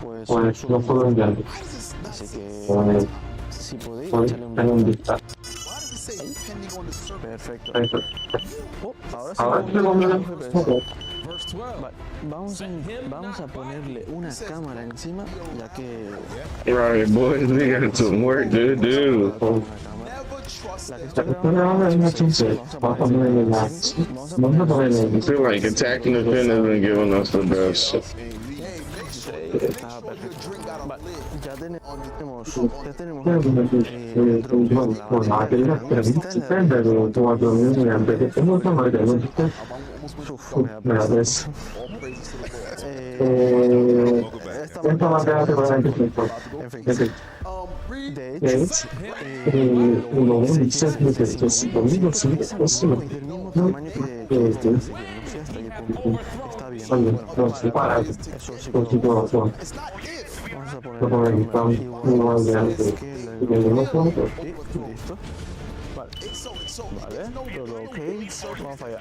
pues no puedo enviarlo. Así que si podéis echarle un vistazo. Perfecto. Ahora sí vamos a ver. Vale, vamos a ponerle una cámara encima, ya que Right, boys, we got some work to do. I feel like attacking the fin has been giving us the best. Vale, ya tenemos el drone con la batería esta máquina se puede identificar. En fin, de hecho, lo dice es que conmigo sí es posible. Está bien. Bueno, eso sí puedo. Vamos a poner igual que listo. Vale, todo ok. Vamos allá.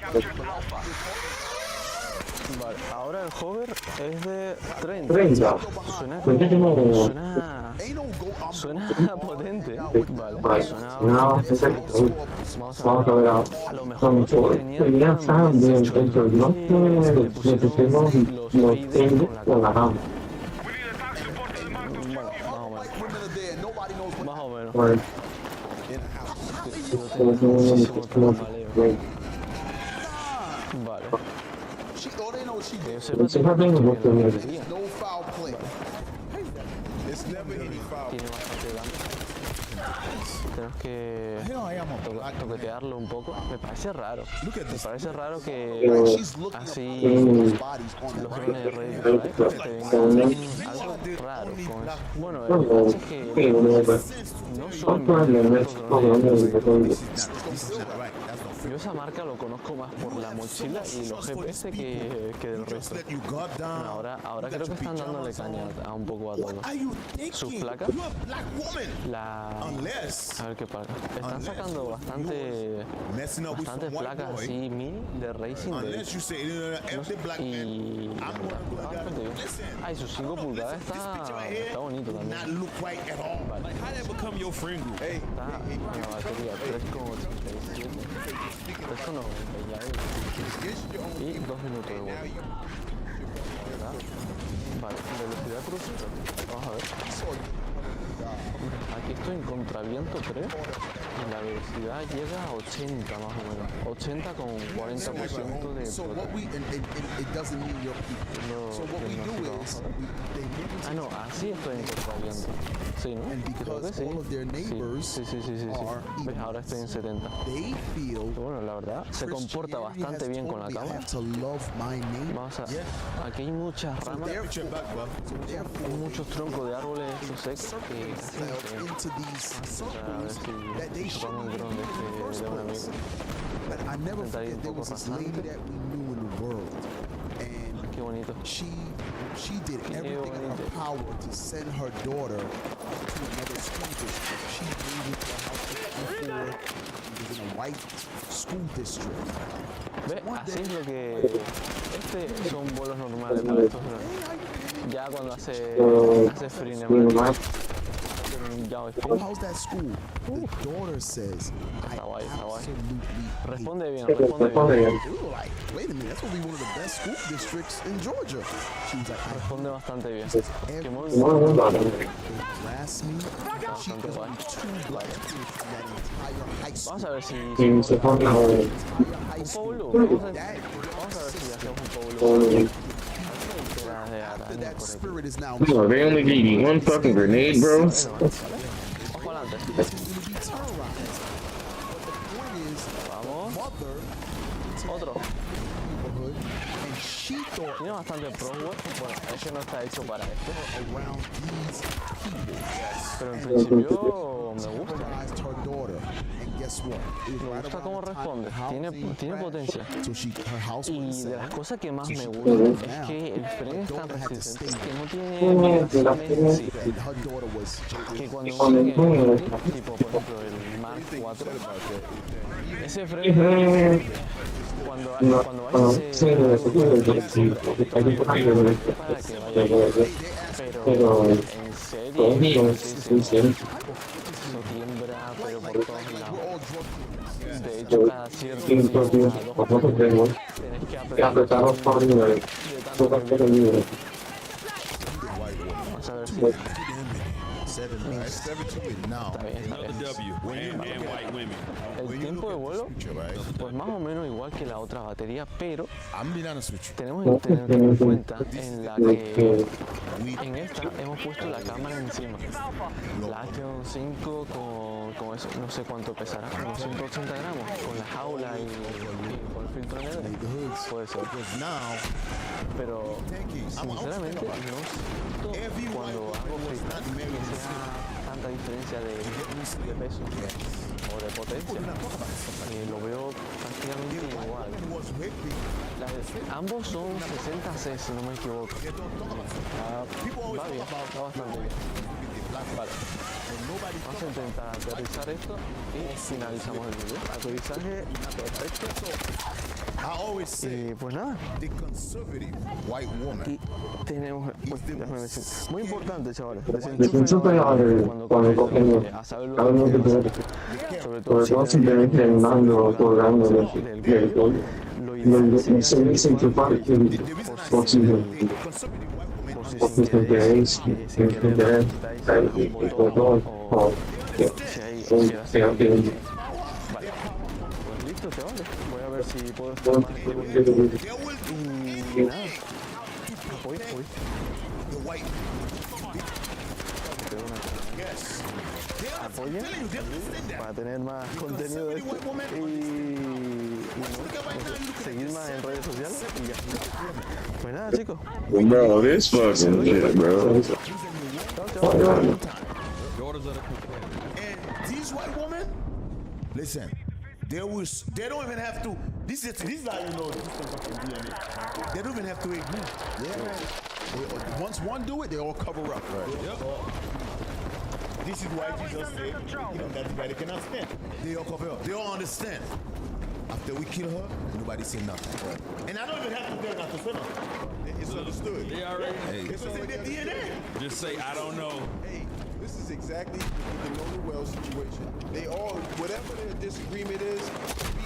Vale, ahora el hover es de 30. Suena potente. Vale, suena potente. Vamos a ver a lo mejor tenía también los tengo con la gama. Más o menos. Vale. Tiene bastante daño. Tenemos que toquetearlo un poco. Me parece raro que así los drones de Reddit te vengan algo raro con eso. Bueno, es que no son yo esa marca lo conozco más por la mochila y los GPS que del resto. Ahora creo que están dándole caña a un poco a todo. Sus placas, a ver qué placa. Están sacando bastantes placas así mini de racing y bastante bien. Ah, y sus 5 pulgadas está bonito también. Vale. Está una batería 3,87. Eso no, y 2 minutos de vuelo. Vale, velocidad crucero. Vamos a ver. Aquí estoy en contraviento, creo. Y la velocidad llega a 80 más o menos. 80 con 40% de Ah, no, así estoy en contraviento. Sí, ¿no? Creo que sí. Sí. ¿Ves? Ahora estoy en 70. Pero bueno, la verdad, se comporta bastante bien con la cámara. Vamos a... Aquí hay muchas ramas. Hay muchos troncos de árboles secos que hacen a ver si tomamos el dron de un amigo. Intentar ir un poco rasante. Qué bonito. She did everything in her power to send her daughter to another school district. She moved to a house before she was in a white school district. ¿Ve? Así es lo que... son vuelos normales para estos drones. Ya cuando hace frío, how's that school? The daughter says, está guay. Responde bien. we were like, wait a minute, that's gonna be one of the best school districts in Georgia. She was like, responde bastante bien. Qué muy last me, she got 2 black kids from that entire high school. Vamos a ver si se pone un polo. Vamos a ver si hacemos un polo. That spirit is now Bro, they only gave you one fucking grenade, bro. Otro. Tiene bastante pro, bueno, ese no está hecho para esto. Pero en principio me gusta. Me gusta cómo responde, tiene potencia. Y de las cosas que más me gustan es que el freno es tan resistente que no tiene que cuando tipo por ejemplo el Mark 4, ese freno cuando vaya para que vaya Pero en serio, sí, sí, eso tiembra, pero por todos lados. De hecho, cada cierto tiempo, cada 2 minutos, tenés que apretar los botones de tanto que vibra. Vamos a ver si... Está bien, está bien. El tiempo de vuelo, pues más o menos igual que la otra batería, pero tenemos que tener en cuenta en la que en esta hemos puesto la cámara encima. La H5 con eso, no sé cuánto pesará, como 180 gramos, con la jaula y con el filtro negro, puede ser. Pero sinceramente no siento cuando hago freestyle que sea tanta diferencia de peso o de potencia. Lo veo prácticamente igual. Ambos son 60C si no me equivoco. Va bien, está bastante bien. Vale. Vamos a intentar aterrizar esto y finalizamos el vídeo. Aterrizaje perfecto. Y pues nada, aquí tenemos, pues, déjame decir, muy importante, chavales, cuando cogen a saber lo que quieren, sobre todo si ven entrenando o colgando del gol, lo ideal es simplificar posible. Por si queréis entender el botón o si hay vale, pues listo, chavales, voy a ver si puedo y nada, apoyo. Apoyen para tener más contenido de esto y seguir más en redes sociales y ya. Pues nada, chicos. Bro, this fucking shit, bro. These white women, listen, they don't even have to. This is how you know this fucking DNA. They don't even have to admit. Yeah. Once one do it, they all cover up. Right. Yep. This is why Jesus said, that the guy cannot stand. They all cover up. They all understand. After we kill her, nobody say nothing. Right. And I don't even have to tell not to say nothing. It's understood. They already. Hey. It's in their DNA. Just say, I don't know. Hey, this is exactly the Nolan Wells situation. They all, whatever their disagreement is,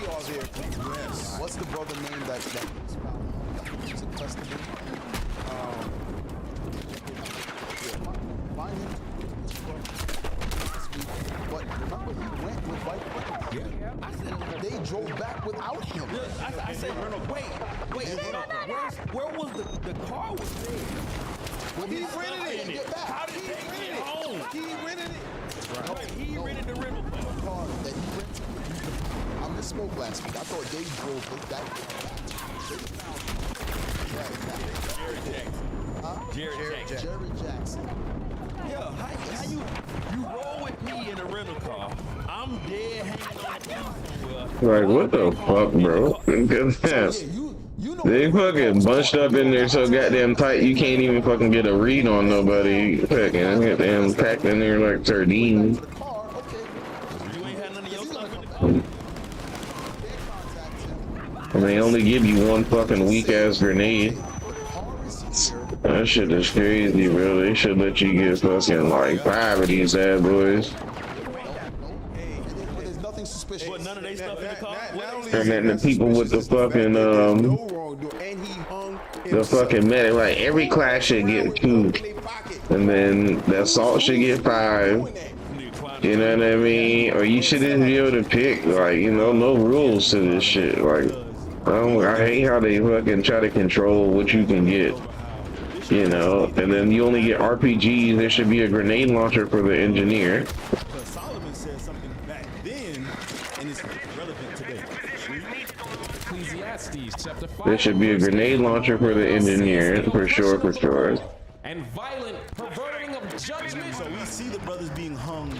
we are there. Yes. What's the brother name that's that? It's a custody. Find him. But remember, he went with white friends. Yeah. They drove back without him. I said, wait. Where was the car was there? Well, he rented it. How did he get home? He rented it. Right. He rented the rental car that he rented. I misspoke last week. I thought they drove it back. Jared Jackson. Yeah, how you roll with me in a rental car? I'm dead hanging on somewhere. Like, what the fuck, bro? They fucking bunched up in there so goddamn tight you can't even fucking get a read on nobody. Fucking goddamn packed in there like sardines. And they only give you one fucking weak ass grenade. That shit is crazy, bro. They should let you get fucking like 5 of these bad boys. And then the people with the fucking medic, like every class should get 2. And then the assault should get 5. You know what I mean? Or you shouldn't be able to pick, like, you know, no rules to this shit. Like, I hate how they fucking try to control what you can get. You know, and then you only get RPGs. There should be a grenade launcher for the engineer. Solomon said something back then, and it's relevant today. There should be a grenade launcher for the engineer, for sure. And violent perverting of judgment. So we see the brothers being hung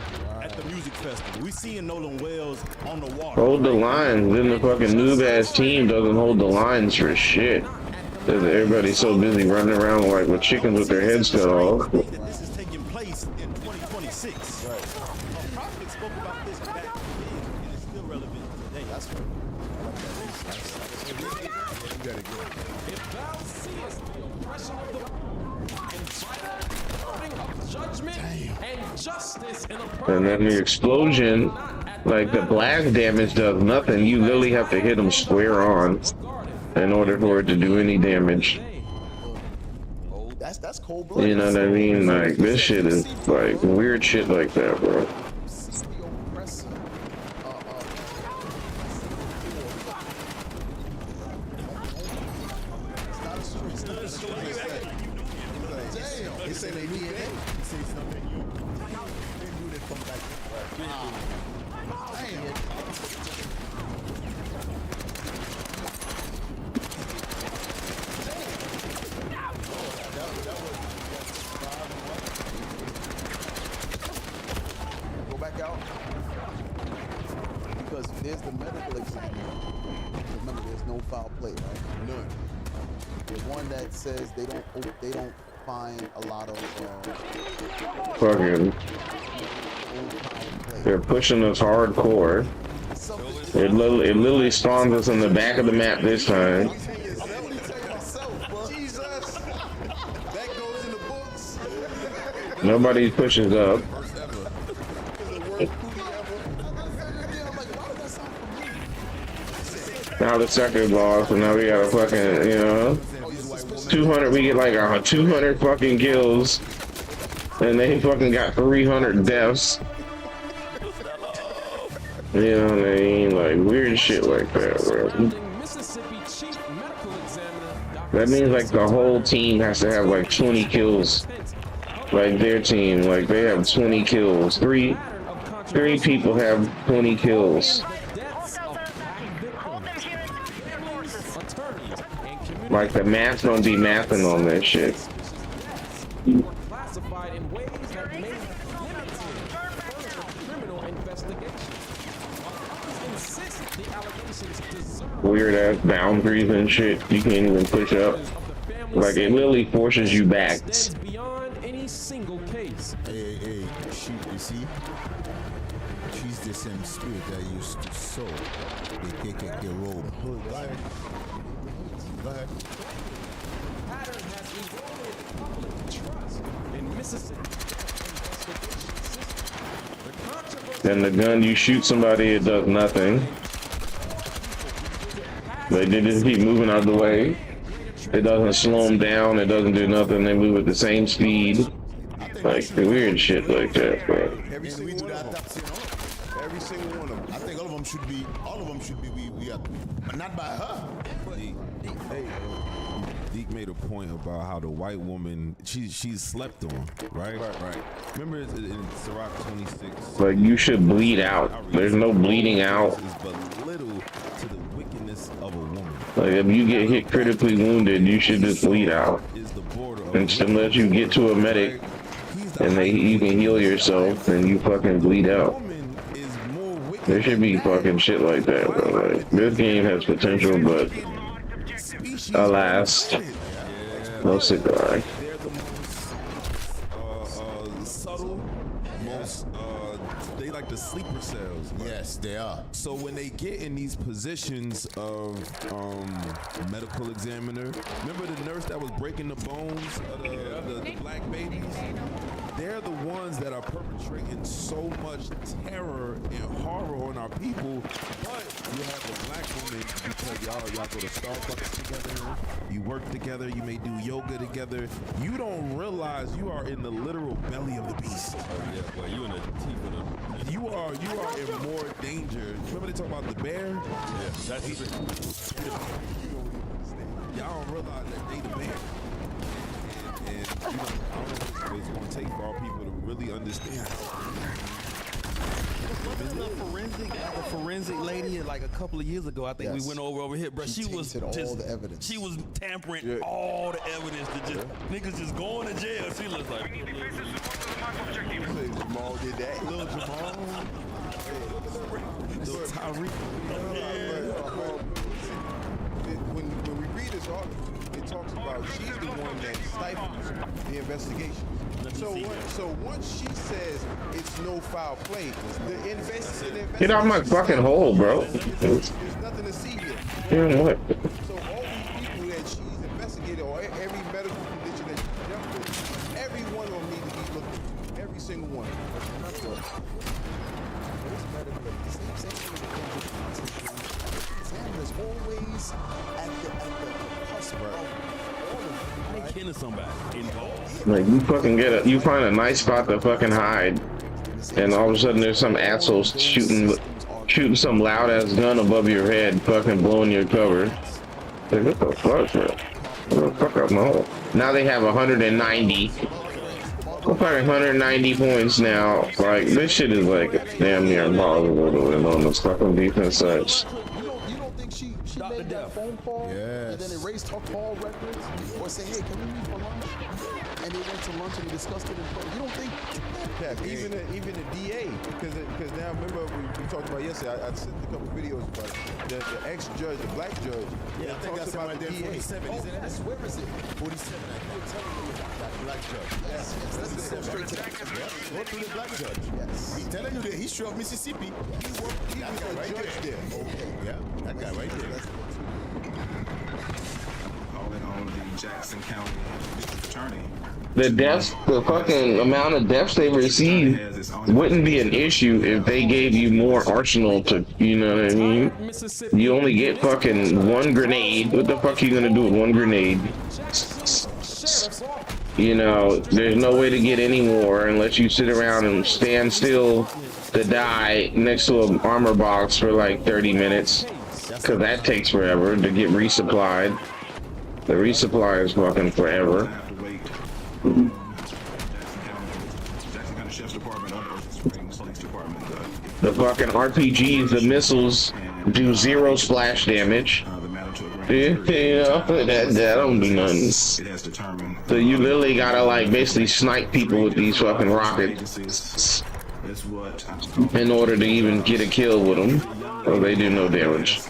at the music festival. We see in Nolan Wells on the water. Hold the lines. Then the fucking noob ass team doesn't hold the lines for shit. Everybody's so busy running around like with chickens with their heads cut off. This is taking place in 2026. Right. A prophet spoke about this back then, and it's still relevant today. That's right. You gotta go. If thou seest the oppression of the justice in a And then the explosion, like the blast damage does nothing. You literally have to hit them square on in order for it to do any damage. That's cold blooded. You know what I mean? Like this shit is like weird shit like that, bro. Go back out. Because there's the medical exam. Remember, there's no foul play, right? None. The one that says they don't find a lot of Fucking, they're pushing us hardcore. It literally spawns us in the back of the map this time. Nobody pushes up. Now the second loss, and now we got a fucking, you know, 200. We get like 200 fucking kills, and they fucking got 300 deaths. You know what I mean? Like weird shit like that, bro. That means like the whole team has to have like 20 kills. Like their team, like they have 20 kills. Three people have 20 kills. Like the math don't be mathing on that shit. Weird ass boundaries and shit. You can't even push up. Like it literally forces you back. Hey, shoot, you see? She's the same spirit that used to sow the KKK robe. Go ahead. Go ahead. Pattern has eroded public trust in Mississippi. Then the gun, you shoot somebody, it does nothing. They just keep moving out of the way. It doesn't slow them down. It doesn't do nothing. They move at the same speed. Like the weird shit like that, bro. Every single one of them. Every single one of them. I think all of them should be. We are, but not by her. Hey, Deke made a point about how the white woman she's slept on, right? Right. Remember in Sirach 26. Like you should bleed out. There's no bleeding out. But little to the wickedness of a woman. Like if you get hit critically wounded, you should just bleed out. Unless you get to a medic and you can heal yourself and you fucking bleed out. There should be fucking shit like that, bro. Like this game has potential, but alas, no cigar. They're the most subtle, most they like the sleeper cells. Yes, they are. So when they get in these positions of medical examiner, remember the nurse that was breaking the bones of the black babies? They're the ones that are perpetrating so much terror and horror on our people. But you have a black woman because y'all go to Starbucks together, you work together, you may do yoga together. You don't realize you are in the literal belly of the beast. Yeah, well, you in the teeth of the. You are in more danger. Remember they talk about the bear? Yeah, that's it. Y'all don't realize that they the bear. And you know, I don't know what it's going to take for our people to really understand. Wasn't the forensic lady like a couple of years ago? I think we went over here, bro. She was tainted just all the evidence. She was tampering all the evidence to just niggas just going to jail. She looks like Jamal did that. Little Jamal, little Tyreek. When we read this article, it talks about she's the one that stifles the investigation. So once she says it's no foul play, the investigation. Get out my fucking hole, bro. There's nothing to see here. Yeah, what? So all these people that she's investigated, or every medical condition that she dealt with, every one of them need to be looked at. Every single one. Examiner's always at the cusp of all of They killing somebody involved. Like you fucking you find a nice spot to fucking hide, and all of a sudden there's some assholes shooting some loud ass gun above your head, fucking blowing your cover. Like what the fuck, bro? What the fuck up my hole? Now they have 190. We're fucking 190 points now. Like this shit is like damn near impossible to win on this fucking defense such. You don't think she made that phone call and then erased her call records or say, hey, can we meet for lunch? And they went to lunch and discussed it in front. You don't think Cap, even the DA, because now remember we talked about yesterday. I sent a couple videos about it. The ex-judge, the black judge. Yeah, I think that's about the DA. 47, isn't it? Where is it? 47. I think. That black judge. Yes. Let's go straight to that. Go to the black judge. Yes. He's telling you the history of Mississippi. He was the judge there. Okay. Yeah, that guy right there. Calling on the Jackson County District Attorney. The deaths, the fucking amount of deaths they receive wouldn't be an issue if they gave you more arsenal to, you know what I mean? You only get fucking one grenade. What the fuck are you gonna do with one grenade? You know, there's no way to get any more unless you sit around and stand still to die next to an armor box for like 30 minutes. Cause that takes forever to get resupplied. The resupply is fucking forever. The fucking RPGs, the missiles do 0 splash damage. You know, that don't do nothing. So you literally gotta like basically snipe people with these fucking rockets in order to even get a kill with them. Or they do no damage.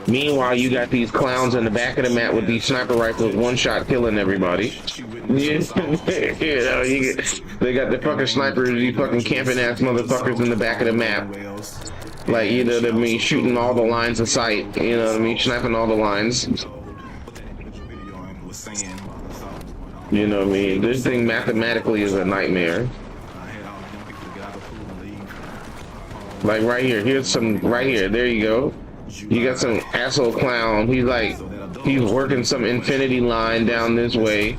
Meanwhile, you got these clowns in the back of the map with these sniper rifles, one-shot killing everybody. You know, they got the fucking snipers, these fucking camping ass motherfuckers in the back of the map. Like, you know what I mean, shooting all the lines of sight, you know what I mean, sniping all the lines. You know what I mean, this thing mathematically is a nightmare. Like right here, here's some, right here, there you go. You got some asshole clown, he's working some infinity line down this way.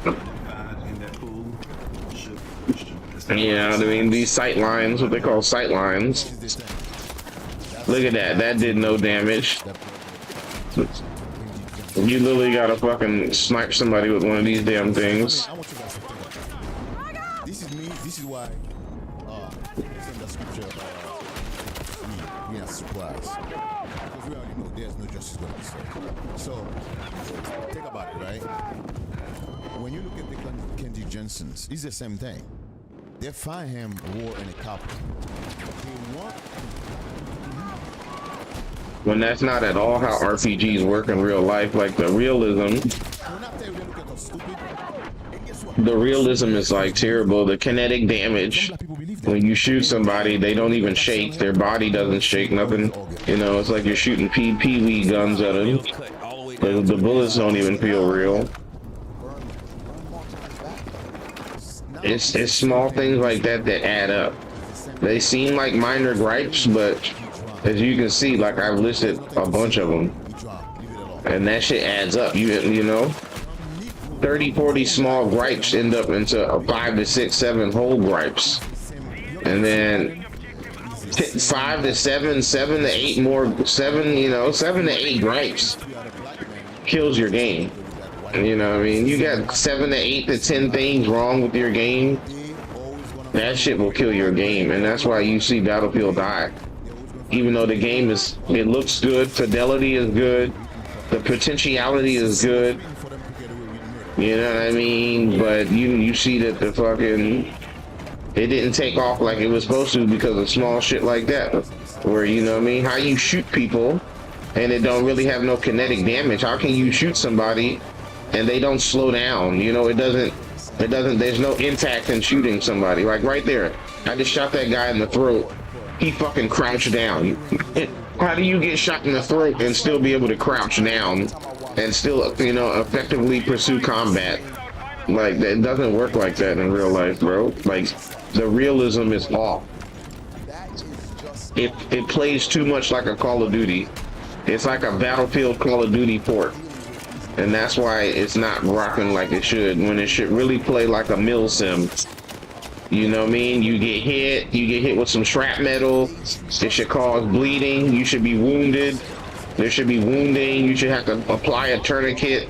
You know what I mean, these sight lines, what they call sight lines. Look at that, that did no damage. You literally gotta fucking snipe somebody with one of these damn things. This is me, this is why it's in the scripture we are supplies. Because we already know there's no justice going to be served. So think about it, right? When you look at the Kenji Jensen's, it's the same thing. They find him war in a copy. They want when that's not at all how RPGs work in real life. Like the realism is like terrible. The kinetic damage, when you shoot somebody, they don't even shake, their body doesn't shake, nothing. You know, it's like you're shooting pee-wee guns at them. The bullets don't even feel real. It's small things like that that add up. They seem like minor gripes, but as you can see, like I've listed a bunch of them, and that shit adds up. You know, 30, 40 small gripes end up into 5 to 6, 7 whole gripes, and then 5 to 7, 7 to 8 more, 7 to 8 gripes kills your game. You know what I mean? You got 7 to 8 to 10 things wrong with your game, that shit will kill your game, and that's why you see Battlefield die. Even though the game it looks good, fidelity is good, the potentiality is good, you know what I mean? But you see that the fucking, it didn't take off like it was supposed to because of small shit like that. Where, you know what I mean? How you shoot people and it don't really have no kinetic damage. How can you shoot somebody and they don't slow down? You know, it doesn't, there's no impact in shooting somebody. Like right there, I just shot that guy in the throat. He fucking crouched down. How do you get shot in the throat and still be able to crouch down and still, you know, effectively pursue combat? Like, that doesn't work like that in real life, bro. Like, the realism is off. It plays too much like a Call of Duty. It's like a Battlefield Call of Duty port. And that's why it's not rocking like it should, when it should really play like a mill sim. You know what I mean? You get hit with some shrapnel, it should cause bleeding, you should be wounded, there should be wounding, you should have to apply a tourniquet.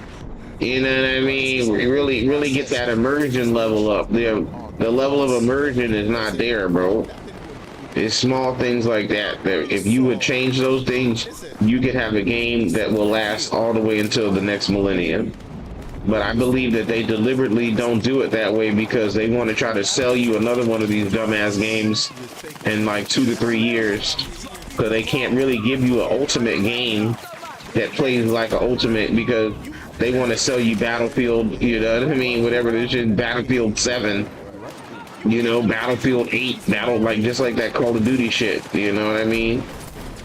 You know what I mean? Really get that immersion level up. The level of immersion is not there, bro. It's small things like that if you would change those things, you could have a game that will last all the way until the next millennium. But I believe that they deliberately don't do it that way because they want to try to sell you another one of these dumbass games in like 2 to 3 years. So they can't really give you an ultimate game that plays like an ultimate because they want to sell you Battlefield, you know what I mean? Whatever it is, Battlefield 7. You know, Battlefield 8, just like that Call of Duty shit, you know what I mean?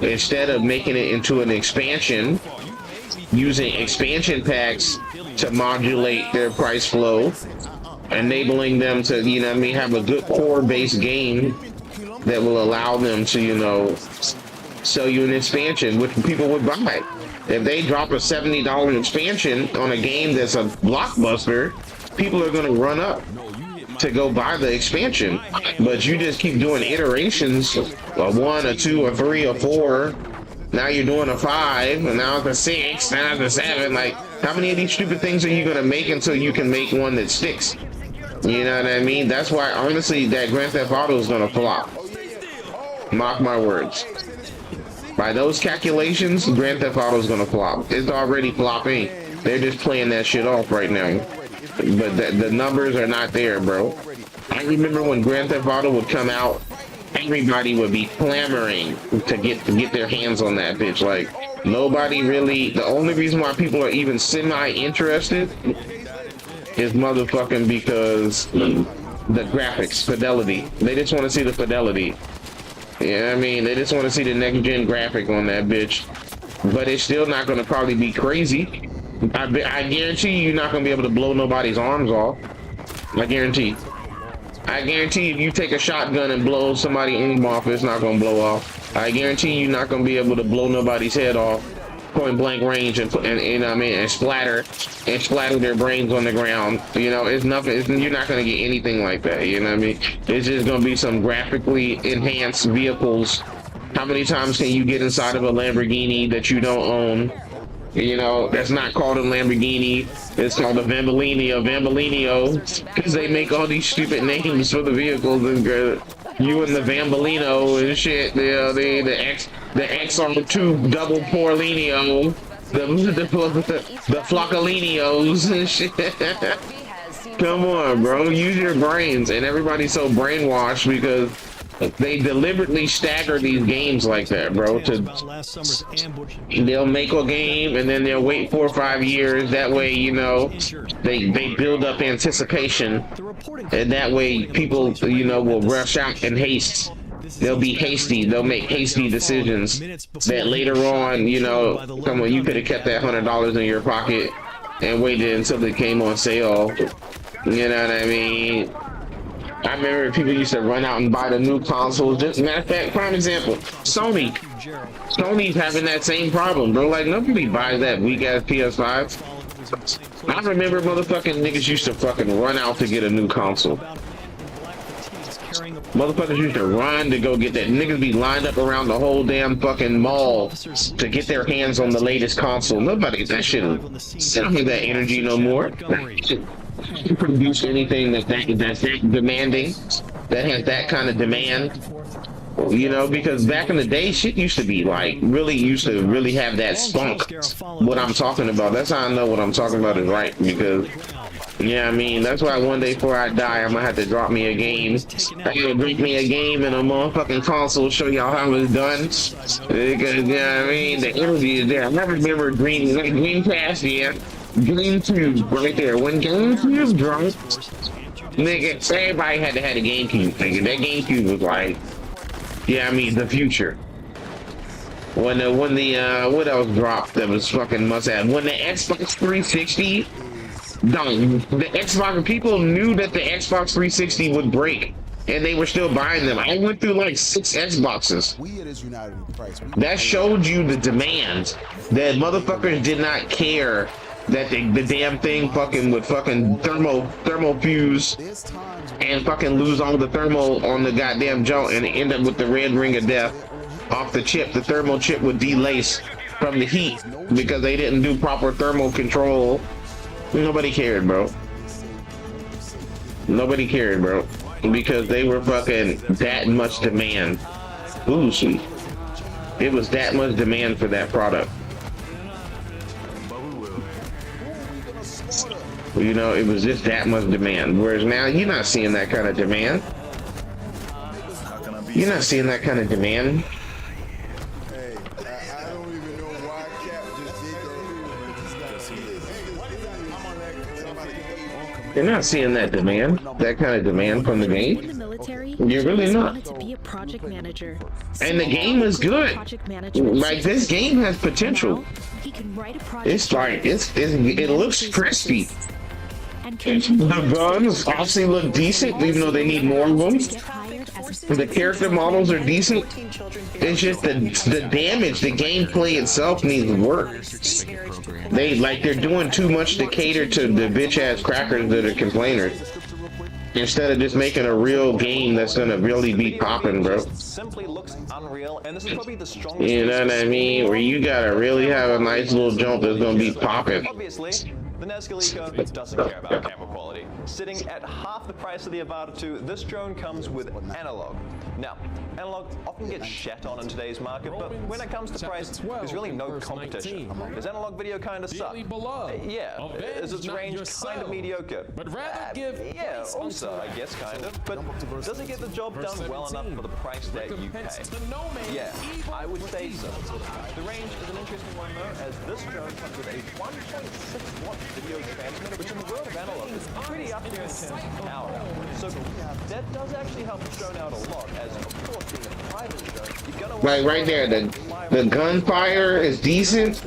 Instead of making it into an expansion, using expansion packs to modulate their price flow, enabling them to, you know what I mean, have a good core-based game that will allow them to, you know, sell you an expansion, which people would buy. If they drop a $70 expansion on a game that's a blockbuster, people are going to run up to go buy the expansion. But you just keep doing iterations, a 1, a 2, a 3, a 4. Now you're doing a 5, and now it's a 6, now it's a 7. Like, how many of these stupid things are you gonna make until you can make one that sticks? You know what I mean? That's why, honestly, that Grand Theft Auto is gonna flop. Mark my words. By those calculations, Grand Theft Auto is gonna flop. It's already flopping. They're just playing that shit off right now. But the numbers are not there, bro. I remember when Grand Theft Auto would come out, everybody would be clamoring to get their hands on that bitch. Like, nobody really, the only reason why people are even semi-interested is motherfucking because the graphics, fidelity. They just want to see the fidelity. You know what I mean? They just want to see the next-gen graphic on that bitch. But it's still not going to probably be crazy. I guarantee you're not going to be able to blow nobody's arms off. I guarantee. I guarantee if you take a shotgun and blow somebody's arm off, it's not going to blow off. I guarantee you're not going to be able to blow nobody's head off point blank range and you know what I mean, and splatter their brains on the ground. You know, it's nothing. You're not going to get anything like that. You know what I mean? It's just going to be some graphically enhanced vehicles. How many times can you get inside of a Lamborghini that you don't own? You know, that's not called a Lamborghini. It's called a Vambolino, because they make all these stupid names for the vehicles. And you and the Vambolino and shit. The XR2 double Porlinio, the Floccolinios and shit. Come on, bro, use your brains. And everybody's so brainwashed because they deliberately stagger these games like that, bro. They'll make a game and then they'll wait 4 or 5 years. That way, you know, they build up anticipation, and that way people, you know, will rush out in haste. They'll be hasty. They'll make hasty decisions that later on, you know, come on, you could have kept that $100 in your pocket and waited until it came on sale. You know what I mean? I remember people used to run out and buy the new consoles. Just matter of fact, prime example, Sony's having that same problem, bro. Like, nobody buys that weak ass PS5. I remember motherfucking niggas used to fucking run out to get a new console. Motherfuckers used to run to go get that. Niggas be lined up around the whole damn fucking mall to get their hands on the latest console. Nobody, that shit, they don't have that energy no more. To produce anything that's that demanding, that has that kind of demand, you know, because back in the day, shit used to be like, used to really have that spunk. What I'm talking about, that's how I know what I'm talking about is right, because, yeah, I mean, that's why one day before I die, I'm gonna have to drop me a game. I gotta drink me a game and a motherfucking console, show y'all how it's done. Because, you know what I mean, the energy is there. I never remember Dreamcast, yeah. GameCube right there. When GameCube dropped, nigga, everybody had to have a GameCube. Nigga, that GameCube was like, yeah, I mean, the future. When the what else dropped that was fucking must have? When the Xbox 360 The Xbox people knew that the Xbox 360 would break, and they were still buying them. I went through like 6 Xboxes. We it is united in Christ. That showed you the demand. That motherfuckers did not care that the damn thing fucking would fucking thermal fuse and fucking lose all the thermal on the goddamn jump and end up with the red ring of death off the chip. The thermal chip would delace from the heat because they didn't do proper thermal control. Nobody cared, bro. Nobody cared, bro, because they were fucking that much demand. Ooh, sweet. It was that much demand for that product. You know, it was just that much demand. Whereas now you're not seeing that kind of demand. You're not seeing that kind of demand. Hey, I don't even know why Cap just did that. You're not seeing that demand, that kind of demand from the game. You're really not. To be a project manager. And the game is good. Like, this game has potential. It's like it looks crispy. The guns obviously look decent, even though they need more of them. The character models are decent. It's just the damage, the gameplay itself needs work. They're doing too much to cater to the bitch ass crackers that are complainers, instead of just making a real game that's gonna really be popping, bro. Simply looks unreal, and this is probably the strongest. You know what I mean? Where you gotta really have a nice little jump that's gonna be popping. Obviously, the Nazgul Eco doesn't care about camera quality. Sitting at half the price of the Avata 2, this drone comes with analog. Now, analog often gets shat on in today's market, but when it comes to price, there's really no competition. Does analog video kind of suck? Yeah. Is its range kind of mediocre? Yeah, also, I guess kind of. But does it get the job done well enough for the price that you pay? Yeah, I would say so. The range is an interesting one though, as this drone comes with a 1.6 watt video transmitter, which in the world of analog is pretty up there in terms of power. So that does actually help the drone out a lot, as of course being a private drone, you're gonna want Like right there, the gunfire is decent.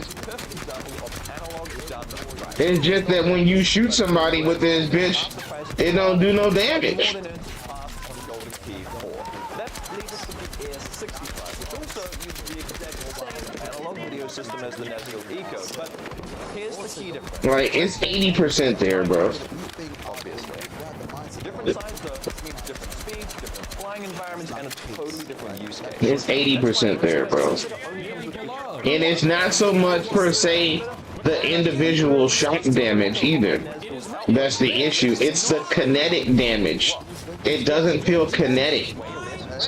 It's just that when you shoot somebody with this bitch, it don't do no damage. System as the Nazgul Eco, but here's the key difference. Like, it's 80% there, bro. Obviously. Different size though means different speeds, different flying environments, and a totally different use case. It's 80% there, bro. And it's not so much per se the individual shot damage either. That's the issue. It's the kinetic damage. It doesn't feel kinetic.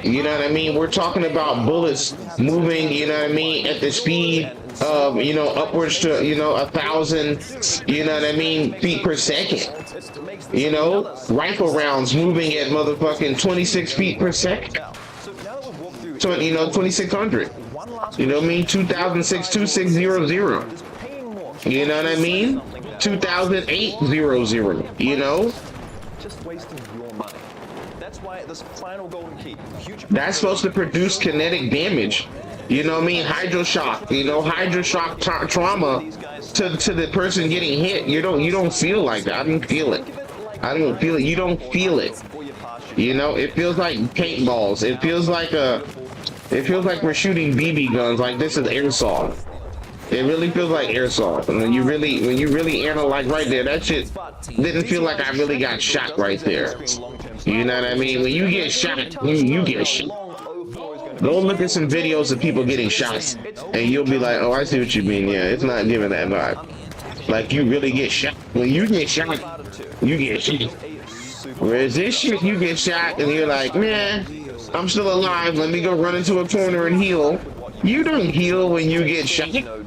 You know what I mean? We're talking about bullets moving, you know what I mean, at the speed of, you know, upwards to, you know, 1,000, you know what I mean, feet per second. You know, rifle rounds moving at motherfucking 26 feet per second. So, you know, 2,600. You know what I mean? 2006, 2600. You know what I mean? 2008, you know? Just wasting your money. That's why this final golden key. That's supposed to produce kinetic damage. You know what I mean? Hydroshock. You know, hydroshock trauma to the person getting hit. You don't feel like that. I don't feel it. I don't feel it. You don't feel it. You know, it feels like paintballs. It feels like we're shooting BB guns. Like this is airsoft. It really feels like airsoft. And when you really analyze right there, that shit didn't feel like I really got shot right there. You know what I mean? When you get shot, you get shot. Go look at some videos of people getting shot, and you'll be like, oh, I see what you mean. Yeah, it's not giving that vibe. Like, you really get shot. When you get shot, you get shot. Whereas this shit, you get shot, and you're like, man, I'm still alive. Let me go run into a corner and heal. You don't heal when you get shot. You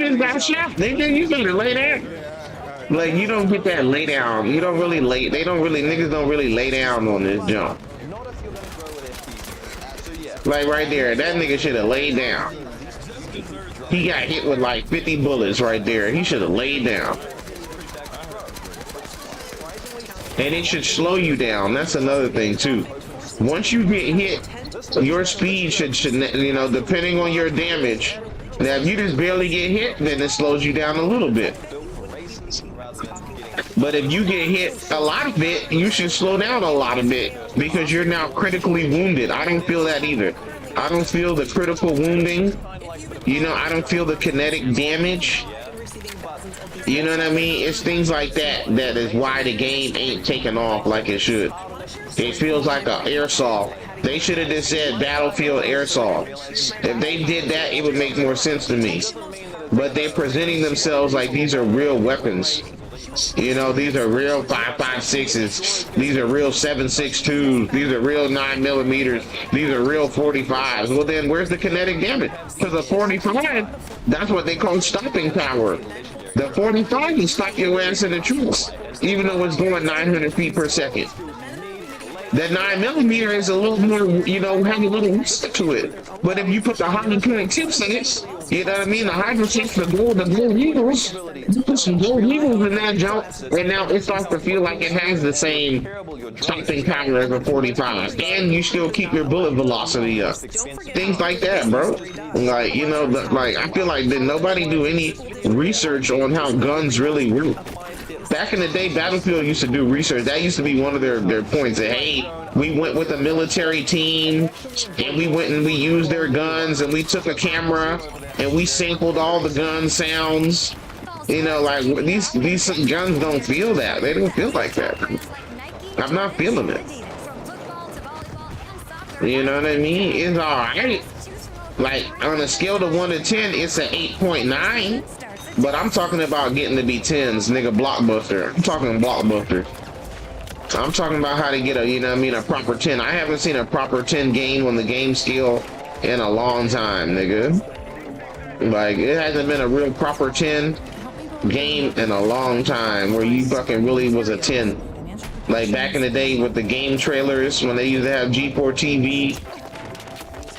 just got shot. You better lay down. Like, you don't get that lay down. You don't really lay. Niggas don't really lay down on this jump. Like right there, that nigga should have laid down. He got hit with like 50 bullets right there. He should have laid down. And it should slow you down. That's another thing too. Once you get hit, your speed should, you know, depending on your damage. Now, if you just barely get hit, then it slows you down a little bit. But if you get hit a lot of it, you should slow down a lot of it because you're now critically wounded. I don't feel that either. I don't feel the critical wounding. You know, I don't feel the kinetic damage. You know what I mean? It's things like that that is why the game ain't taking off like it should. It feels like an airsoft. They should have just said Battlefield Airsoft. If they did that, it would make more sense to me. But they're presenting themselves like these are real weapons. You know, these are real 5.56s. These are real 7.62s. These are real 9mm. These are real 45s. Well, then where's the kinetic damage? Because the 45, that's what they call stopping power. The 45 can stop your ass in the troops, even though it's going 900 feet per second. That 9mm is a little more, you know, have a little risk to it. But if you put the high point tips in it, you know what I mean? The hydro tips, the gold eagles, you put some gold eagles in that jump, and now it starts to feel like it has the same stopping power as a 45. And you still keep your bullet velocity up. Things like that, bro. Like, you know, like, I feel like did nobody do any research on how guns really work? Back in the day, Battlefield used to do research. That used to be one of their points. That, hey, we went with a military team, and we went and we used their guns, and we took a camera, and we sampled all the gun sounds. You know, like, these guns don't feel that. They don't feel like that. I'm not feeling it. You know what I mean? It's alright. Like, on a scale of 1 to 10, it's an 8.9. But I'm talking about getting to be 10s, nigga. Blockbuster. I'm talking blockbuster. I'm talking about how to get a, you know what I mean, a proper 10. I haven't seen a proper 10 game on the game scale in a long time, nigga. Like, it hasn't been a real proper 10 game in a long time where you fucking really was a 10. Like back in the day with the game trailers when they used to have G4 TV.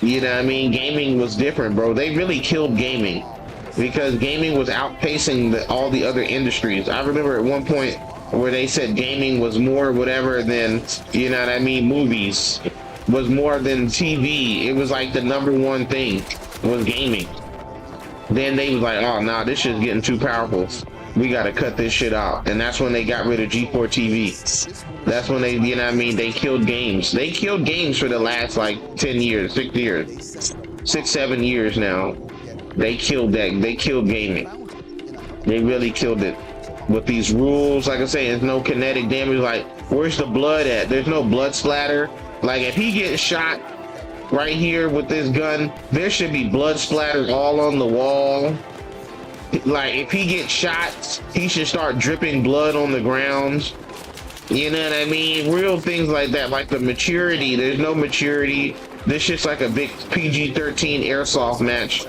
You know what I mean? Gaming was different, bro. They really killed gaming. Because gaming was outpacing all the other industries. I remember at one point where they said gaming was more whatever than, you know what I mean, movies. Was more than TV. It was like the #1 thing was gaming. Then they was like, oh, nah, this shit's getting too powerful. We gotta cut this shit out. And that's when they got rid of G4 TV. That's when they, you know what I mean, they killed games. They killed games for the last like 10 years, 6 years. 6, 7 years now. They killed that. They killed gaming. They really killed it. With these rules, like I say, there's no kinetic damage. Like, where's the blood at? There's no blood splatter. Like, if he gets shot right here with this gun, there should be blood splatter all on the wall. Like, if he gets shot, he should start dripping blood on the ground. You know what I mean? Real things like that. Like the maturity. There's no maturity. This shit's like a big PG-13 airsoft match.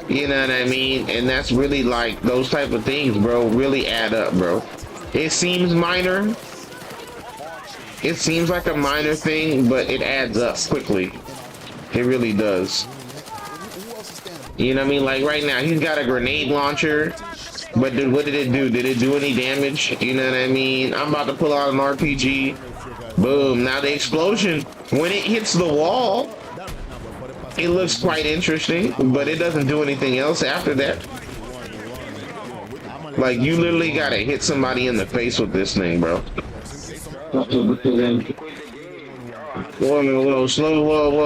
You know what I mean? And that's really like those type of things, bro, really add up, bro. It seems minor. It seems like a minor thing, but it adds up quickly. It really does. You know what I mean? Like right now, he's got a grenade launcher, but what did it do? Did it do any damage? You know what I mean? I'm about to pull out an RPG. Boom. Now the explosion, when it hits the wall, it looks quite interesting, but it doesn't do anything else after that. Like, you literally gotta hit somebody in the face with this thing, bro. Whoa, slow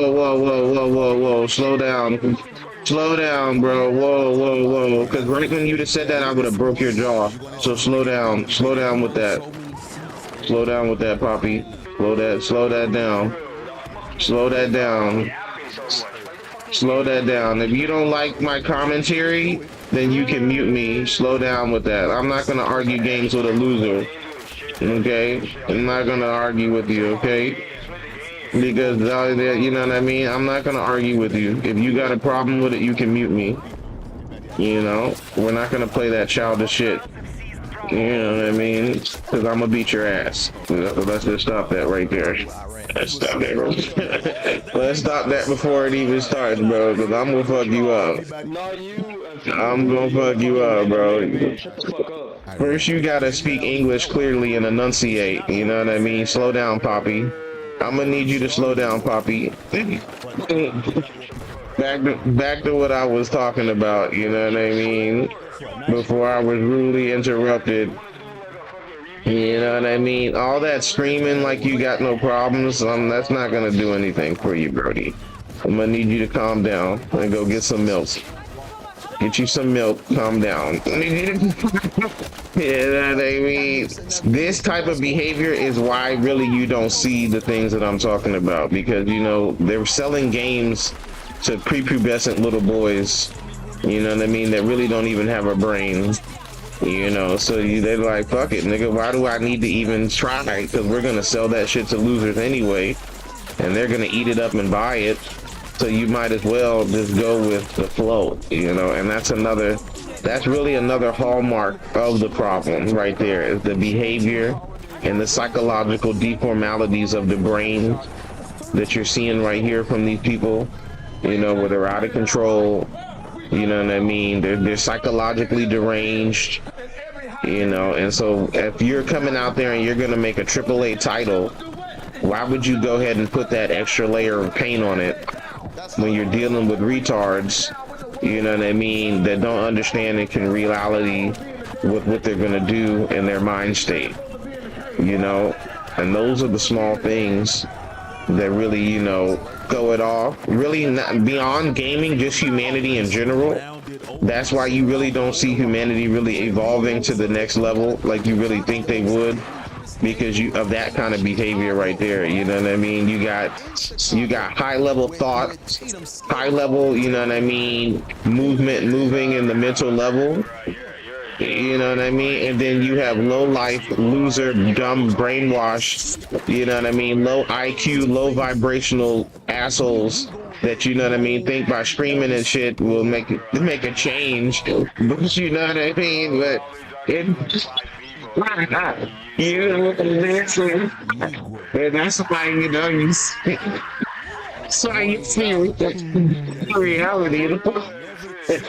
down. Slow down, bro. Whoa. Because right when you just said that, I would have broke your jaw. So slow down with that. Slow down with that, Poppy. Slow that down. Slow that down. Slow that down. If you don't like my commentary, then you can mute me. Slow down with that. I'm not gonna argue games with a loser. Okay? I'm not gonna argue with you, okay? Because, you know what I mean? I'm not gonna argue with you. If you got a problem with it, you can mute me. You know? We're not gonna play that childish shit. You know what I mean? Because I'm gonna beat your ass. Let's just stop that right there. Let's stop that, bro. Let's stop that before it even starts, bro. Because I'm gonna fuck you up. I'm gonna fuck you up, bro. First, you gotta speak English clearly and enunciate. You know what I mean? Slow down, Poppy. I'm gonna need you to slow down, Poppy. Back to what I was talking about. You know what I mean? Before I was rudely interrupted You know what I mean? All that screaming like you got no problems, that's not gonna do anything for you, Brody. I'm gonna need you to calm down and go get some milk. Get you some milk, calm down. You know what I mean? This type of behavior is why really you don't see the things that I'm talking about, because, you know, they're selling games to prepubescent little boys, you know what I mean, that really don't even have a brain. You know, so they're like, fuck it, nigga, why do I need to even try? Because we're gonna sell that shit to losers anyway, and they're gonna eat it up and buy it. So you might as well just go with the flow, you know, and that's really another hallmark of the problem right there, is the behavior and the psychological deformalities of the brain that you're seeing right here from these people, you know, where they're out of control. You know what I mean? They're psychologically deranged, you know, and so if you're coming out there and you're gonna make a AAA title, why would you go ahead and put that extra layer of paint on it when you're dealing with retards, you know what I mean, that don't understand and can reality with what they're gonna do in their mind state, you know? And those are the small things that really, you know, go it off. Really, not beyond gaming, just humanity in general. That's why you really don't see humanity really evolving to the next level like you really think they would, because of that kind of behavior right there. You know what I mean? You got high level thought, high level, you know what I mean, moving in the mental level. You know what I mean? And then you have low life, loser, dumb, brainwashed, you know what I mean, low IQ, low vibrational assholes that, you know what I mean, think by screaming and shit will make a change. But you know what I mean? But it, you know what I'm saying? And that's why, you know, that's why you see the reality of the you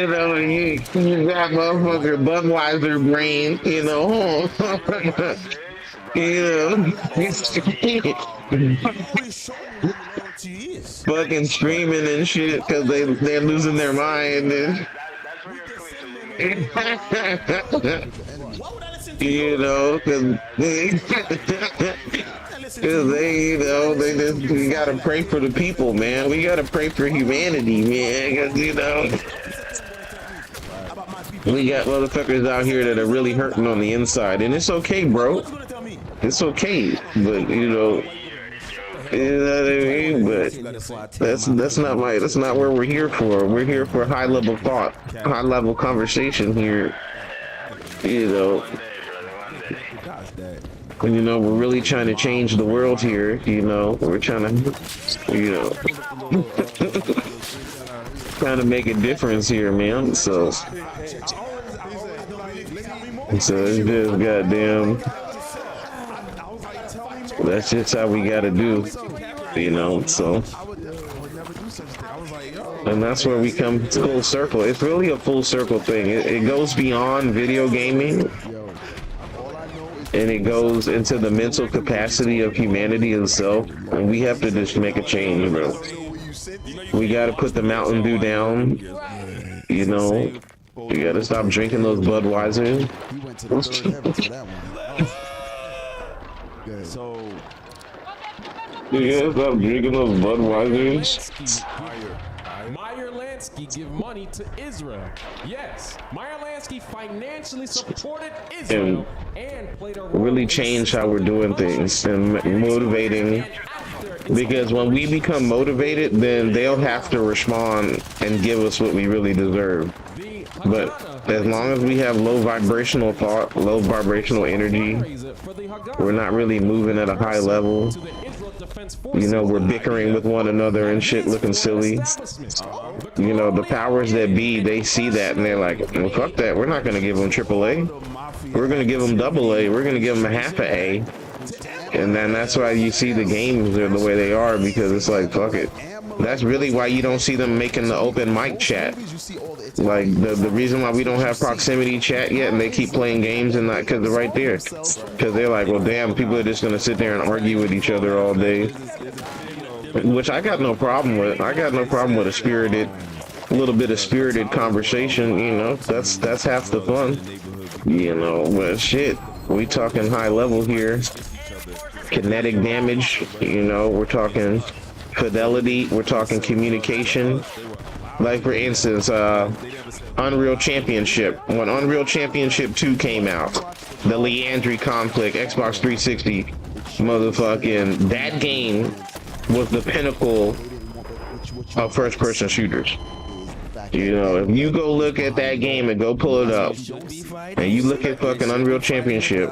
know, you got motherfucker Budweiser brain, you know. Fucking screaming and shit because they're losing their mind and you know, because they, you know, we gotta pray for the people, man. We gotta pray for humanity, man. Because, you know, we got motherfuckers out here that are really hurting on the inside, and it's okay, bro. It's okay, but you know what I mean. But that's not where we're here for. We're here for high level thought, high level conversation here. You know. And, you know, we're really trying to change the world here, you know, we're trying to, you know, trying to make a difference here, man, so it's just goddamn, that's just how we gotta do, you know, so, and that's where we come full circle. It's really a full circle thing. It goes beyond video gaming. And it goes into the mental capacity of humanity itself, and we have to just make a change, bro. We gotta put the Mountain Dew down, you know. We gotta stop drinking those Budweisers. You gotta stop drinking those Budweisers. Give money to Israel. Yes, Meyer Lansky financially supported Israel and played a role really change how we're doing things and motivating, because when we become motivated, then they'll have to respond and give us what we really deserve. But as long as we have low vibrational thought, low vibrational energy, we're not really moving at a high level. You know, we're bickering with one another and shit, looking silly. You know, the powers that be, they see that and they're like, well, fuck that. We're not going to give them AAA. We're going to give them AA. We're going to give them a half a A. And then that's why you see the games are the way they are, because it's like, fuck it. That's really why you don't see them making the open mic chat. Like, the reason why we don't have proximity chat yet and they keep playing games and not, because they're right there. Because they're like, well, damn, people are just going to sit there and argue with each other all day. Which I got no problem with. I got no problem with a spirited a little bit of spirited conversation, you know, that's half the fun, you know. But shit, we talking high level here, kinetic damage, you know, we're talking fidelity, we're talking communication. Like for instance, Unreal Championship, when Unreal Championship 2 came out, the Leandri conflict, Xbox 360, motherfucking, that game was the pinnacle of first-person shooters. You know, if you go look at that game and go pull it up, and you look at fucking Unreal Championship,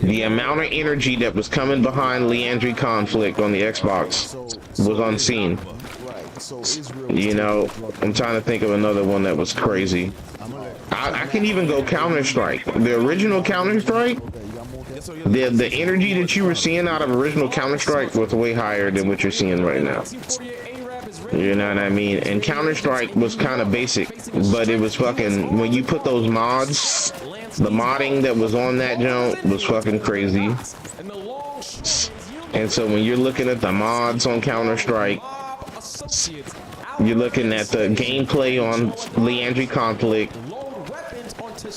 the amount of energy that was coming behind Leandri conflict on the Xbox was unseen. You know, I'm trying to think of another one that was crazy. I can even go Counter-Strike. The original Counter-Strike, the energy that you were seeing out of original Counter-Strike was way higher than what you're seeing right now. You know what I mean? And Counter-Strike was kind of basic, but it was fucking, when you put those mods, the modding that was on that jump was fucking crazy. And so when you're looking at the mods on Counter-Strike, you're looking at the gameplay on Leandri conflict.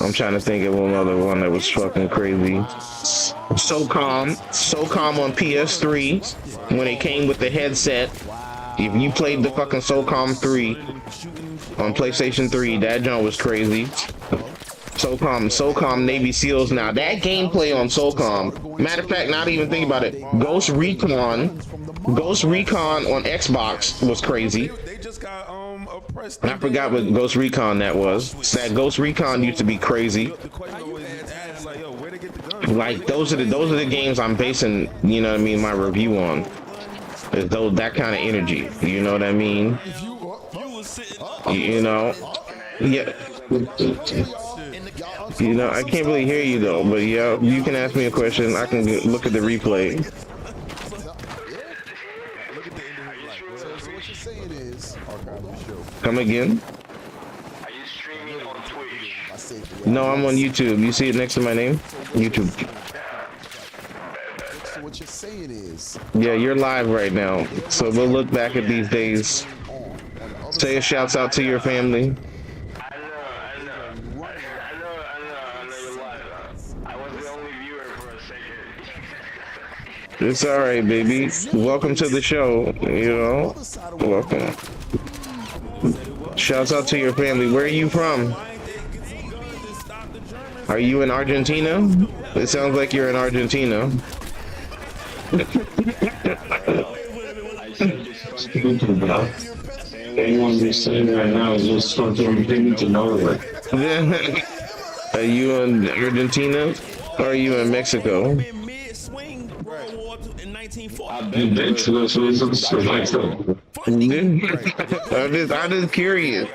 I'm trying to think of another one that was fucking crazy. SOCOM on PS3, when it came with the headset. If you played the fucking SOCOM 3 on PlayStation 3, that jump was crazy. SOCOM Navy SEALs. Now that gameplay on SOCOM, matter of fact, not even think about it. Ghost Recon on Xbox was crazy. I forgot what Ghost Recon that was. That Ghost Recon used to be crazy. Like those are the games I'm basing, you know what I mean, my review on. Is those, that kind of energy, you know what I mean? You know, yeah. You know, I can't really hear you though, but yeah, you can ask me a question. I can look at the replay. Come again? No, I'm on YouTube. You see it next to my name? YouTube. So what you're saying is, yeah, you're live right now. So we'll look back at these days. Say a shouts out to your family. It's alright, baby. Welcome to the show, you know. Welcome. Shouts out to your family. Where are you from? Are you in Argentina? It sounds like you're in Argentina. Anyone who's saying right now is just fucking thing to know it. Are you in Argentina? Or are you in Mexico? I've been to those reasons for myself. I'm just curious.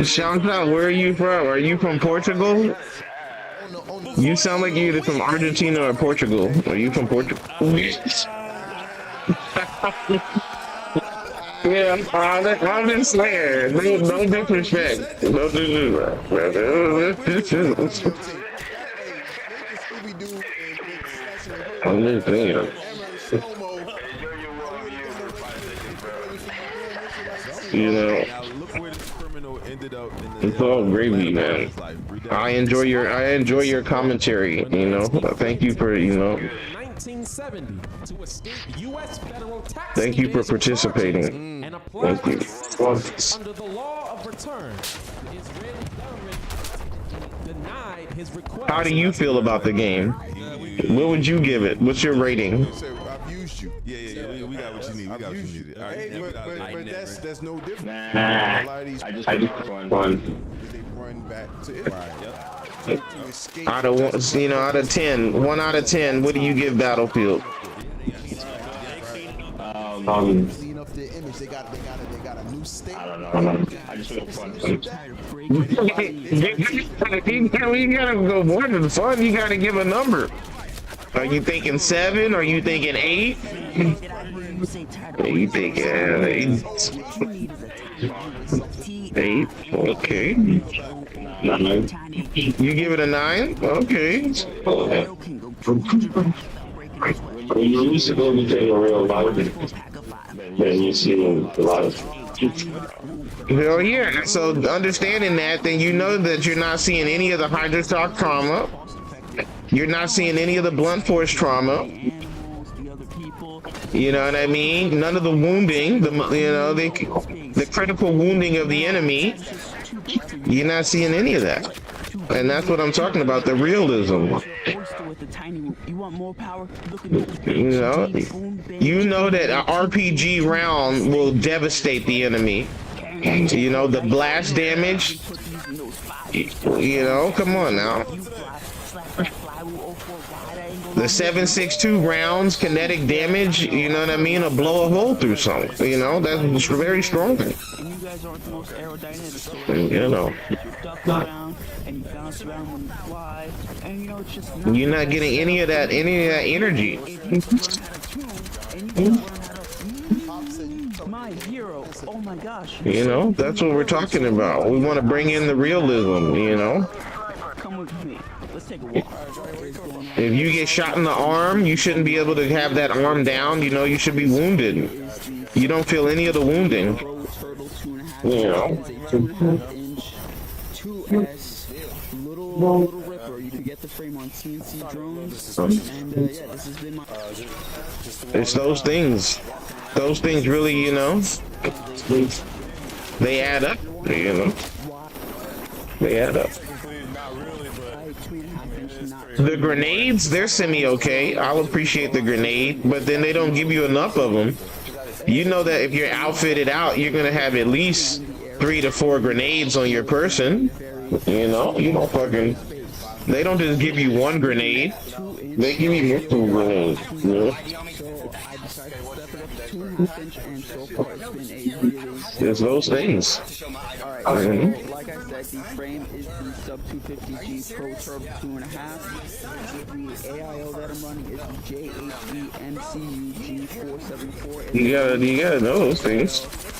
Shout out, where are you from? Are you from Portugal? You sound like you're either from Argentina or Portugal. Are you from Portugal? Yeah, I'm just saying. No disrespect. No disrespect. I'm just saying. You know, it's all gravy, man. I enjoy your commentary. You know, thank you for, you know, thank you for participating. Thank you. Under the law of return, the Israeli government denied his request. How do you feel about the game? What would you give it? What's your rating? I've used you. Yeah, we got what you need. We got what you need. Hey, but that's no different. Nah, A lot of these I just fun. they run back to Israel. Out of one, you know, out of 10, 1 out of 10, what do you give Battlefield? clean up their image. They got a new state. I don't know. I just feel fun. We gotta go more than fun. You gotta give a number. Are you thinking 7? Are you thinking 8? Are you thinking 8? 8? Okay. 9. You give it a 9? Okay. When you used to go to a real life, then you see a lot of Hell yeah. So understanding that, then you know that you're not seeing any of the hydrostock trauma. You're not seeing any of the blunt force trauma. You know what I mean? None of the wounding, the critical wounding of the enemy. You're not seeing any of that. And that's what I'm talking about, the realism. You know that an RPG round will devastate the enemy. You know, the blast damage. You know, come on now. The 7.62 rounds, kinetic damage, you know what I mean, will blow a hole through something. You know, that's very strong. You know. You're not getting any of that energy. My hero. Oh my gosh. You know, that's what we're talking about. We want to bring in the realism, you know. Come with me. Let's take a walk. If you get shot in the arm, you shouldn't be able to have that arm down. You know, you should be wounded. You don't feel any of the wounding. You know. 2S little ripper. You can get the frame on CNC drones. And yeah, this has been my. It's those things. Those things really, you know, they add up. You know, they add up. The grenades, they're semi-okay. I'll appreciate the grenade, but then they don't give you enough of them. You know that if you're outfitted out, you're going to have at least 3 to 4 grenades on your person. You know, you don't fucking... They don't just give you 1 grenade. They give you multiple grenades. You know? It's those things. Alright, so like I said, the frame is the sub 250G Pro Turbo 2.5. The AIO that I'm running is the JHE MCU G474. You gotta know those things.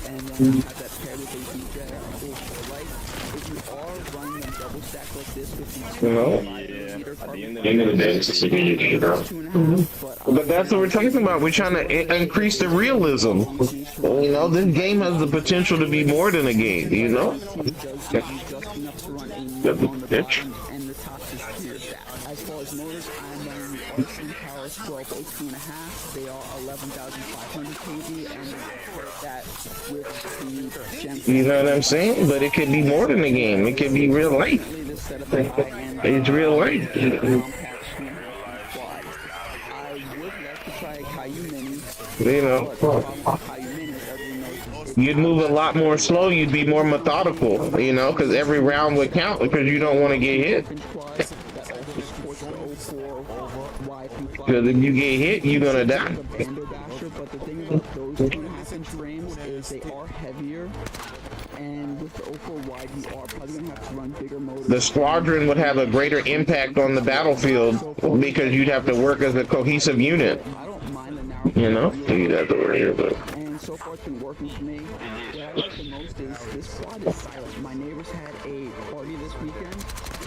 And then have that paired with a DJI Ultra Light. If you are running them double stack like this with the You know? At the end of the day, it's a CBRN, bro. But that's what we're talking about. We're trying to increase the realism. You know, this game has the potential to be more than a game, you know? As far as motors, I'm running the RC Power 1202.5. They are 11,500 kV, and that with the Gen. You know what I'm saying? But it could be more than a game. It could be real life. It's real life. You know, you'd move a lot more slow. You'd be more methodical, you know, because every round would count because you don't want to get hit. Because if you get hit, you're gonna die. But the thing about those 2.5-inch frames is they are heavier, and with the 04 wide, you are probably gonna have to run bigger motors. The squadron would have a greater impact on the battlefield because you'd have to work as a cohesive unit. I don't mind the narrow. You know, you'd have to work here, but. And so far, it's been working for me. What I like the most is this squad is silent. My neighbors had a party this weekend.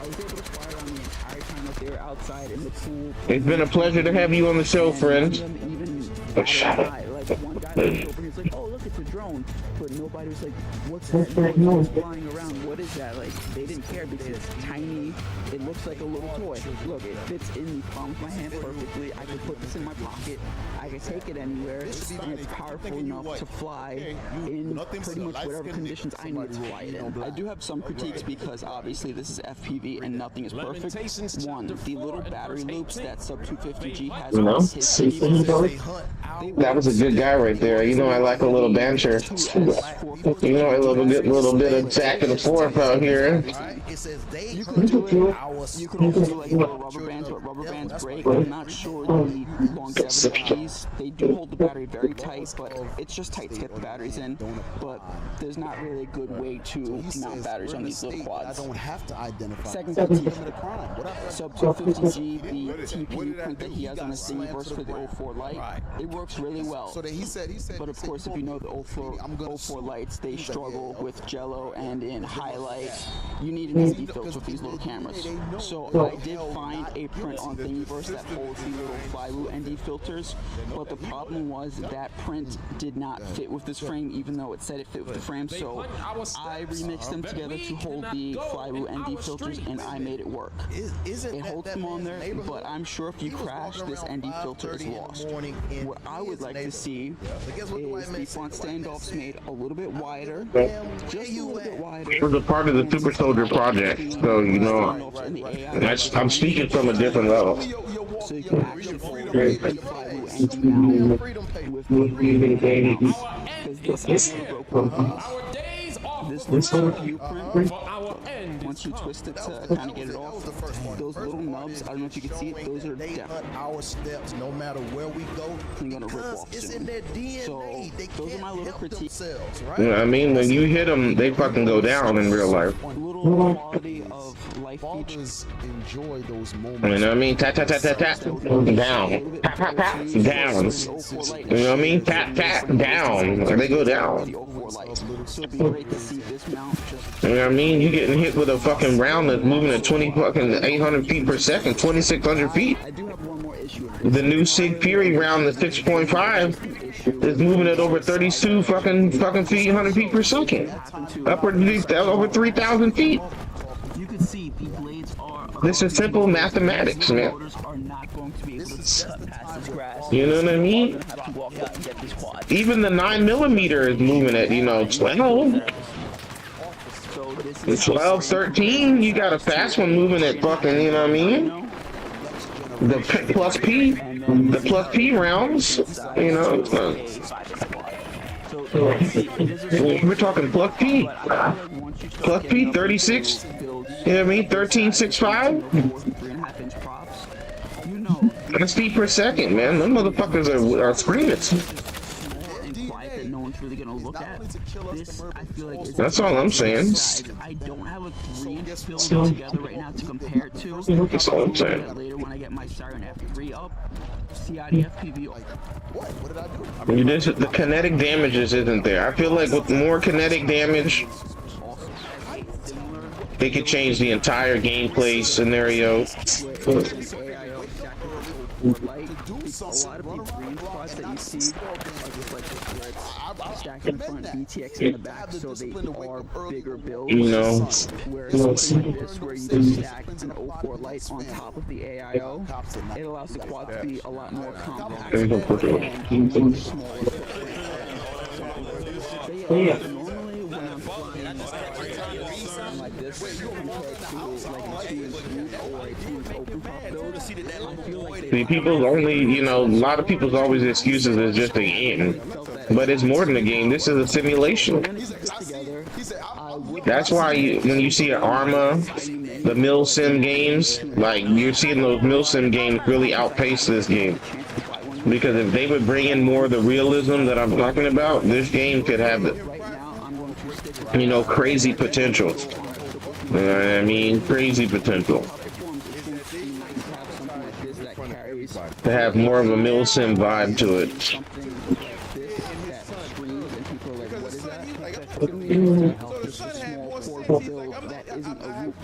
I was able to fly around the entire time that they were outside in the pool. It's been a pleasure to have you on the show, friend. Oh, shut up. Like one guy looked over and he's like, "Oh, look, it's a drone." But nobody was like, "What's that noise flying around? What is that?" Like they didn't care because it's tiny. It looks like a little toy. Look, it fits in the palm of my hand perfectly. I can put this in my pocket. I can take it anywhere, and it's powerful enough to fly in pretty much whatever conditions I need to fly it in. I do have some critiques because obviously this is FPV and nothing is perfect. One, the little battery loops that sub 250G has on his That was a good guy right there. You know, I like a little banter. You know, a little bit of back and forth out here. You can also do like little rubber bands, but rubber bands break. I'm not sure the longevity of these. They do hold the battery very tight, but it's just tight to get the batteries in. But there's not really a good way to mount batteries on these little quads. Second critique, sub 250G, the TPU print that he has on his thingy works for the 04 Lite. It works really well. But of course, if you know know the 04 lights, they struggle with jello, and in highlight, you need an ND filter with these little cameras. So I did find a print on Thingiverse that holds the little flywheel ND filters, but the problem was that print did not fit with this frame, even though it said it fit with the frame. So I remixed them together to hold the flywheel ND filters, and I made it work. It holds them on there, but I'm sure if you crash, this ND filter is lost. What I would like to see is the front standoffs made a little bit wider, just a little bit wider. It was a part of the Super Soldier project, so you know, I'm speaking from a different level. So you can actually hold the flywheel ND mount with this little view print. Once you twist it to kind of get it off, those little nubs, I don't know if you can see it, those are definitely our steps, no matter where we go. Gonna rip off soon. So those are my little critiques. Yeah, I mean, when you hit them, they fucking go down in real life. Little quality of life features. Enjoy those moments. You know what I mean? Tap, tap, tap, tap, tap, down. Tap, tap, tap, down. You know what I mean? Tap, tap, down. They go down. You know what I mean? You getting hit with a fucking round that's moving at 800 feet per second, 2,600 feet. The new Sig Fury round, the 6.5, is moving at over 32 fucking feet, 100 feet per second. Upward over 3,000 feet. You can see the blades are. This is simple mathematics, man. You know what I mean? Even the 9mm is moving at, 12. 12, 13, you got a fast one moving at fucking, you know what I mean? The plus P rounds, you know. We're talking plus P. Plus P, 36, you know what I mean? 13.65. That's feet per second, man. Them motherfuckers are screaming. No one's really gonna look at this. I feel like that's all I'm saying. I don't have a 3-inch build together right now to compare it to. That's all I'm saying. Later when I get my Siren F3 up, CID FPV. What did I do? The kinetic damages isn't there. I feel like with more kinetic damage, they could change the entire gameplay scenario. A lot of these green spots that you see are just like this, where it's stacked in front, BTX in the back, so they are bigger builds. You know, whereas something like this, where you just stack an 04 light on top of the AIO, it allows the quad to be a lot more compact and smaller. Normally when I'm flying like this, compared to like a 2-inch or a 2-inch open top build, I feel like see, people's only, a lot of people's always excuses is just a game, but it's more than a game. This is a simulation. That's why when you see an Arma, the Mil Sim games, like you're seeing those Mil Sim games really outpace this game. Because if they would bring in more of the realism that I'm talking about, this game could have the, crazy potential. You know what I mean? Crazy potential. To have more of a Mil Sim vibe to it.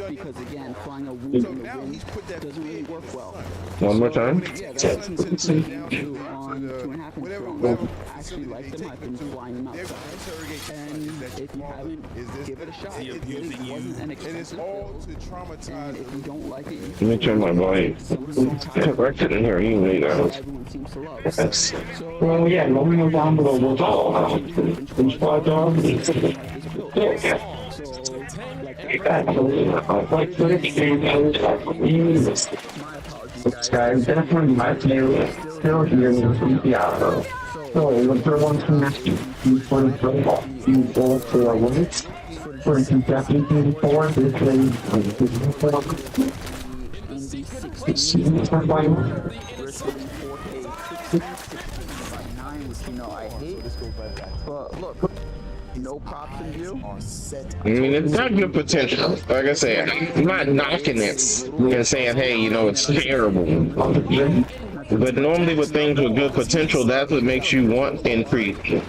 Because again, flying a whoop in the wind doesn't really work well. One more time. On 2.5 drones. I actually like them. I've been flying them outside. And if you haven't, give it a shot. It really wasn't an expensive build. And if you don't like it, you Let me turn my volume. I couldn't hear you either. everyone seems to love. Well, yeah, moving down below was all. Like 30 this guy definitely might be still here in Santiago. So, what's your one semester? You for the football, you go for a week. For the Japanese 84, this lady, But look, no props in view. I mean, it's got good potential. Like I said, I'm not knocking it and saying, hey, it's terrible. But normally with things with good potential, that's what makes you want increase. It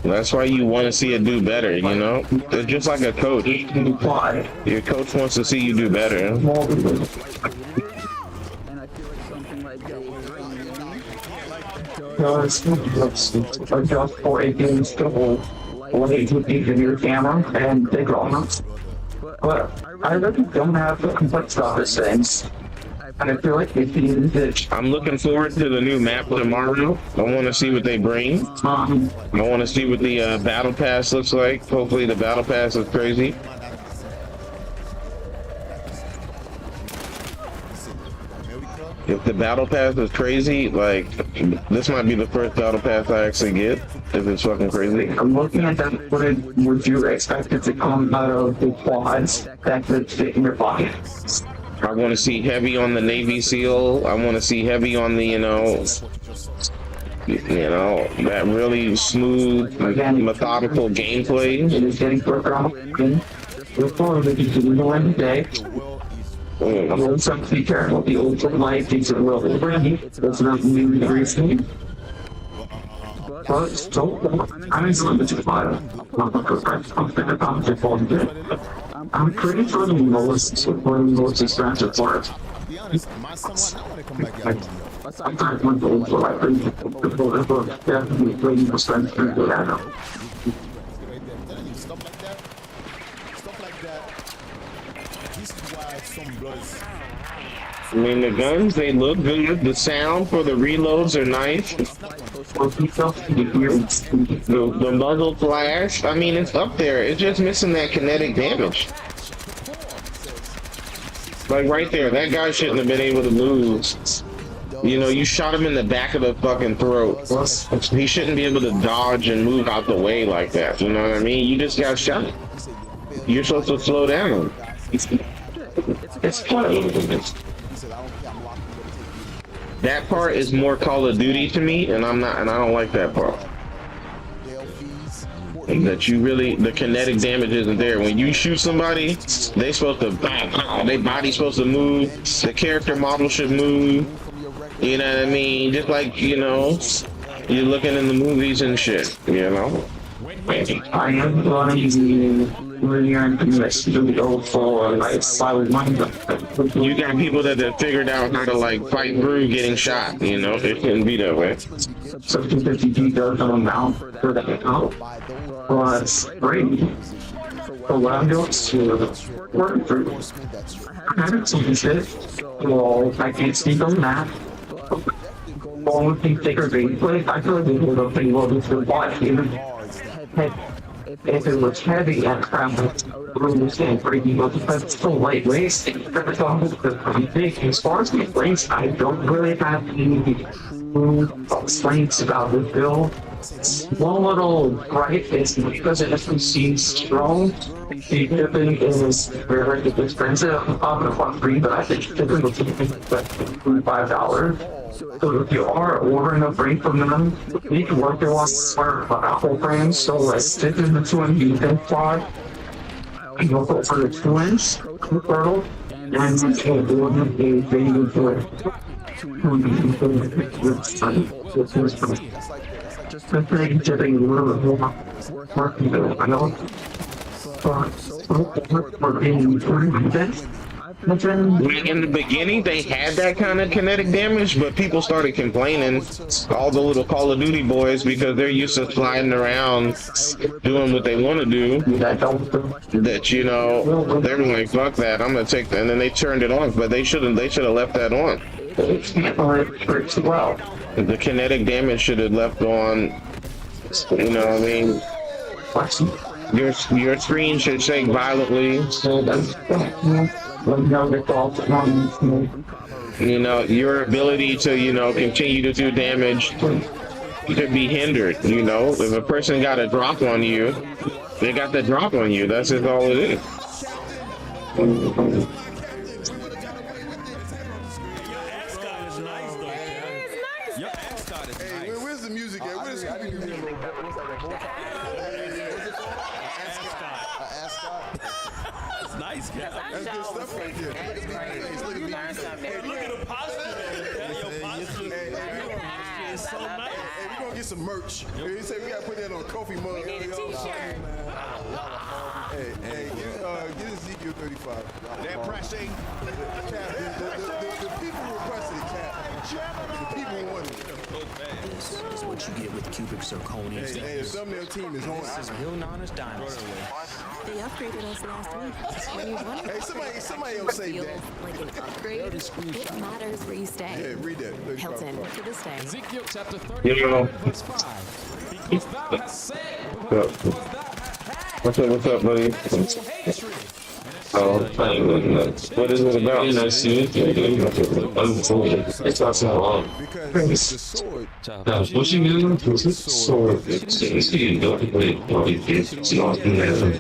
That's why you want to see it do better, you know? It's just like a coach. Your coach wants to see you do better. And I feel like something like that Adjust for a game still when it would be in your camera and they go on. But I really don't have the complex stuff as things. And I feel like if you use it. I'm looking forward to the new map tomorrow. I want to see what they bring. I want to see what the battle pass looks like. Hopefully the battle pass is crazy. If the battle pass is crazy, like, this might be the first battle pass I actually get, if it's fucking crazy. I'm looking at that footage. Would you expect it to come out of the quads that could fit in your pocket? I want to see heavy on the Navy SEAL. I want to see heavy on the, you know, that really smooth, methodical gameplay. It is getting further out. Before we can do the one day. I'm also to be careful. The old life takes it a little bit brandy. That's not new to recently. But still, I'm in some bit of fire. I'm pretty sure the lowest expensive part. Sometimes when the old life definitely bring the strength to the animal. I mean, the guns, they look good. The sound for the reloads are nice. The muzzle flash, I mean, it's up there. It's just missing that kinetic damage. Like right there, that guy shouldn't have been able to move. You know, you shot him in the back of the fucking throat. He shouldn't be able to dodge and move out the way like that. You know what I mean? You just got shot. You're supposed to slow down. It's funny. That part is more Call of Duty to me, and I don't like that part. That you really, the kinetic damage isn't there. When you shoot somebody, they supposed to, their body's supposed to move. The character model should move. You know what I mean? Just like, you know, you're looking in the movies and shit, you know? I am going to linear and convex to the old for like solid mind. You got people that have figured out how to like fight through getting shot, you know? It shouldn't be that way. So 250G does come out for that account. But it's great. So what I'm doing is to work through. I haven't seen shit. Well, I can't speak on that. All the things thicker gameplay, I feel like they would have been able to watch even if it was heavy and cramped, and pretty much, but it's still lightweight. It's pretty big. As far as the strengths, I don't really have any strengths about this build. One little gripe is because it doesn't seem strong. The shipping is very expensive. I'm gonna want free, but I think shipping will take like $5. So if you are ordering a frame from them, you can work their ones for Apple frames. So like stick in the 2-inch quad, and you'll go for the 2-inch turtle, and you can do a video for it. I'm pretty shipping a little bit more working though, I know. We're being in the beginning, they had that kind of kinetic damage, but people started complaining, all the little Call of Duty boys, because they're used to sliding around, doing what they want to do, that, you know, they were like, fuck that, I'm gonna take that, and then they turned it off, but they should have left that on. The kinetic damage should have left on, you know what I mean? Your screen should shake violently. You know, your ability to, you know, continue to do damage could be hindered, you know? If a person got a drop on you, they got the drop on you. That's just all it is. Hey, where's the music at? Where's the music? That's nice, cat. That's good stuff right there. Look at the positive. Hey, look at the positive. Your positive is so nice. gonna get some merch. He said we gotta put that on a Kofi mug. We need a t-shirt. Hey, get Ezekiel 35. They're pressing. The people requested it, Cap. The people wanted it. This is what you get with cubic zirconia. Hey, the thumbnail team is on. This is real Nana's dynasty. They upgraded us last week. When you want Hey, somebody else say that. like an upgrade, it matters where you stay. Yeah, read that. Hilton, to this day. Ezekiel chapter 30, verse 5. Because thou hast said, because thou hast had What's up, buddy? sexual hatred. Oh, what is it about? I see it. It's not so long. Because the sword. Pushing in the sword. It's you don't it's not in there.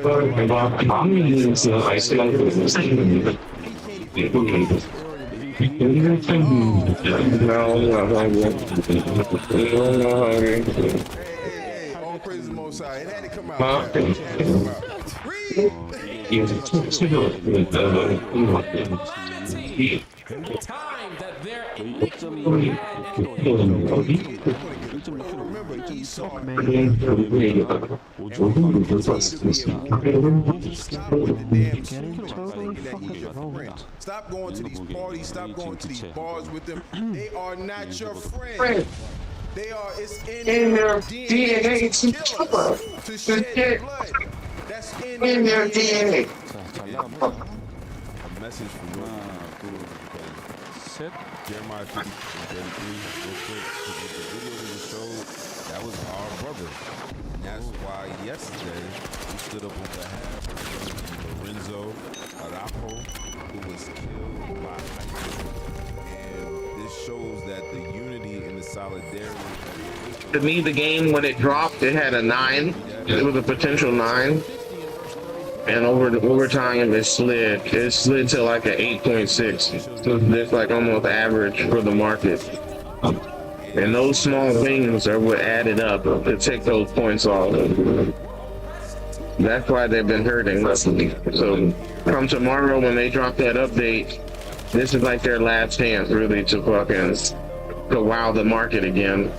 But I'm using some ice like this. No, I'm not hungry. I'm not hungry. Hey, all praise the Most High. It had to come out. It had to come out. Read. In the time that their iniquity had ended. Remember, Esau. Stop going to these parties. Stop going to these bars with them. They are not your friend. They are. It's in their DNA to kill us, to shed blood. That's in their DNA. A message from Jeremiah 53, real quick. The video we just showed, that was our brother. And that's why yesterday we stood up on behalf of Lorenzo Arapo, who was killed by ISIS. And this shows that the unity and the solidarity. To me, the game, when it dropped, it had a 9. It was a potential 9. And over time, it slid. It slid to like an 8.6. So it's like almost average for the market. And those small things are what added up to take those points off. That's why they've been hurting. So come tomorrow when they drop that update, this is like their last chance really to wow the market again.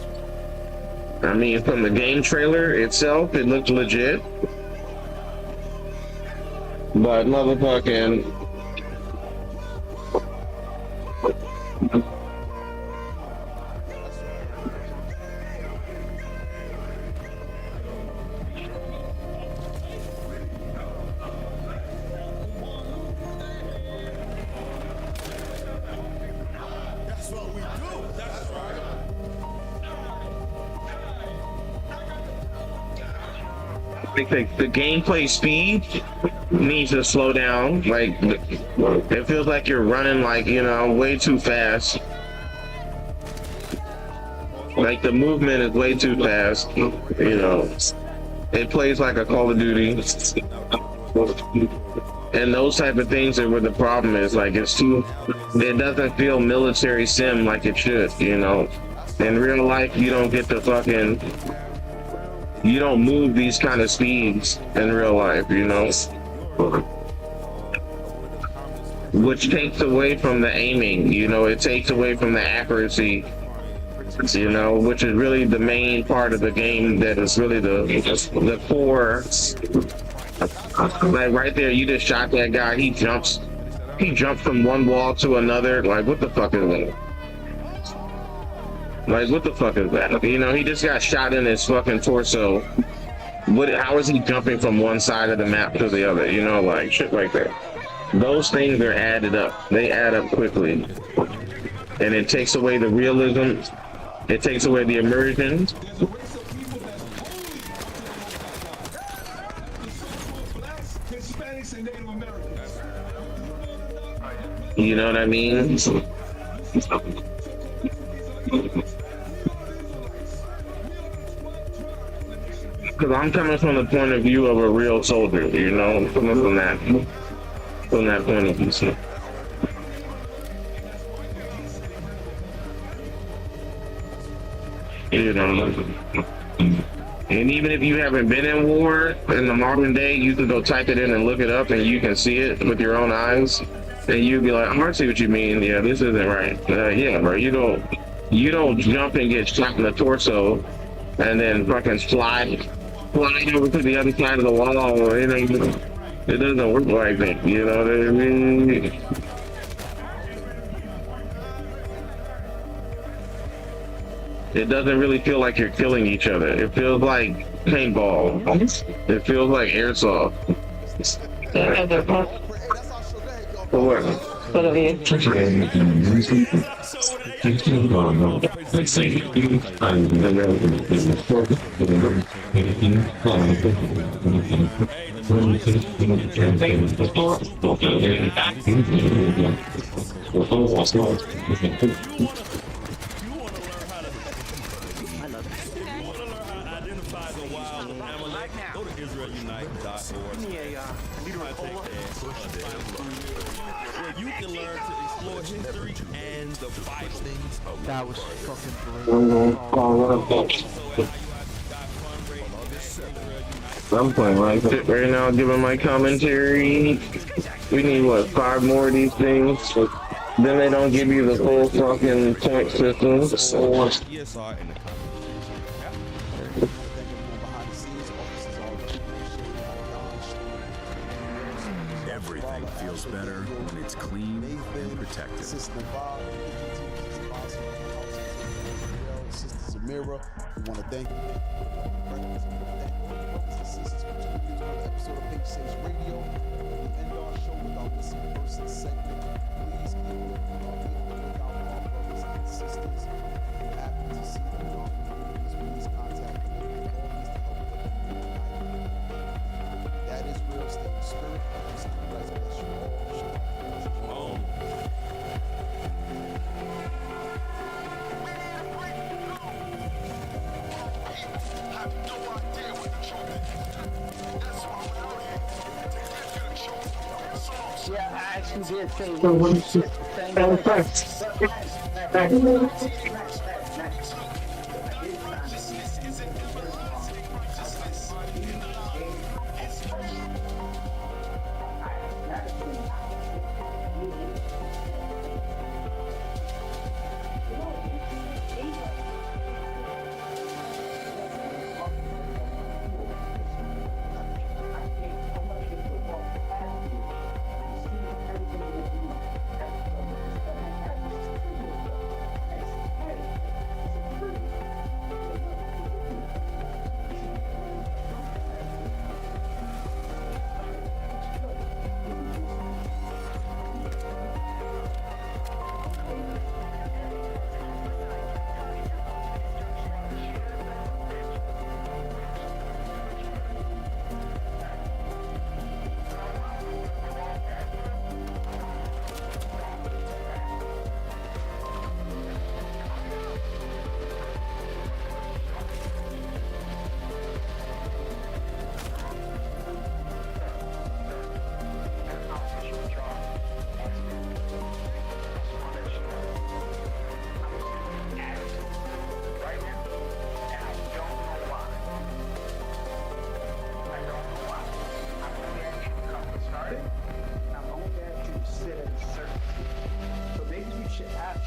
I mean, from the game trailer itself, it looked legit. But motherfucking That's what we do. That's right. the gameplay speed needs to slow down. Like, it feels like you're running like, way too fast. Like the movement is way too fast. It plays like a Call of Duty. And those type of things are where the problem is. Like, it doesn't feel military sim like it should, In real life, you don't get the you don't move these kind of speeds in real life, Which takes away from the aiming, it takes away from the accuracy, which is really the main part of the game that is really the core. Like right there, you just shot that guy, he jumps from one wall to another. Like, what the fuck is that? Like, what the fuck is that? He just got shot in his fucking torso. How is he jumping from one side of the map to the other? Like, shit like that. Those things are added up. They add up quickly. And it takes away the realism. It takes away the immersion. You know what I mean? Because I'm coming from the point of view of a real soldier, I'm coming from that point of view. And even if you haven't been in war in the modern day, you can go type it in and look it up and you can see it with your own eyes. And you'll be like, I see what you mean. Yeah, this isn't right. Yeah, bro, you You don't jump and get shot in the torso and then fucking slide over to the other side of the wall. It doesn't work like that, you know what I mean? It doesn't really feel like you're killing each other. It feels like paintball. It feels like airsoft. For what? Go to IsraelUnite.org. Where you can learn to explore history and the Bible. That was fucking I'm playing like shit right now, giving my commentary. We need, what, 5 more of these things? Then they don't give you the full fucking point system. Everything feels better when it's clean and protected. Sisters Amira, we want to thank you. Episode of Page 6 Radio. We end our show with our missing person segment. Please keep it look out for our brothers and sisters. We're happy to see them in our communities. Please contact them. Always to help them. That is real. Stay in spirit. Peace and blessings. Bless you all. Yeah, I actually did say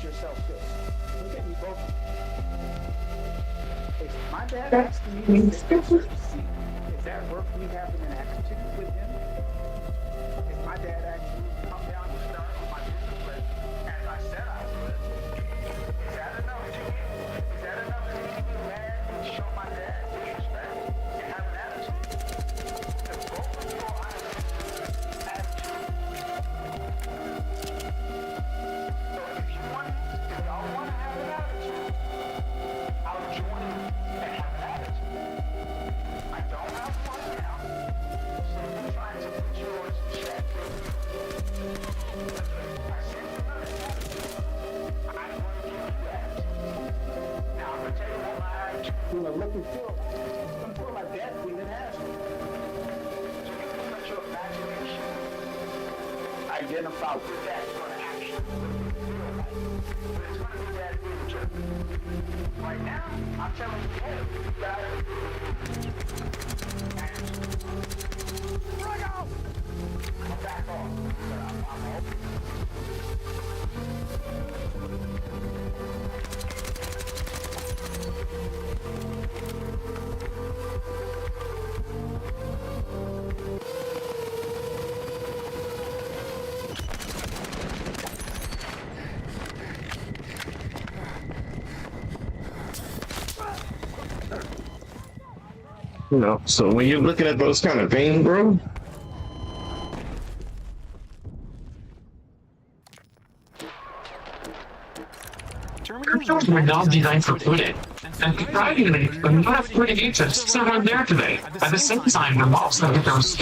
yourself this. Look at me both. If my dad asked me to sit to see, is that worth me having an attitude with him? If my dad asked me to come down and start on my discipline, as I said I would, is that enough to me? Is that enough to me to be mad and show my dad disrespect and have an attitude? Because both of you are attitude. So if you want, if y'all want to have an attitude, I'll join you and have an attitude. I don't have one now, so you're trying to put yours in check. I sent you another attitude. I'm going to give you that. Now I'm going to tell you what my attitude look and feel like. Before my dad even asked me. So you can let your imagination identify what that's going to actually feel like. But it's going to be that future. Right now, I'm telling you, hey, you got it. Bring out! I'm back off. But I'm open. You know, so when you're looking at those kind of things, bro. Terminals were not designed for footing. And surprisingly, the amount of footing agents aren't there today. At the same time, the mobs that get those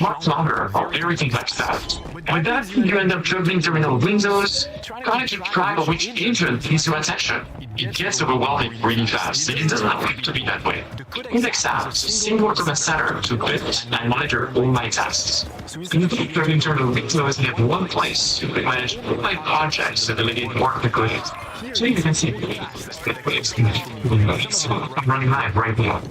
much longer or everything like that. With that, you end up juggling terminal windows, trying to keep track of which agent needs your attention. It gets overwhelming really fast, and it doesn't have to be that way. Index apps single to the center to build and monitor all my tasks. You keep juggling terminal windows in one place to manage all my projects and delegate more quickly. So you can see I'm running live right now.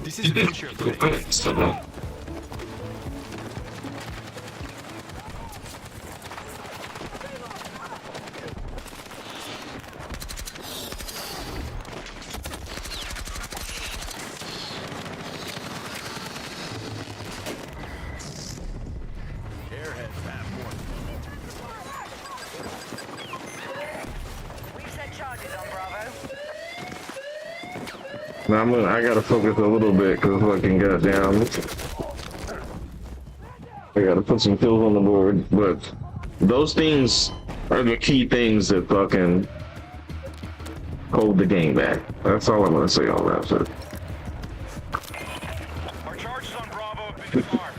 Now I gotta focus a little bit because fucking goddamn. I gotta put some kills on the board, but those things are the key things that fucking hold the game back. That's all I'm gonna say on that shit. Our charges on Bravo have been confirmed.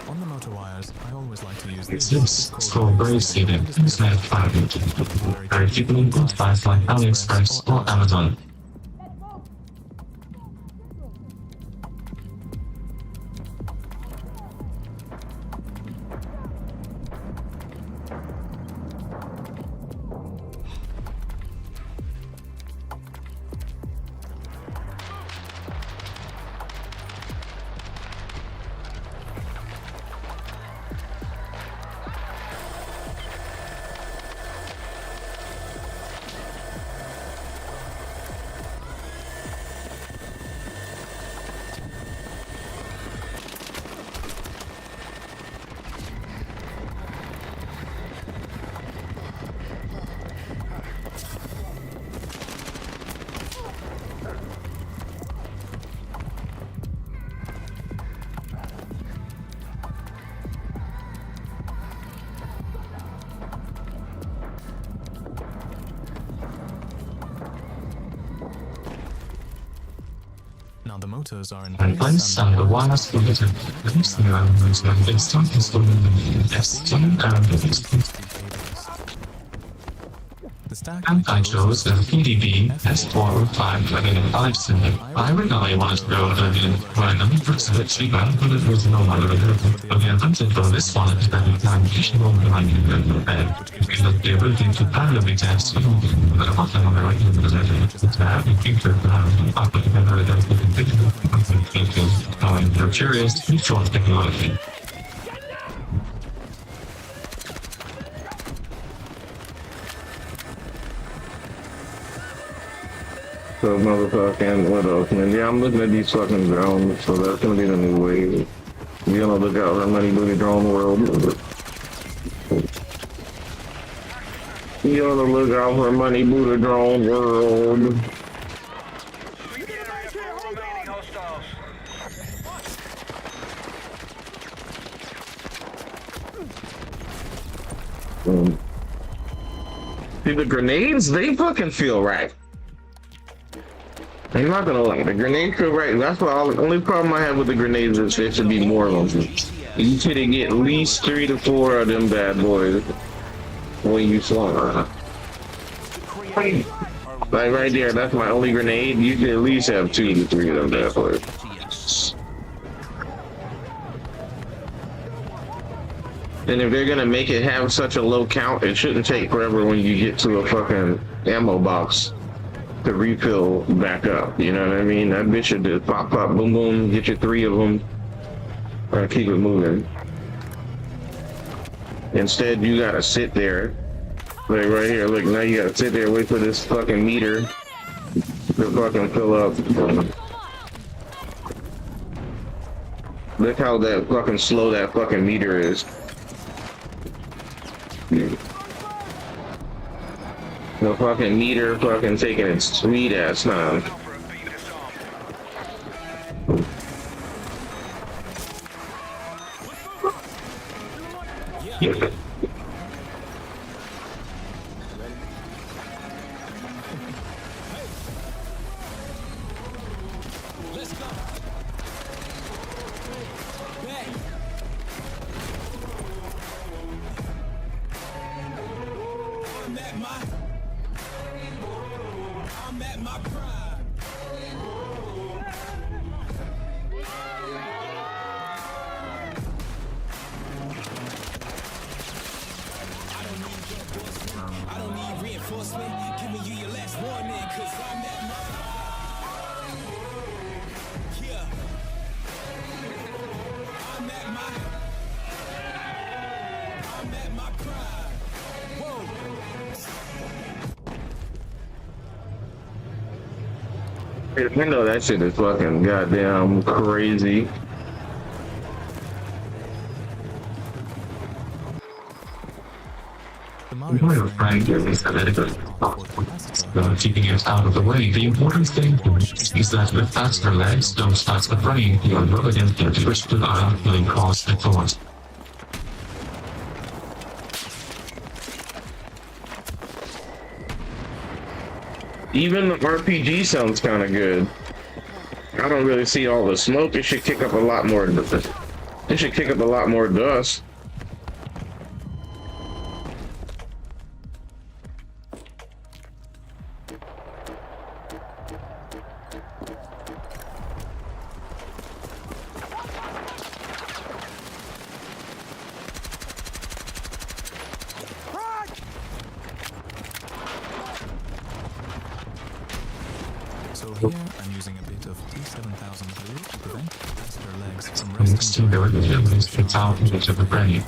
On the motor wires, I always like to use It's this for very saving internet filing. Very cheaply on sites like AliExpress or Amazon. Now the motors are in And place and the wireless bulletin. The next thing I will is when they start installing the S2 and the and I chose the PDB S405 again in 5 cylinder. I really wanted to go again when the first of it cheaper, but it was no matter again until for this one is that it's an additional behind the bed. Because the ability to parallelly test but often on the right hand of the it's having feature up together that we can think of the curious feature technology. So motherfucking what else, man? Yeah, I'm looking at these fucking drones, so that's gonna be the new wave. We're gonna look out for money booty drone world. You're gonna look out for money booty drone world. See, the grenades, they fucking feel right. I'm not gonna lie, the grenades feel right. That's why the only problem I have with the grenades is there should be more of them. You should get at least 3 to 4 of them bad boys when you slaughter. Like right there, that's my only grenade. You should at least have 2 to 3 of them bad boys. And if they're gonna make it have such a low count, it shouldn't take forever when you get to a fucking ammo box to refill back up, you know what I mean? That bitch should just pop, pop, boom, boom, get you 3 of them, or keep it moving. Instead, you gotta sit there. Like right here, look, now you gotta sit there and wait for this fucking meter to fucking fill up. Look how that fucking slow that fucking meter is. The fucking meter fucking taking its sweet ass time. You know that shit is fucking goddamn crazy. While Frank is analytical, keeping it out of the way, the important thing is that with faster legs don't touch the brain, you are rub against the twisted arm, will cause the thought. Even the RPG sounds kind of good. I don't really see all the smoke. It should kick up a lot more. It should kick up a lot more dust. So here I'm using a bit of T7000 glue to prevent faster legs from resting. It's out into the brain.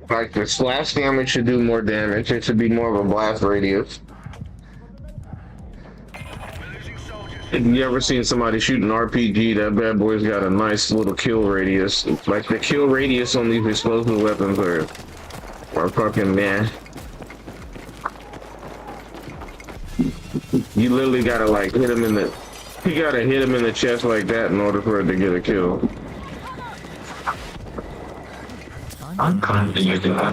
Like the splash damage should do more damage. It should be more of a blast radius. If you ever seen somebody shoot an RPG, that bad boy's got a nice little kill radius. Like the kill radius on these explosive weapons are fucking meh. You literally gotta like hit him in the, you gotta hit him in the chest like that in order for it to get a kill. I'm currently using a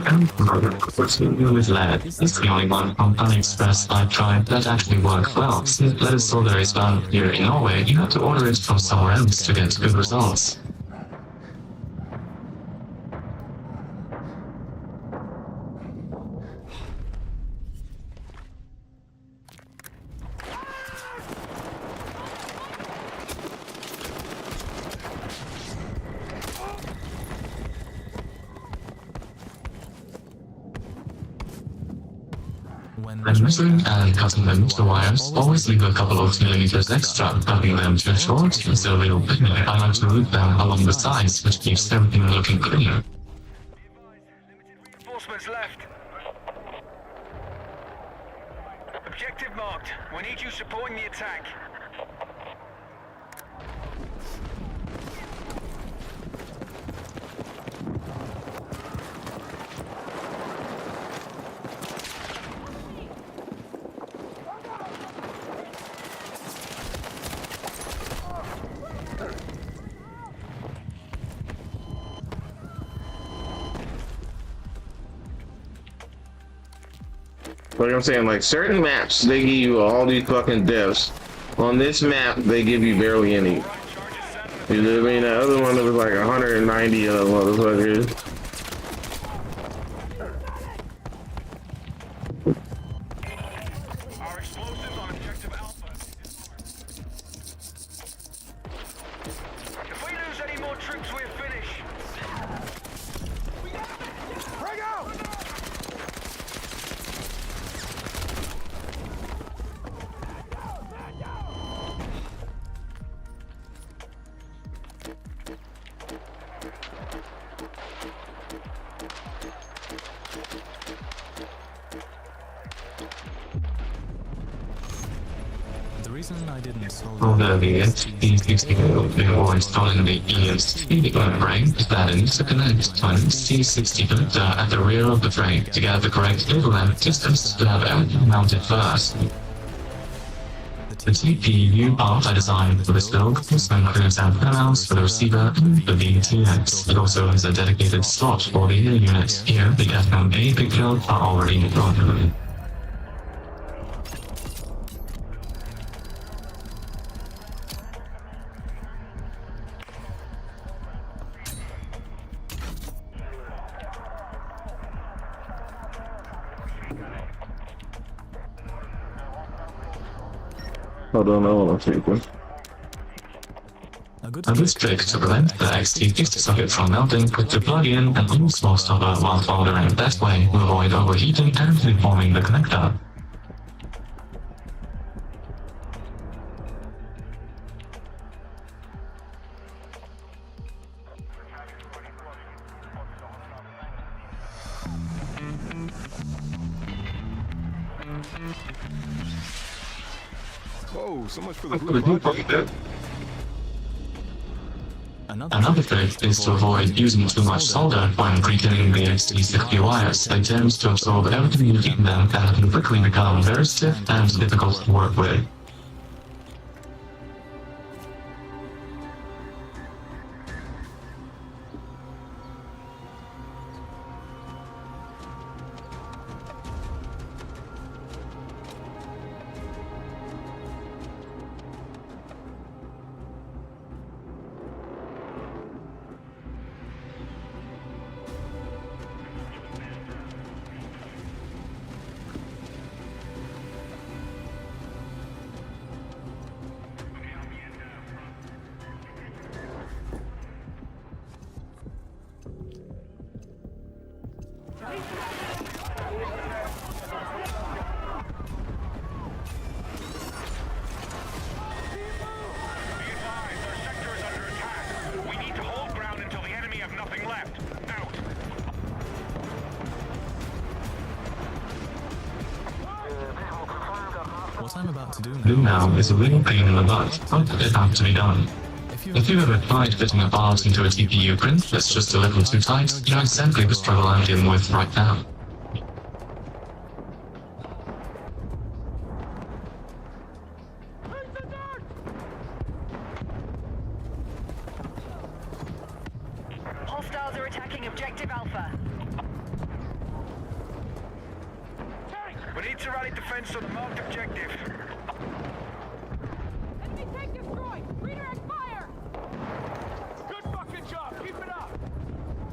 with lead. It's the only one from AliExpress I've tried that actually works well. Since lead solder is banned here in Norway, you have to order it from somewhere else to get good results. When measuring and cutting them to the wires, always leave a couple of millimeters extra, cutting them too short instead of a little bit. I like to root them along the sides, which keeps everything looking cleaner. Reinforcements left. Objective marked. We need you supporting the attack. Like I'm saying, like certain maps, they give you all these fucking deaths. On this map, they give you barely any. You know what I mean? The other one, there was like 190 of them motherfuckers. Our explosives on objective Alpha. If we lose any more troops, we're finished. Bring out! reason I didn't solve Although the XT60 before installing the ESC frame is that it needs to connect to an C60 connector at the rear of the frame to get the correct cable length distance to have everything mounted first. The CPU part I designed for this build also includes antennas for the receiver and the VTX. It also has a dedicated slot for the ear unit. Here, the FMA picture are already programmed. Hold on, I want to take one. A good trick to prevent the XT60 socket from melting, put the plug-in and loose small stopper while soldering. That way, we avoid overheating and deforming the connector. Oh, so much for the group project. Another trick is to avoid using too much solder when pre-killing the XT60 wires. They tend to absorb everything you feed them and can quickly become very stiff and difficult to work with. What I'm about to do now is a real pain in the butt, but it has to be done. If you ever tried fitting a part into a TPU print that's just a little too tight, you know exactly the struggle I'm dealing with right now. Hostiles are attacking objective Alpha. We need to rally defense on the marked objective. Enemy tank destroyed! Redirect fire! Good fucking job! Keep it up!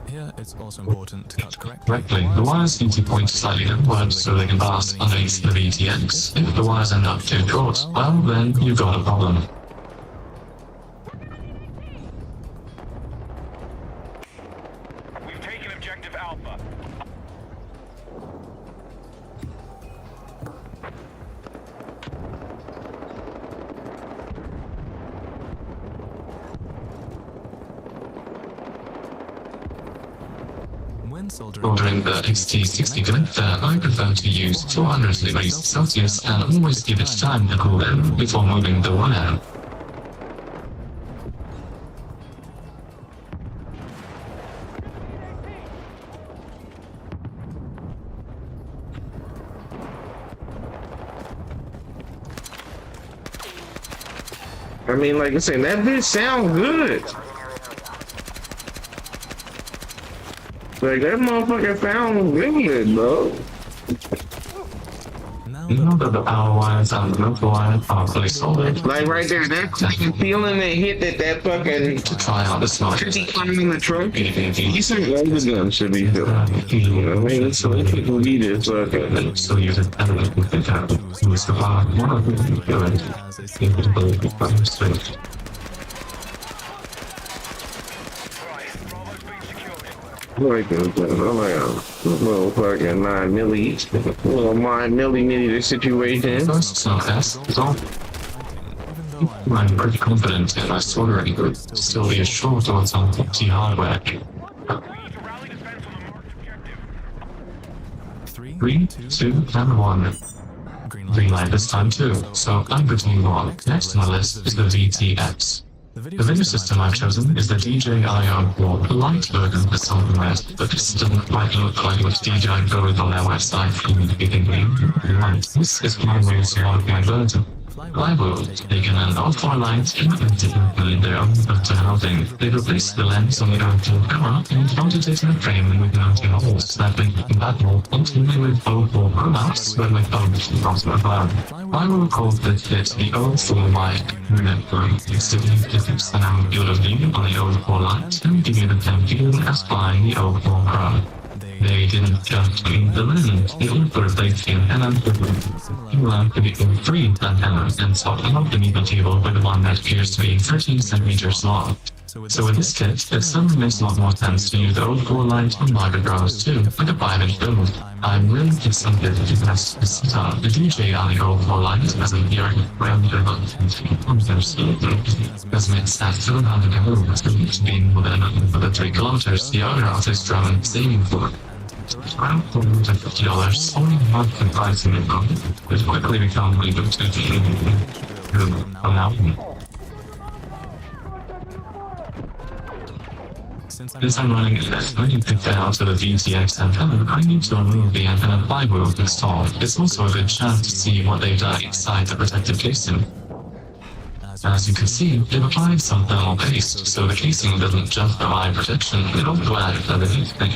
Here, it's also important to cut correctly. The wires need to point slightly downwards so they can pass underneath the VTX. If the wires end up too short, well, then you've got a problem. We've taken objective Alpha. Soldering the XT60 connector, I prefer to use 400 degrees Celsius and always give it time to cool down before moving the wire. I mean, like I said, that bitch sounds good. Like, that motherfucker sounds good, bro. Now that the power wires and the metal wires are fully soldered, like right there, that fucking feeling that hit that fucking to try out the smart. climbing the truck. Decent laser gun should be feeling. You know what I mean? So if people need it, fucking. So use it and let me pick out who is the part one of the good. Inevitable by mistake. Like this, I'm like a little fucking 9 milli, little 9 millimeter situation. First success is all. I'm pretty confident in my soldering group, still be short on some faulty hardware. 3, 2, and 1. green light this time too, so I'm good to move on. Next on the list is the VTX. The video system I've chosen is the DJI Pro, a light version of Silver Red, but this doesn't quite look like what DJI Go is on their website from the beginning. Right, this is my way to log my version. I will take an outdoor light and in their own built-in housing. They replace the lens on the outdoor camera and mounted it in a frame with mounting holes that make it compatible ultimately with both for products but with both across the cloud. I will call this the O4 light. Remember, it's the difference than angular view on the O4 light and give you the same view as buying the O4 Pro. They didn't just clean the lens, they also replaced the antenna with you learn to become 3 antennas and swapped out the middle cable with the one that appears to be 13 centimeters long. So in this case, it suddenly makes a lot more sense to use the O4 light on larger drones too, with a 5-inch build. I'm really excited to test this the DJI O4 light as a very rounded as makes at 700 kilometers being within the 3 kilometers the other artist drone is aiming for. Around $450 only a month in pricing income, which quickly become legal to allow me. Since I'm running it, when you pick that out to the VTX antenna, I need to remove the antenna flywheel installed. It's also a good chance to see what they've done inside the protective casing. As you can see, they've applied some thermal paste, so the casing doesn't just provide protection, it also adds underneath things.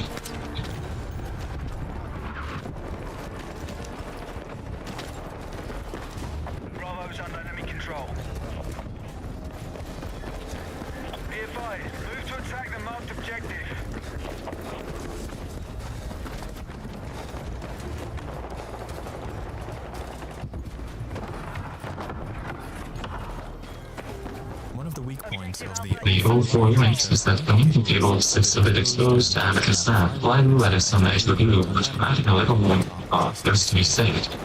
The O4 light is that the mounting cable sits a bit exposed and can snap. Why let it some edge the glue, but adding a little more goes to be saved.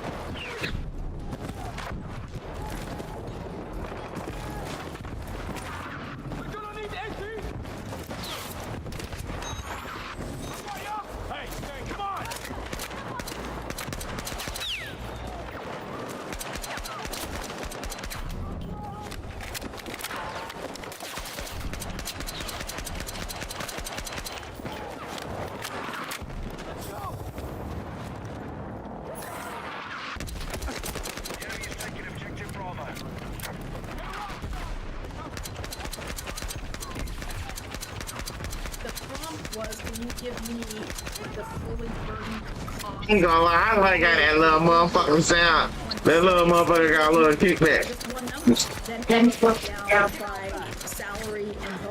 I ain't gonna lie, I like how that little motherfucking sound. That little motherfucker got a little kickback.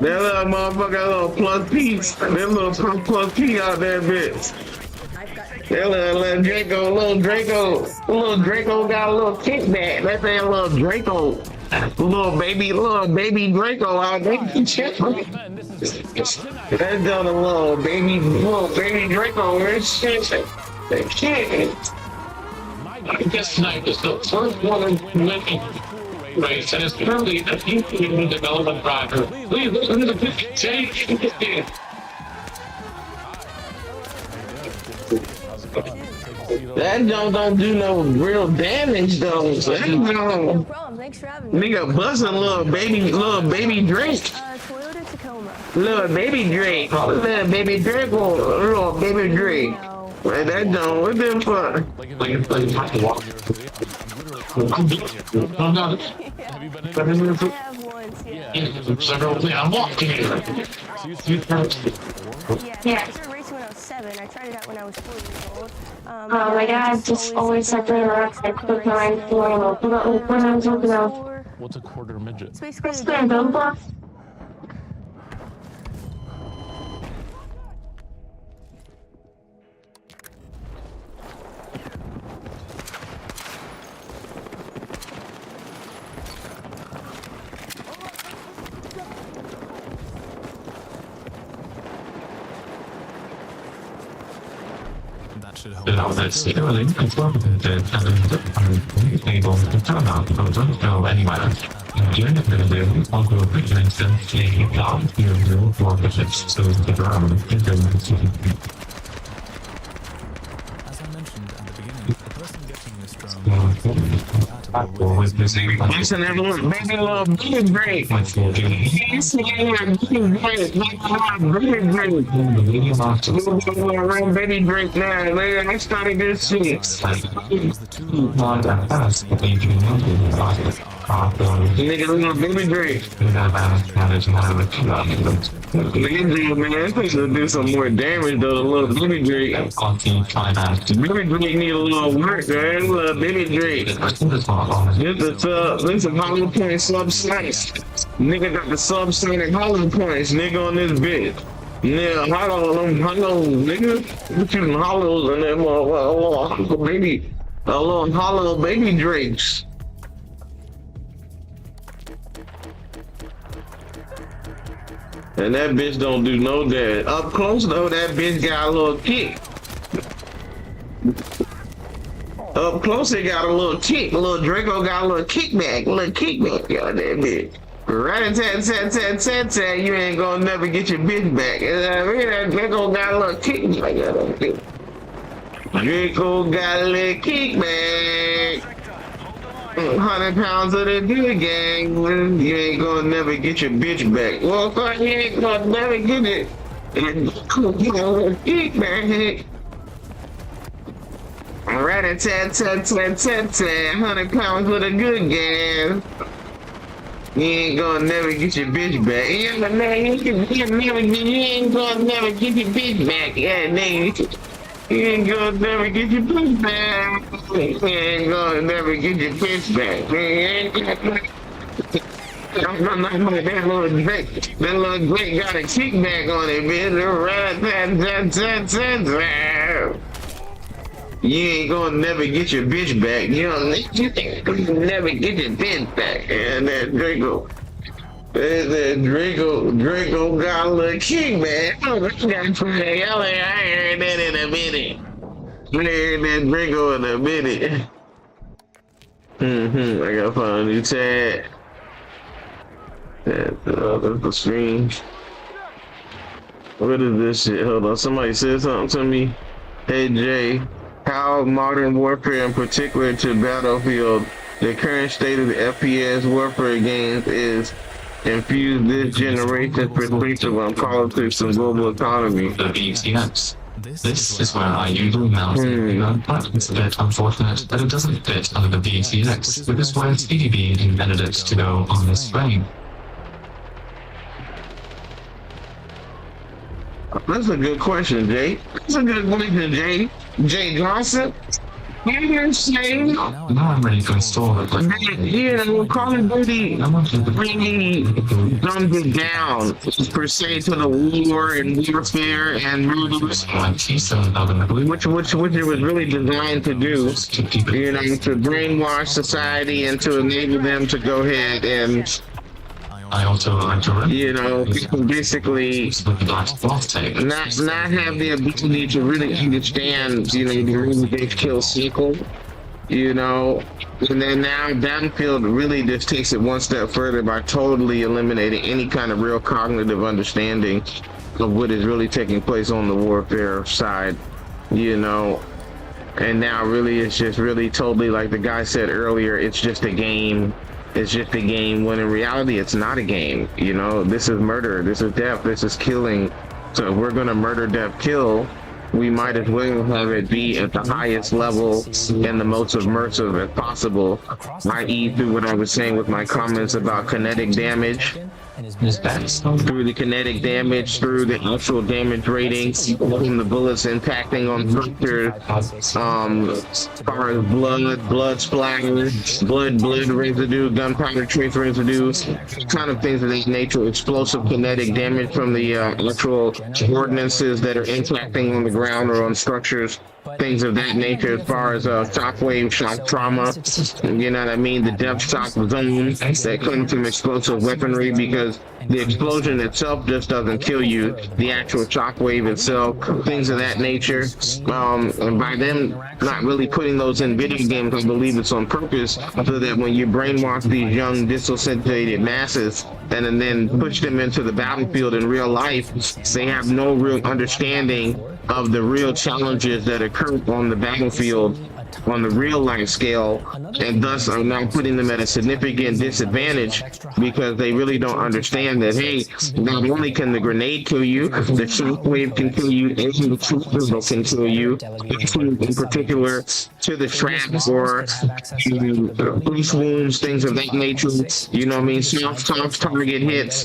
That little motherfucker got a little plus piece. That little plus P out there, bitch. That little Draco got a little kickback. That's that little Draco. Little baby Draco out there. That's got a little baby Draco. I guess tonight is the first one in many race, and it's currently a human development driver. Please listen to the picture change. That don't do no real damage though. So that No problem. Thanks for having me. nigga busting little baby Drake. Toyota Tacoma. Little baby Drake. Little baby Drake or little baby Drake. Man, that don't, what them for? I'm walking here. Yeah, I started racing when I was 7. I tried it out when I was 4 years old. My dad just always said to relax and put my mind for when I was talking about. What's a quarter midget? It's basically a build block. That's really informative and able to turn out the photos go anywhere. During the video, I'll go quick and taking down your real for visits to the ground and then As I mentioned at the beginning, the person getting this drone Listen, that little baby break. Yes, baby break now, man. I started this shit. Nigga, little baby break. Nigga, man, I'm supposed to do some more damage though. The little baby break. Baby break need a little work, man. Little baby break. This is hollow point sub slice. Nigga got the subsonic hollow points, nigga, on this bitch. Yeah, hollow, nigga. We're shooting hollows and then a little hollow baby drakes. And that bitch don't do no damage. Up close though, that bitch got a little kick. Up close, it got a little kick. Little Draco got a little kickback. Y'all, that bitch. Right, you ain't gonna never get your bitch back. That Draco got a little kickback. Draco got a little kickback. 100 pounds of the good gang. You ain't gonna never get your bitch back. Well, you ain't gonna never get it. Kickback. Rat-a-tat-tat-tat-tat-tat, 100 pounds with a good gang. You ain't gonna never get your bitch back. You ain't gonna never get your bitch back. Yeah, nigga. You ain't gonna never get your bitch back. You ain't gonna never get your bitch back. That little Drake got a kickback on it, bitch. Rat-a-tat-tat-tat-tat. You ain't gonna never get your bitch back. You ain't gonna never get your bitch back. And that Draco got a little kickback. I heard that in a minute. I heard that Draco in a minute. I gotta find a new tag. That's the screen. What is this shit? Hold on, somebody said something to me. Hey Jay. How modern warfare, in particular to Battlefield, the current state of the FPS warfare games is infused this generation's perspective on politics and global economy. The BTX. This is where I usually mount but it's a bit unfortunate that it doesn't fit under the BTX, which is where TDB invented it to go on this frame. That's a good question, Jay. That's a good question, Jay. Jay Johnson. You say? Now I'm ready to install it. Call of Duty really dumbed it down per se to the war and warfare and murders, which it was really designed to do. To brainwash society and to enable them to go ahead and basically not have the ability to really understand, the rule-based kill cycle, and then now Battlefield really just takes it one step further by totally eliminating any kind of real cognitive understanding of what is really taking place on the warfare side, and now really it's just really totally, like the guy said earlier, it's just a game. It's just a game when in reality it's not a game. This is murder, this is death, this is killing. So if we're gonna murder, death, kill, we might as well have it be at the highest level and the most immersive as possible, i.e. through what I was saying with my comments about kinetic damage. Through the kinetic damage, through the actual damage ratings, from the bullets impacting on structure, as far as blood splatter, blood residue, gunpowder trace residue, kind of things of that nature, explosive kinetic damage from the actual ordinances that are impacting on the ground or on structures, things of that nature, as far as shockwave, shock trauma, the depth shock zone that come from explosive weaponry, because the explosion itself just doesn't kill you, the actual shockwave itself, things of that nature. And by them not really putting those in video games, I believe it's on purpose, so that when you brainwash these young disassociated masses and then push them into the battlefield in real life, they have no real understanding of the real challenges that occur on the battlefield on the real life scale, and thus are now putting them at a significant disadvantage because they really don't understand that, hey, not only can the grenade kill you, the shockwave can kill you, and the truth missile can kill you, in particular to the traps or police wounds, things of that nature, you know what I mean, soft target hits.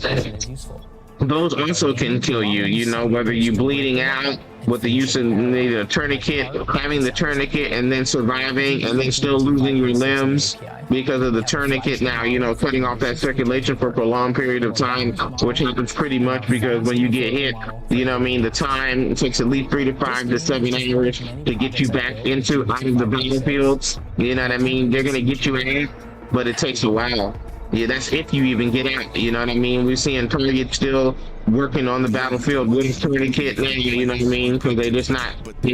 Those also can kill you, you know, whether you bleeding out with the use of a tourniquet, having the tourniquet and then surviving and then still losing your limbs because of the tourniquet now, you know, cutting off that circulation for a prolonged period of time, which happens pretty much because when you get hit, you know what I mean, the time, it takes at least 3 to 5 to 7 hours to get you back out of the battlefields, you know what I mean? They're going to get you out, but it takes a while. Yeah, that's if you even get out, you know what I mean? We're seeing targets still working on the battlefield with a tourniquet now, you know what I mean? Because they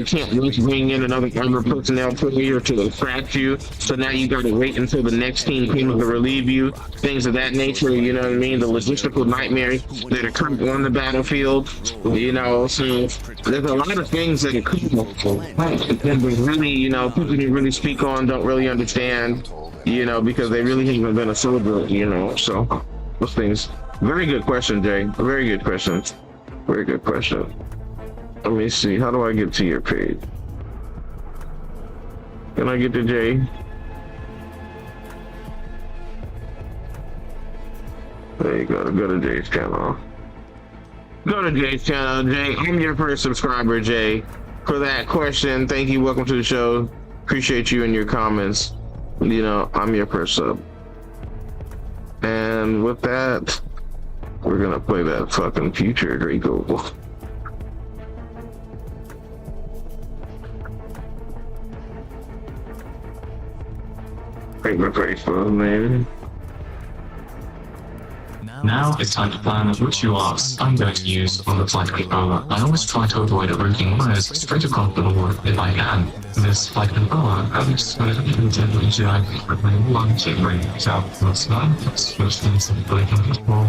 can't just bring in another armored personnel carrier to extract you. So now you got to wait until the next team comes to relieve you, things of that nature, you know what I mean? The logistical nightmares that occur on the battlefield, you know, so there's a lot of things that occur that really, you know, people who really speak on don't really understand, you know, because they really haven't been a soldier, you know, so those things. Very good question, Jay. Very good question. Very good question. Let me see. How do I get to your page? Can I get to Jay? There you go. Go to Jay's channel. Go to Jay's channel, Jay. I'm your first subscriber, Jay. For that question, thank you. Welcome to the show. Appreciate you and your comments. You know, I'm your first sub. And with that, we're gonna play that fucking Future Draco. Break my face for man. Now it's time to plan out which URs I'm going to use on the flight controller. I always try to avoid breaking wires straight across the board if I can. This flight controller has a intelligent one to bring out the slide, switches and breaking control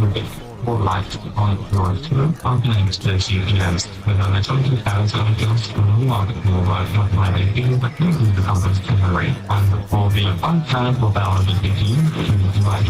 or light on your two outlying station against whether I told you as I goes to the log more right of my idea but maybe the company's generate on all the unplanable balance of the team to like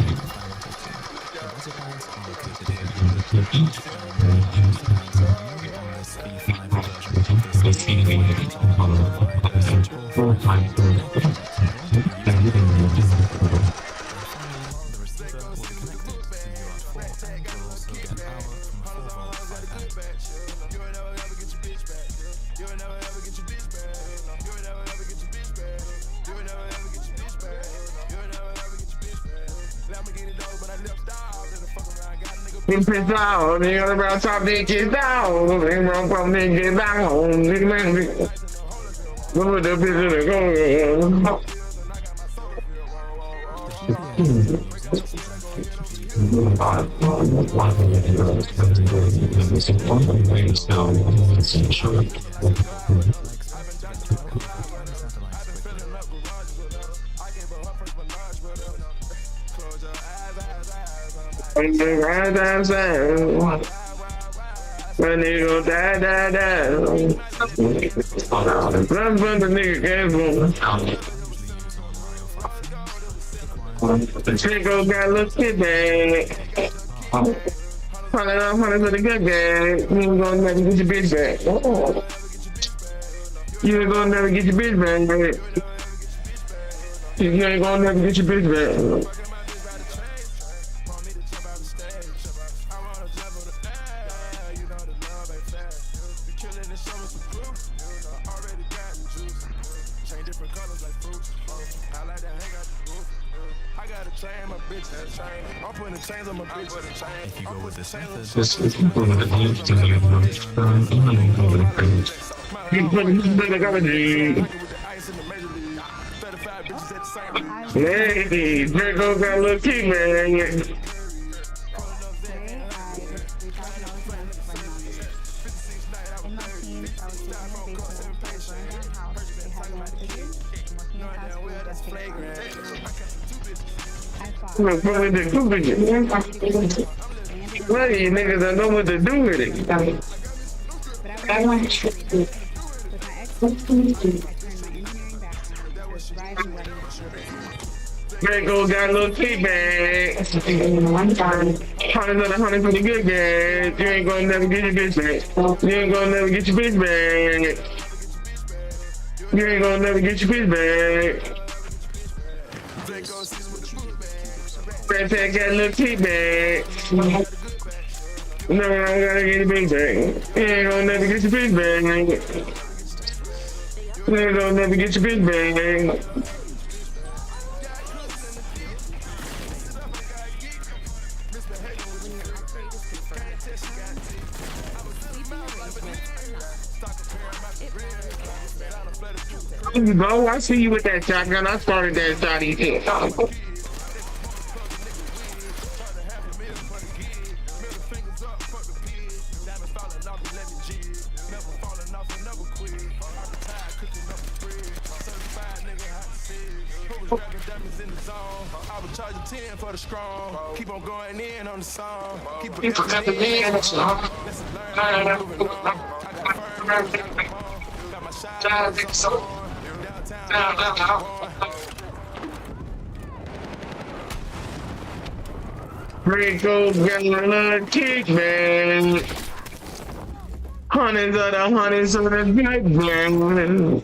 Piss out, nigga, about top niggas down, nigga, from niggas down, nigga, man, go with the bitch in the go. When nigga die. Run from the nigga gas the Chico got a little kid bag. Probably not for the good bag. You ain't gonna never get your bitch back. You ain't gonna never get your bitch back. You ain't gonna never get your bitch back. If you go with this method, this is one of the needs to be Hey, Draco got a little key, man. Well, you niggas don't know what to do with it. Draco got a little kickback. Hundreds on the hundred for the good gas. You ain't gonna never get your bitch back. You ain't gonna never get your bitch back. You ain't gonna never get your bitch back. Red Tag got a little kickback. No, I gotta get your bitch back. You ain't gonna never get your bitch back. You ain't gonna never get your bitch back. You go, I see you with that shotgun. I started that shot. Keep on going in on the song. You forgot the man. Draco got a little kickback. Hundreds of the hundreds of the kickback.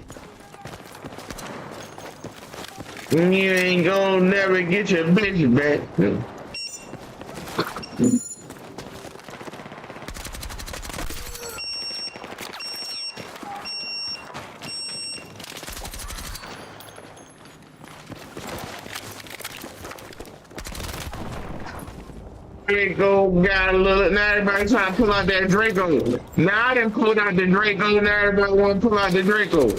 You ain't gonna never get your bitch back. Draco got a little, now everybody trying to pull out that Draco. Now I done pulled out the Draco, now everybody want to pull out the Draco.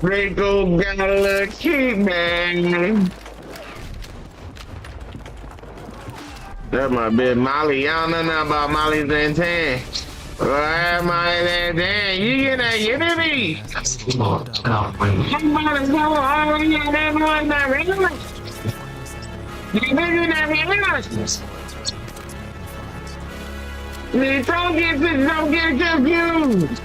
Draco got a little kickback. That might be Molly. Y'all know nothing about Molly Zantan. Alright, Molly Zantan. You get that, you hear me? Somebody's going on here, that boy's not regular. You think you're not regular? Don't get confused.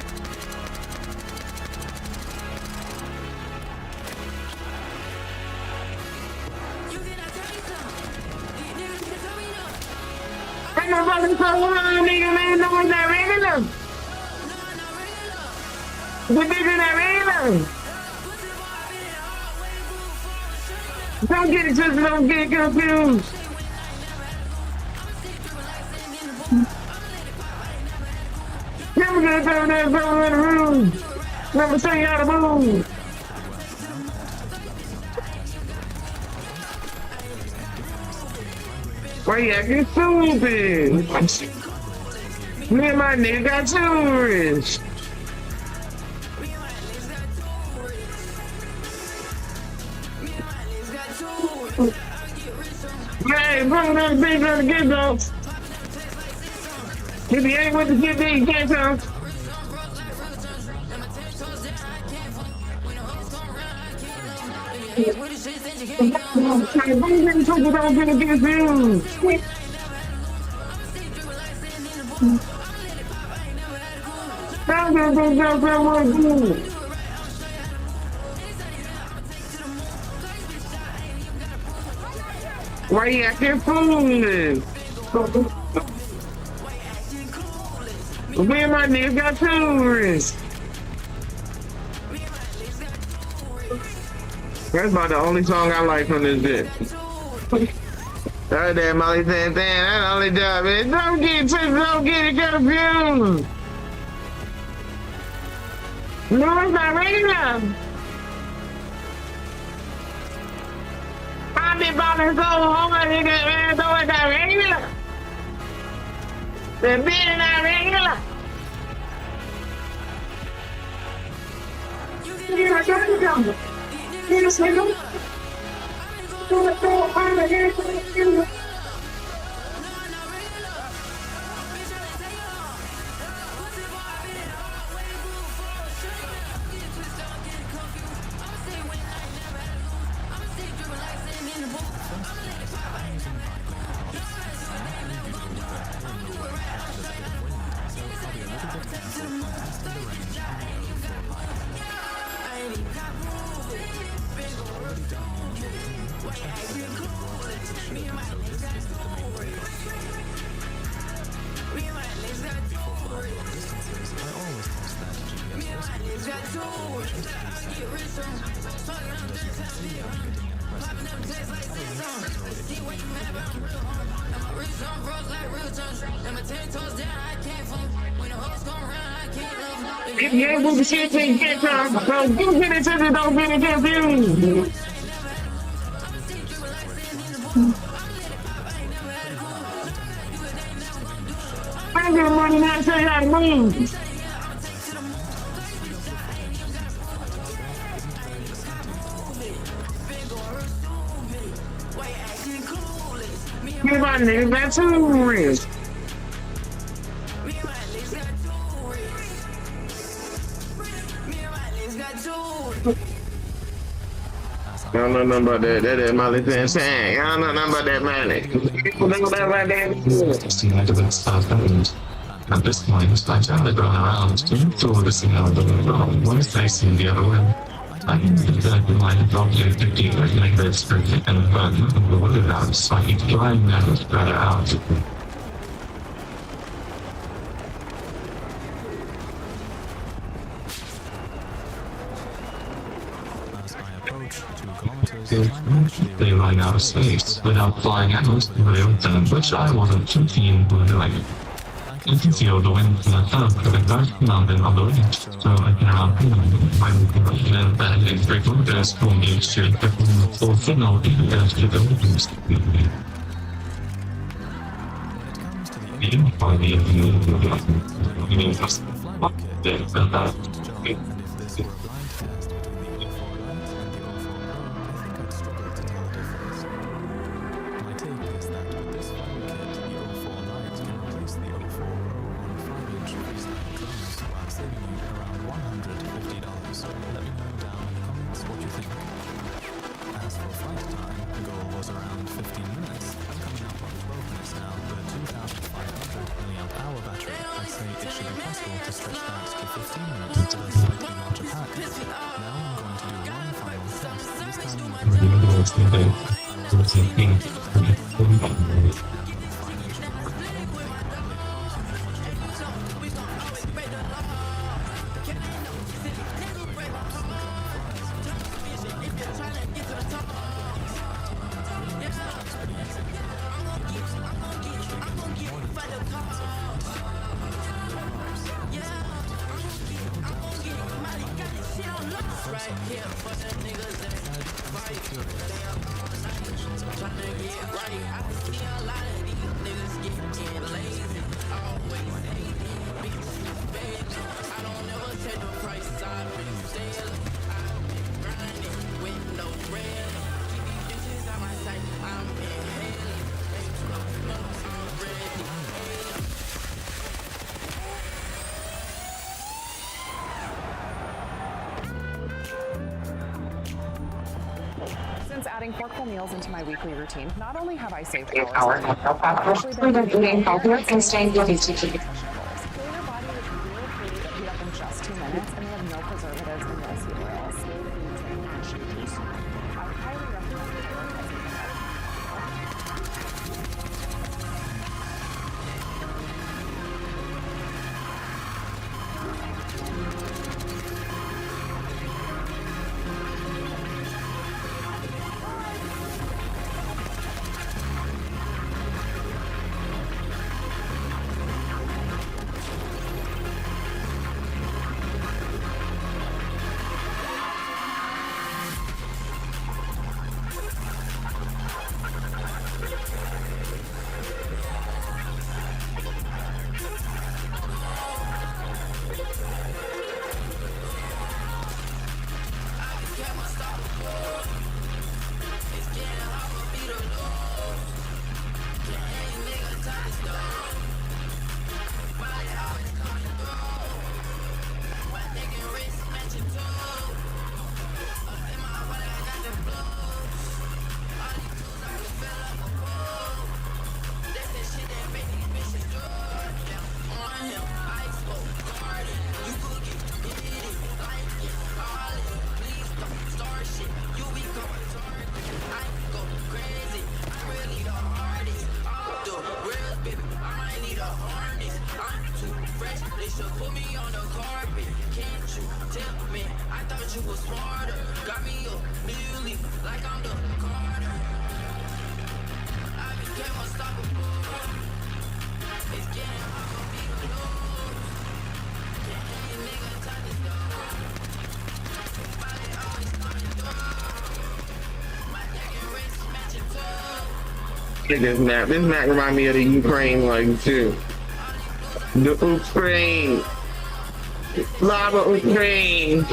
Nobody so long, nigga, man, no one's not regular. The nigga not regular. Don't get it twisted, don't get confused. Never gonna throw that phone in the room. Never show you how to move. Why you acting stupid? Me and my nigga got tourists. Hey, bro, that bitch on the get though. If he ain't with the get there, you can't tell. Don't get confused. Why you acting foolish? Me and my niggas got tourists. That's about the only song I like from this bitch. That damn Molly Zantan, that's the only job, man. Don't get it confused. No, it's not regular. I've been bothering so hard, nigga, man, so it's not regular. The bitch is not regular. Yeah, we'll be seeing get down. Don't get it, don't get it, confused. I got money now, so you gotta move. You got niggas that too rich. I don't know nothing about that. That is Molly saying. I don't know nothing about that money. At this point, it's like I'm going around through this thing out of the room. One is facing the other way. I can see that you might have dropped it 50 like this, and but what is that? So I keep driving that was better out. They run out of space without flying out, which I wasn't too keen on doing. You can feel the wind from the top of the dark mountain on the range, so I can then that is very good as for me to full signal as to the winds. Since adding porkable meals into my weekly routine, not only have I saved hours, I've actually been eating healthier and staying healthy to keep. Fill your body with real food that heat up in just 2 minutes, and they have no preservatives and no seed oils. I highly recommend prioritizing health. This map remind me of the Ukraine like too. The Ukraine. Lava Ukraine.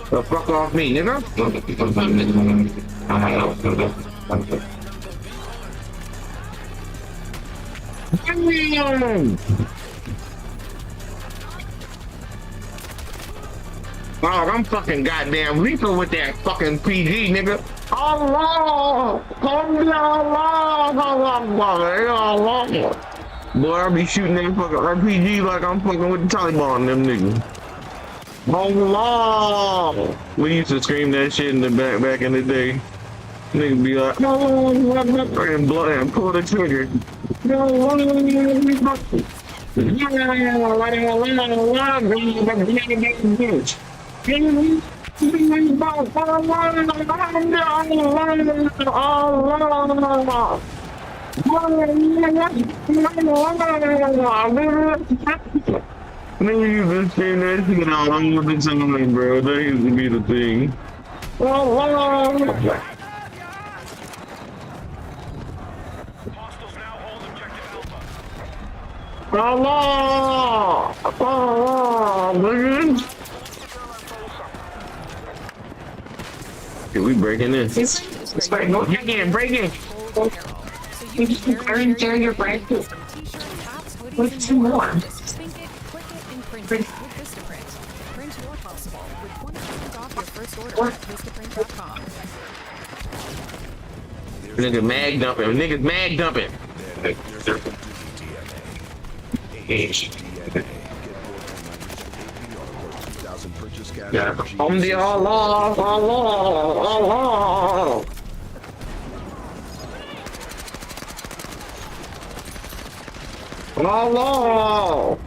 The fuck off me, nigga. Oh, I'm fucking goddamn lethal with that fucking PG, nigga. Allah! Allah! Boy, I'll be shooting that fucking RPG like I'm fucking with the Taliban, them niggas. Allah! We used to scream that shit in the back in the day. Niggas be like, and blow and pull the trigger. Nigga used to scream that shit out all the time, bro. That used to be the thing. Allah! Allah! Nigga! Okay, we breaking this. It's break in, break in! You just carry your break. With two more. Think it, click it, and print it with Vistaprint. Print more possible with 20% off your first order at Vistaprint.com. Nigga mag dumping. Niggas mag dumping. On the Allah, Allah, Allah. Allah.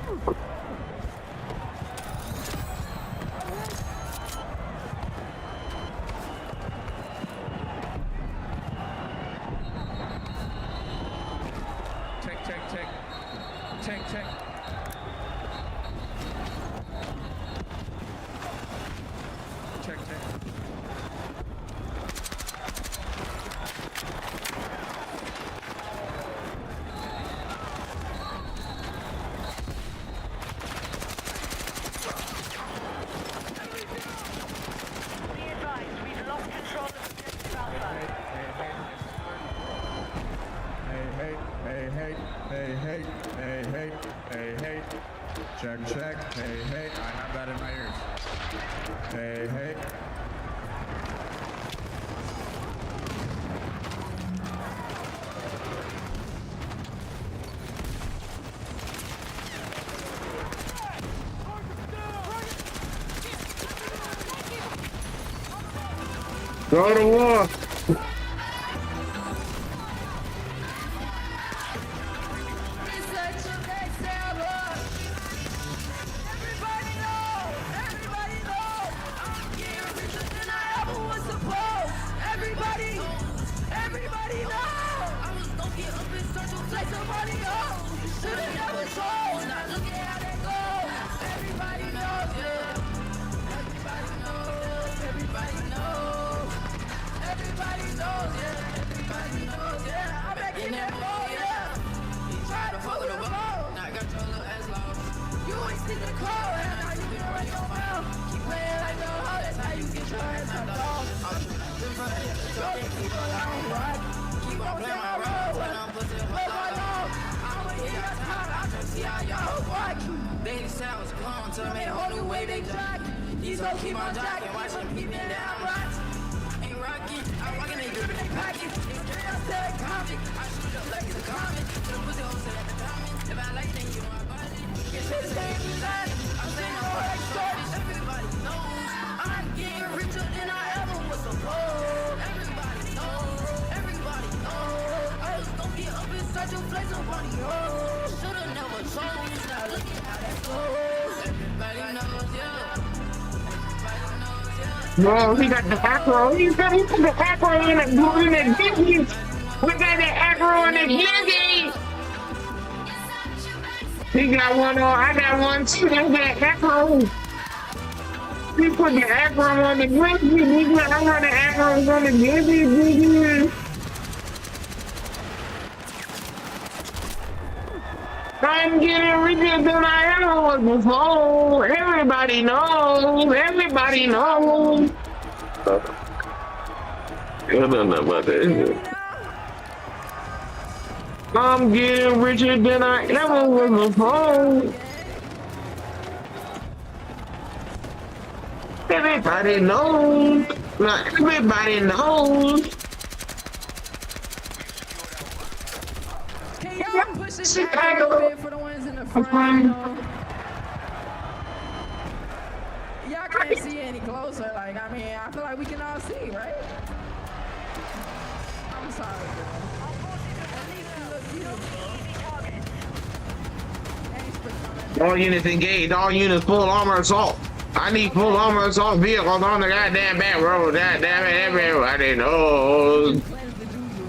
Check. hey, hey, hey, hey, hey, hey. Check, check, hey, hey. I have that in my ears. Hey, hey. Go to war. These hoes keep on jacking, watching people down rocks. Ain't rocking, I'm walking, they grip in their pocket. I'm still comic, I shoot up like it's a comic. The pussy hoes say at the comment, if I like it, then you know I bought it. You say the same design, I'm saying I'm like shorties. Everybody knows I'm getting richer than I ever was supposed. Everybody knows, everybody knows. I just don't get up and start to flex up on the hoes. Should've never told you, now look at how that goes. Everybody knows, yeah. No, he got the acro. He got the acro in it, doing it dizzy. We got the acro in it dizzy. He got one on. I got one too. That's that acro. He put the acro on the dizzy. I got the acro on the dizzy. I'm getting richer than I ever was before. Everybody knows. Everybody knows. I don't know about that. I'm getting richer than I ever was before. Everybody knows. Not everybody knows. Push it back a little bit for the ones in the front. Y'all can't see any closer. Like, I mean, I feel like we can all see, right? I'm sorry, girl. All units engaged. All units full armor assault. I need full armor assault vehicles on the goddamn back road. God damn it, everybody knows.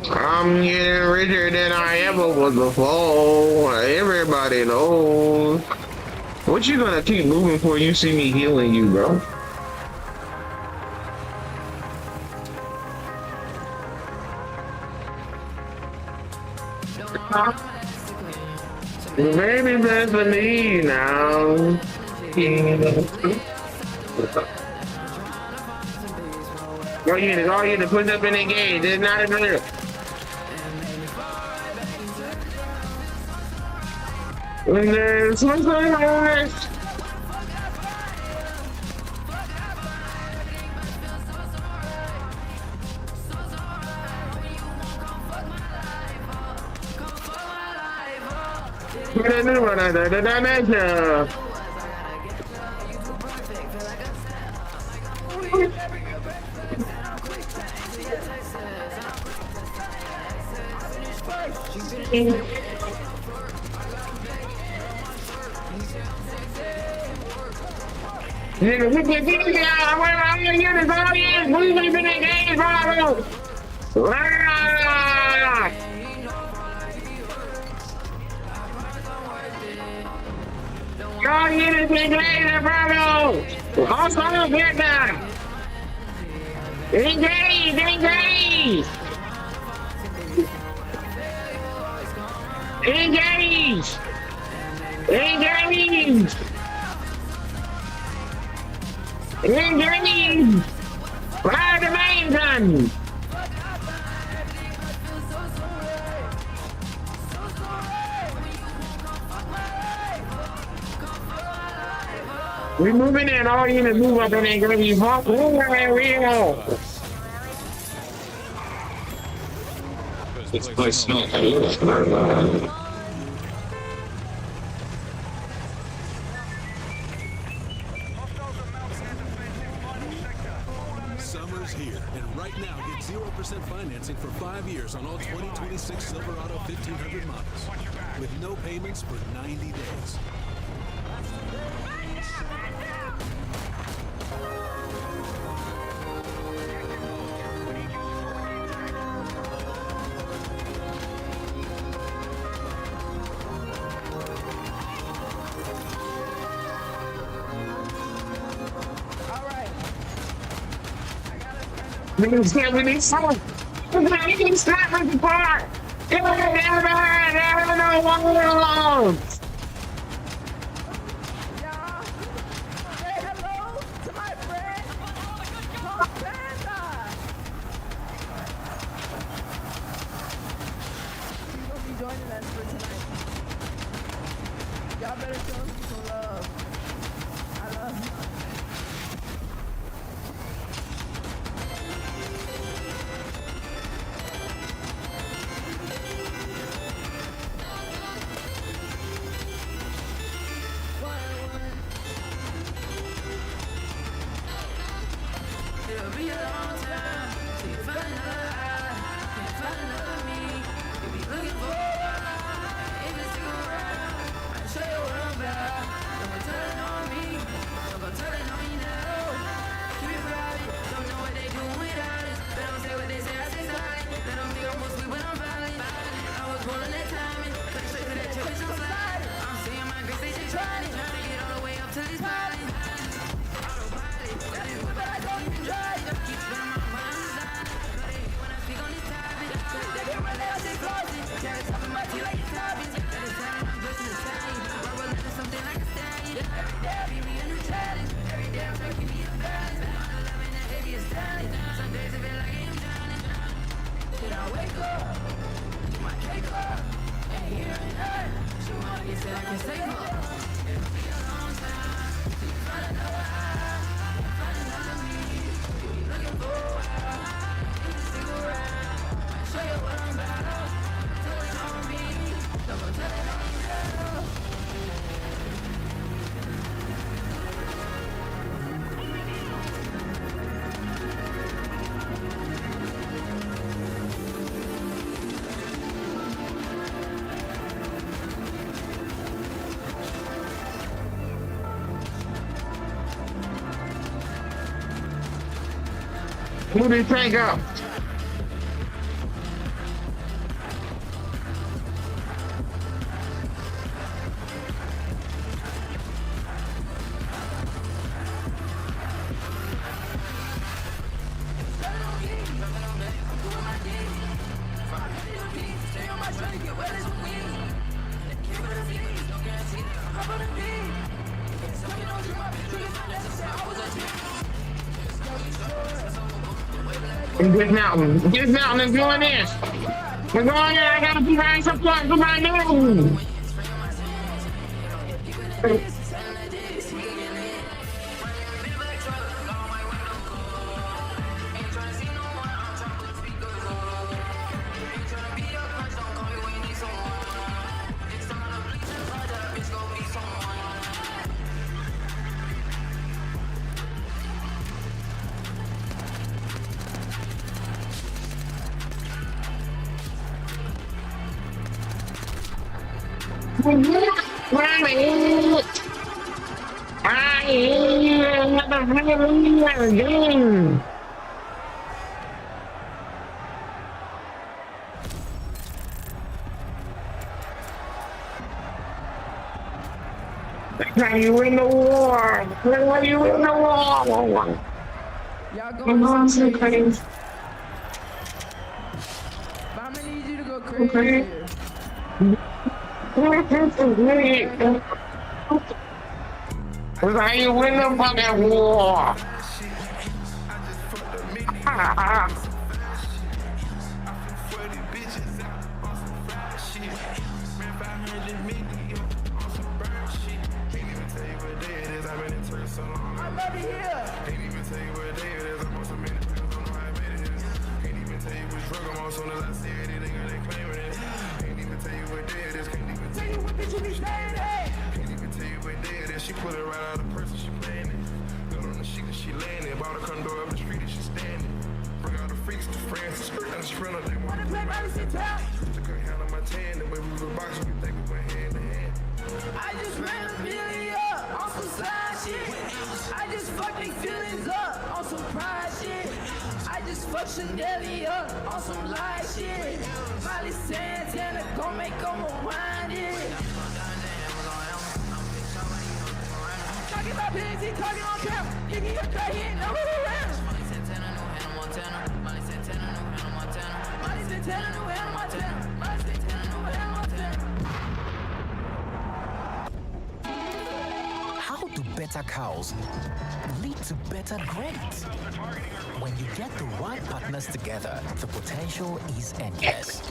I'm getting richer than I ever was before. Everybody knows. What you gonna keep moving for? You see me healing you, bro. Baby, that's for me now. All units, put up and engage. There's not a drill. When there's something like put a new one under the dimension. Nigga, we can get it out. I'm gonna get this audience. We've been engaged, bro. Y'all units engaged, Bravo. Also, get down. Engage, engage. Engage. Engage. Engage! Fire the main gun! We moving in, all you need to move up and ain't gonna be hot. This place smells good. Summer's here, and right now get 0% financing for 5 years on all 2026 Silverado 1500 models, with no payments for 90 days. We need someone. We need someone to park. Never know one alone. Who do you think up? This mountain is going in. We're going in. I gotta provide support for my name. You win the war. You win the war. I'm going so crazy. Mama needs you to go crazy. How you win the fucking war? I love it here. Can't even tell you what day it is. I'm on so many pills, don't know how I made it here. Can't even tell you which drug I'm on. Soon as I see it, they got it claiming it. Can't even tell you what day it is. Can't even tell you what bitch you be staying at. Can't even tell you what day it is. She put it right out of the purse and she playing it. Got on the sheet and she laying it. Bought a condo up the street and she standing. Bring out the freaks, the friends, the skirt and the sprinter. They want to play by the same time. Took her hand on my tan. The way we was boxing, you think we went hand to hand. I just ran a million up on some side shit. I just fucked they feelings up on some pride shit. I just fucked Chanel up on some lie shit. Molly Santana gon' make them unwind it. Talking about business, he talking on camera. He get your cut, he ain't know who around. Molly Santana, new Hannah Montana. Molly Santana, new Hannah Montana. Molly Santana, new Hannah Montana. Molly Santana, new Hannah Montana. How do better cows lead to better grades? When you get the right partners together, the potential is endless.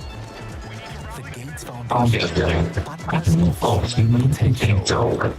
The Gates Foundation, partners of human potential.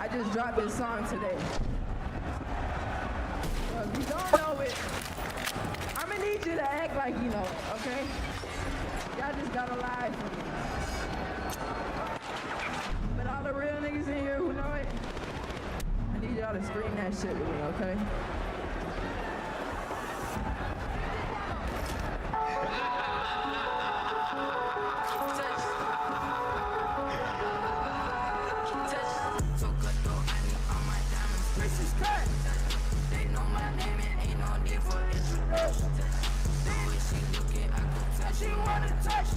I just dropped this song today. If you don't know it, I'm gonna need you to act like you know, okay? Y'all just gotta lie for me. But all the real niggas in here who know it, I need y'all to scream that shit with me, okay? She wanna touch.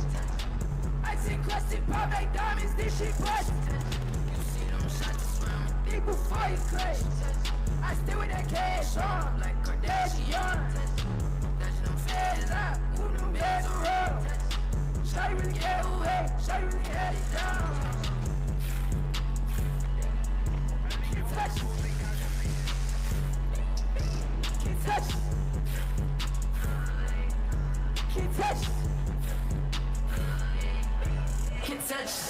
I see crusted pop like diamonds, this shit bust. You see them shots swimming deep before you clutch. I stay with that cash on like Kardashian. Touch them feds out, move them bags around. Shawty really get away, shawty really had it down. Can't touch it. Can't touch it. Can't touch it. Can't touch it.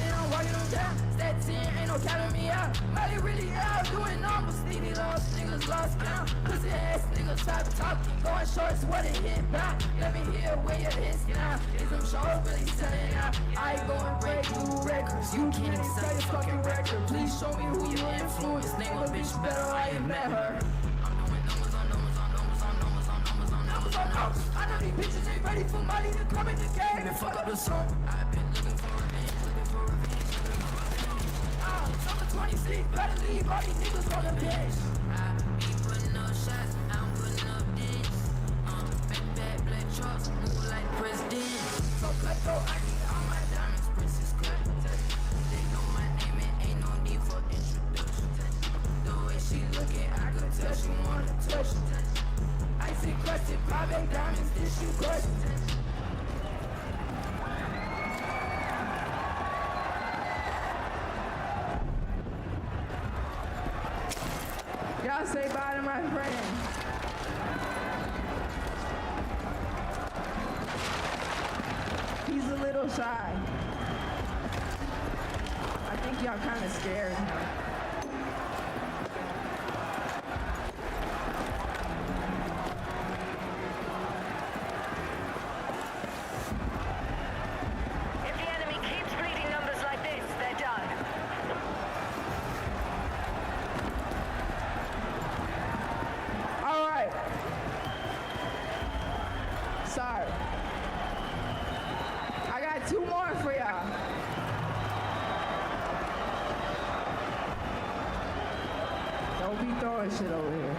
And I'm walking them down. That 10 ain't no counting me out. Molly really out doing numbers. Stevie lost, niggas lost count. Pussy ass niggas try to talk. Going shorts, what a hit back. Let me hear where your hits now. Is them short, but he's telling out. I ain't going break new records. You can't even say your fucking record. Please show me who you influence. Name a bitch better, I ain't met her. I know these bitches ain't ready for money to come in the game and fuck up the song. I've been looking for revenge. Summer 26, better leave all these niggas on the bench. I be putting up shots, I'm putting up dents. Bad black trucks, move like president. So cut though, I need all my diamonds, princess cut. They know my name and ain't no need for introduction. The way she looking, I could tell she wanna touch. I see crusted pop and diamonds, this you crush. Y'all say bye to my friend. He's a little shy. I think y'all kind of scared him. Sorry. I got two more for y'all. Don't be throwing shit over here.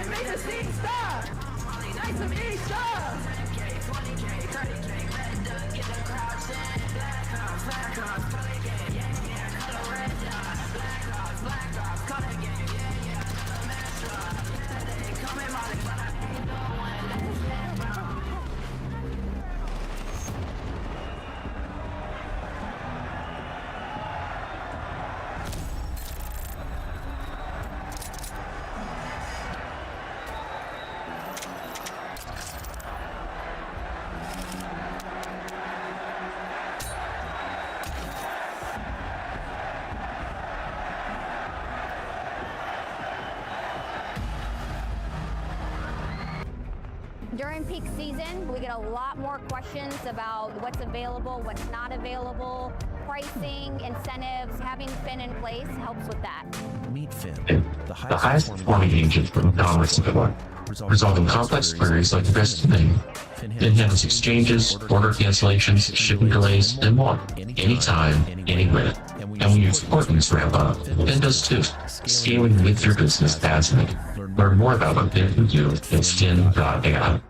Make the scene stop! Nice of Isha! 20K, 30K, red duck, get the crowd set. Black ops, color game, yeah, color red dot. Black ops, color game, yeah, color metro. Yeah, they coming, Molly, but I ain't no one. Let's get round. During peak season, we get a lot more questions about what's available, what's not available, pricing, incentives. Having Fin in place helps with that. Meet Fin, The highest performing agent for e-commerce support, resolving complex queries like the best thing. Fin handles exchanges, order cancellations, shipping delays, and more. Anytime, anywhere. And when your support needs ramp up, Fin does too. Scaling with your business as needed. Learn more about what Fin can do at fin.ai.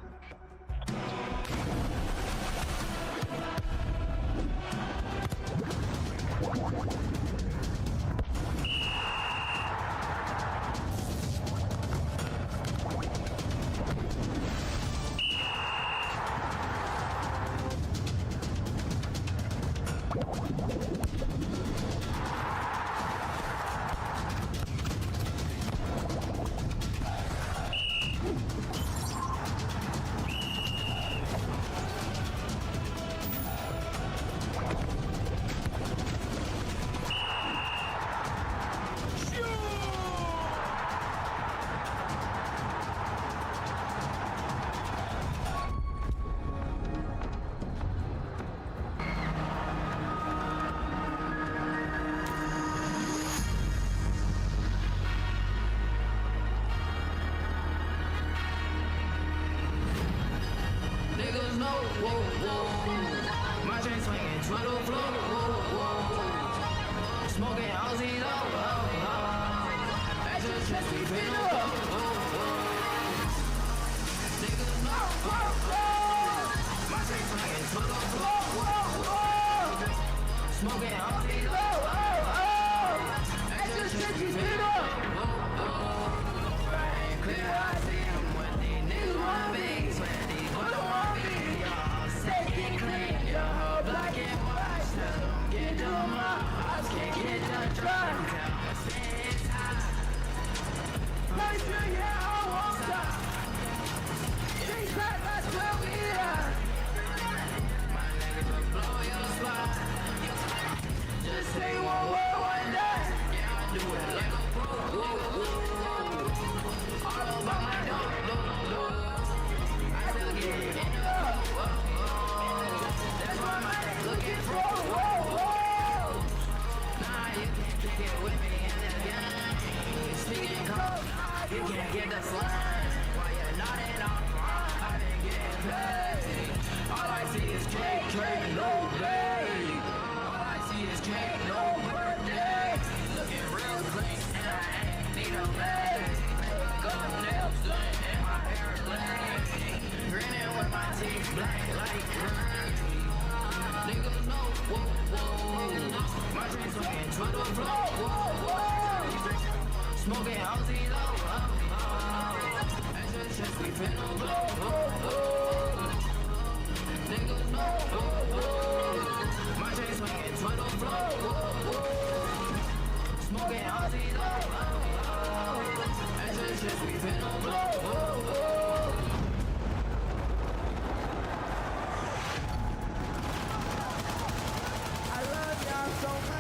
Niggas know, whoa, whoa. My chain swinging to the floor, whoa, whoa. Smoking Aussies, oh, oh, oh. That's just we feel, whoa, whoa. Niggas know, whoa, whoa. My chain swinging to the floor, whoa, whoa. Smoking Aussies, oh, oh, oh. That's just we feel, whoa, whoa. Right, clear, I see them when these niggas wanna be. Just say one word one day. Yeah, I do it like a pro. All about my dog. I still get it in the that's why my neck looking for. Nah, you can't kick it with me in this game. Speaking cold, you can't get the slime. While you're not in our prime, I've been getting paid. All I see is cake, no play. All I see is cake, no birthday. Looking real clean, and I ain't need a bag. Got nails done, and my hair black. Grinning with my teeth black like curry. Niggas know, whoa, whoa. My dreams swinging to the floor, whoa, whoa. Smoking Aussies, oh, oh, oh. That's just we finna blow, whoa, whoa. Niggas know, whoa, whoa. My dreams swinging to the floor, whoa, whoa. Smoking Aussies, oh, oh, oh. That's just we finna blow, whoa, whoa. I love y'all so much.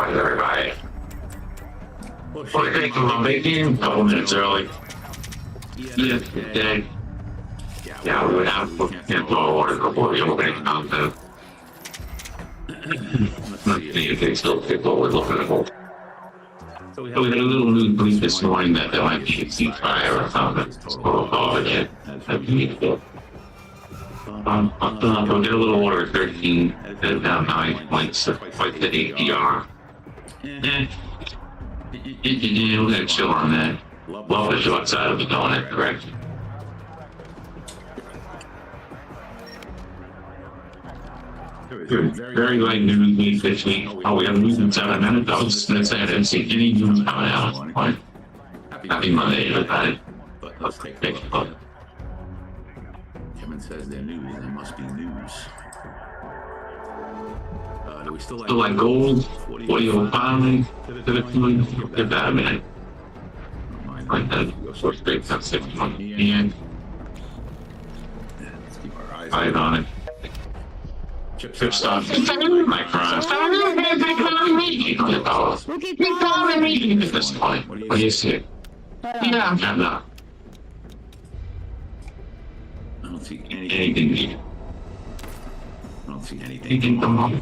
Everybody. We're taking my bacon a couple minutes early. Yeah, today. Yeah, we went out and get water before the opening content. Let's see if they still fit what we're looking for. So we had a little news brief this morning that there might be a ceasefire or something. We'll call it yet. That's beautiful. We'll get a little order 13, then down 9 points, like the APR. Yeah, we're gonna chill on that. Love the short side of the donut, correct? Very light news week this week. Oh, we have news in 7 minutes. I was just gonna say I didn't see any news coming out. Like, happy Monday, everybody. Let's take a look. Kevin says they're news. There must be news. Do we still like gold? 4005? Give that a minute. Like that. Source breaks at 6 and let's keep our eyes on it. Chip stop. My friends. At this point. What do you see? Yeah, I'm done now. I don't see Anything needed. I don't see anything. Anything come up.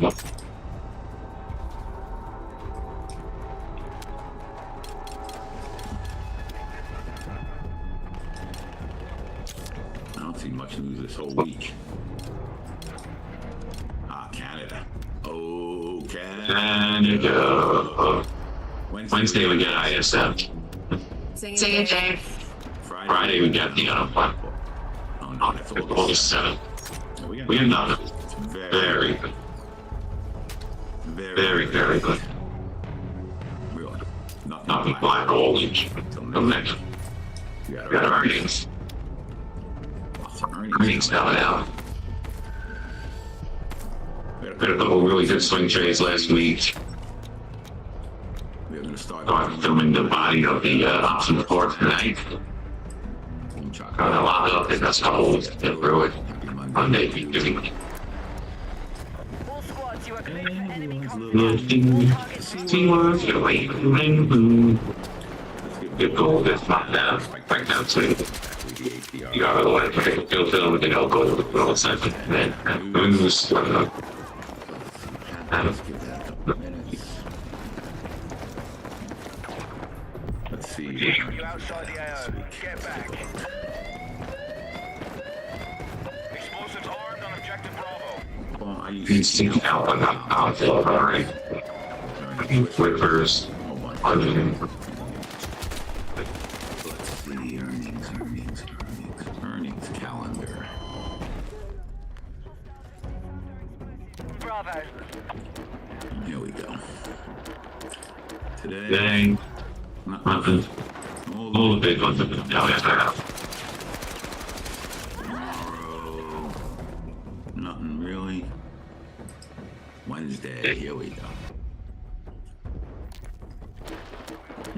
I don't see much news this whole week. Canada. Oh, Canada. Wednesday we get ISF. Sing it, Dave. Friday we got the platform. August 7th. We got nothing. Very good. Very, very good. Nothing black hole each. Till next. We got earnings. Earnings coming out. We had a couple really good swing trades last week. I'm filming the body of the option report tonight. Got a lot of it. That's how we'll get through it. Monday, be doing. Teamwork, good goal, that's not down. Right down to you got to let it go film with the no goal with all second. Then moves. Let's see. You outside the AO. Get back. Explosives armed on objective Bravo. He's seen out on that outfield, alright. Flippers. Let's see. Earnings calendar. Bravo. Here we go. Today, nothing. All the big ones have been down after that. Tomorrow, nothing really. Wednesday, here we go.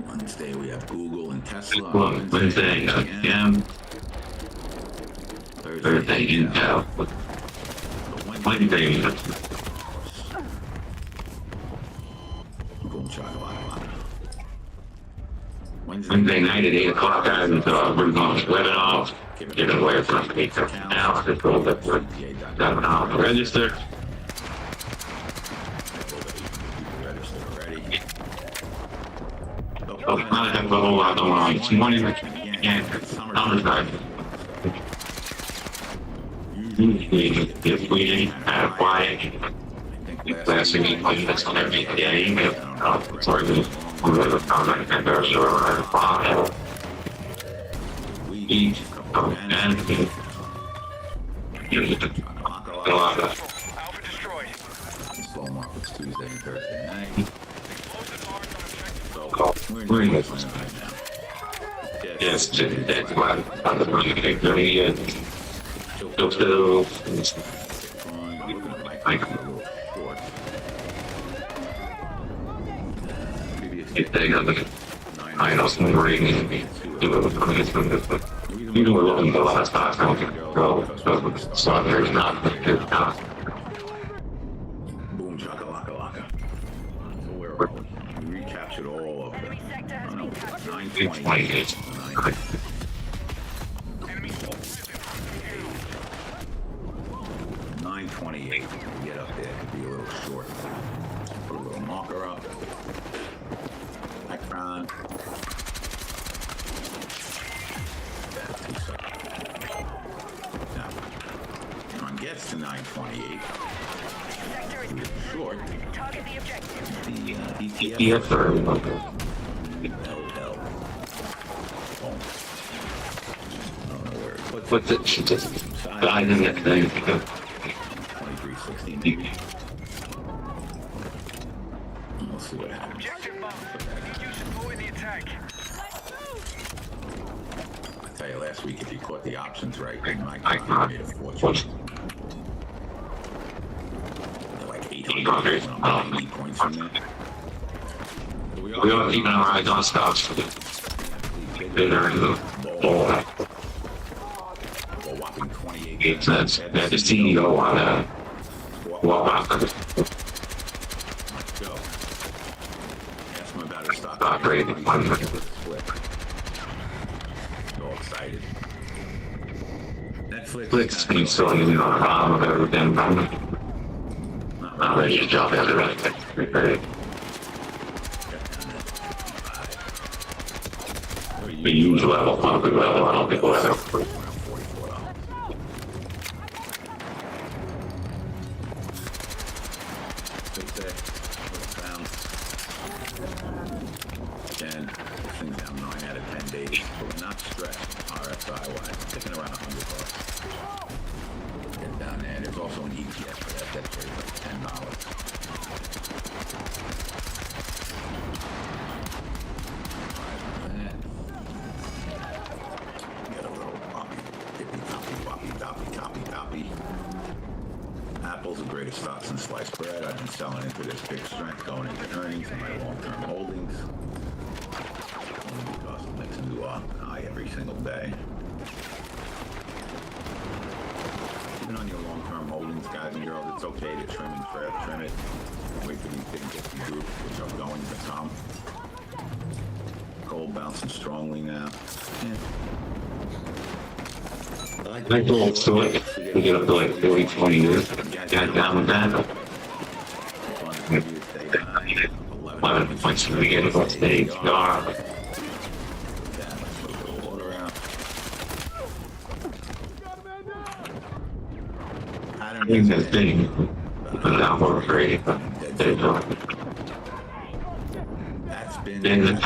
Wednesday, we have Google and Tesla. Wednesday, again. Thursday, Intel. Wednesday, Wednesday night at 8 o'clock, guys, and we're going to split it off. Get it away from me now. Just roll that for $7 register. Oh, I have a whole lot going on this morning. Again, summer's back. If we have quiet, classic that's on every day, sorry, we're going to come back and there's a file. Eat, and a lot of Alpha destroyed. Slow markets Tuesday and Thursday night. we're in this. Yes, that's why I'm the one who takes the and still like if they got the I know some ring and do it with the you know we're looking for the last time go so there's not a good count. 928. Get up there, could be a little short. Put a little marker up. Micron. Now, John gets to 928. Short. Target the objective. The ETF. What's it? She just died in that thing. 2316 maybe. We'll see what happens. I tell you, last week if you caught the options right, then Mike made a fortune. They're like 880 points from there. We don't even know how I don't stop for the bidder in the ball. Whopping 28 games. That's the CEO on that. Well, let's go. Ask him about his stock. Operating Flip. All excited. Netflix keeps throwing in on the bottom of everything. Not ready to jump into anything. The huge level, public level, I don't think we'll have. Again, this thing's down 9 out of 10 days, but we're not stressed RSI-wise. I'm thinking around $100. Get down there. There's also an ETF for that. That's worth like $10. Get a little poppy, copy. Apple's the greatest stock since sliced bread. I've been selling into this big strength going into earnings and my long-term holdings. Only because it makes a new high every single day. Even on your long-term holdings, guys and girls, it's okay to trim and trim it. Wait for these big different groups, which are going to come. Gold bouncing strongly now. Yeah. I think we'll do it. We get up to like 30, 20 years. Get down with that. 11 points from the beginning of the stage. I think that thing. Put it out more great. That's been.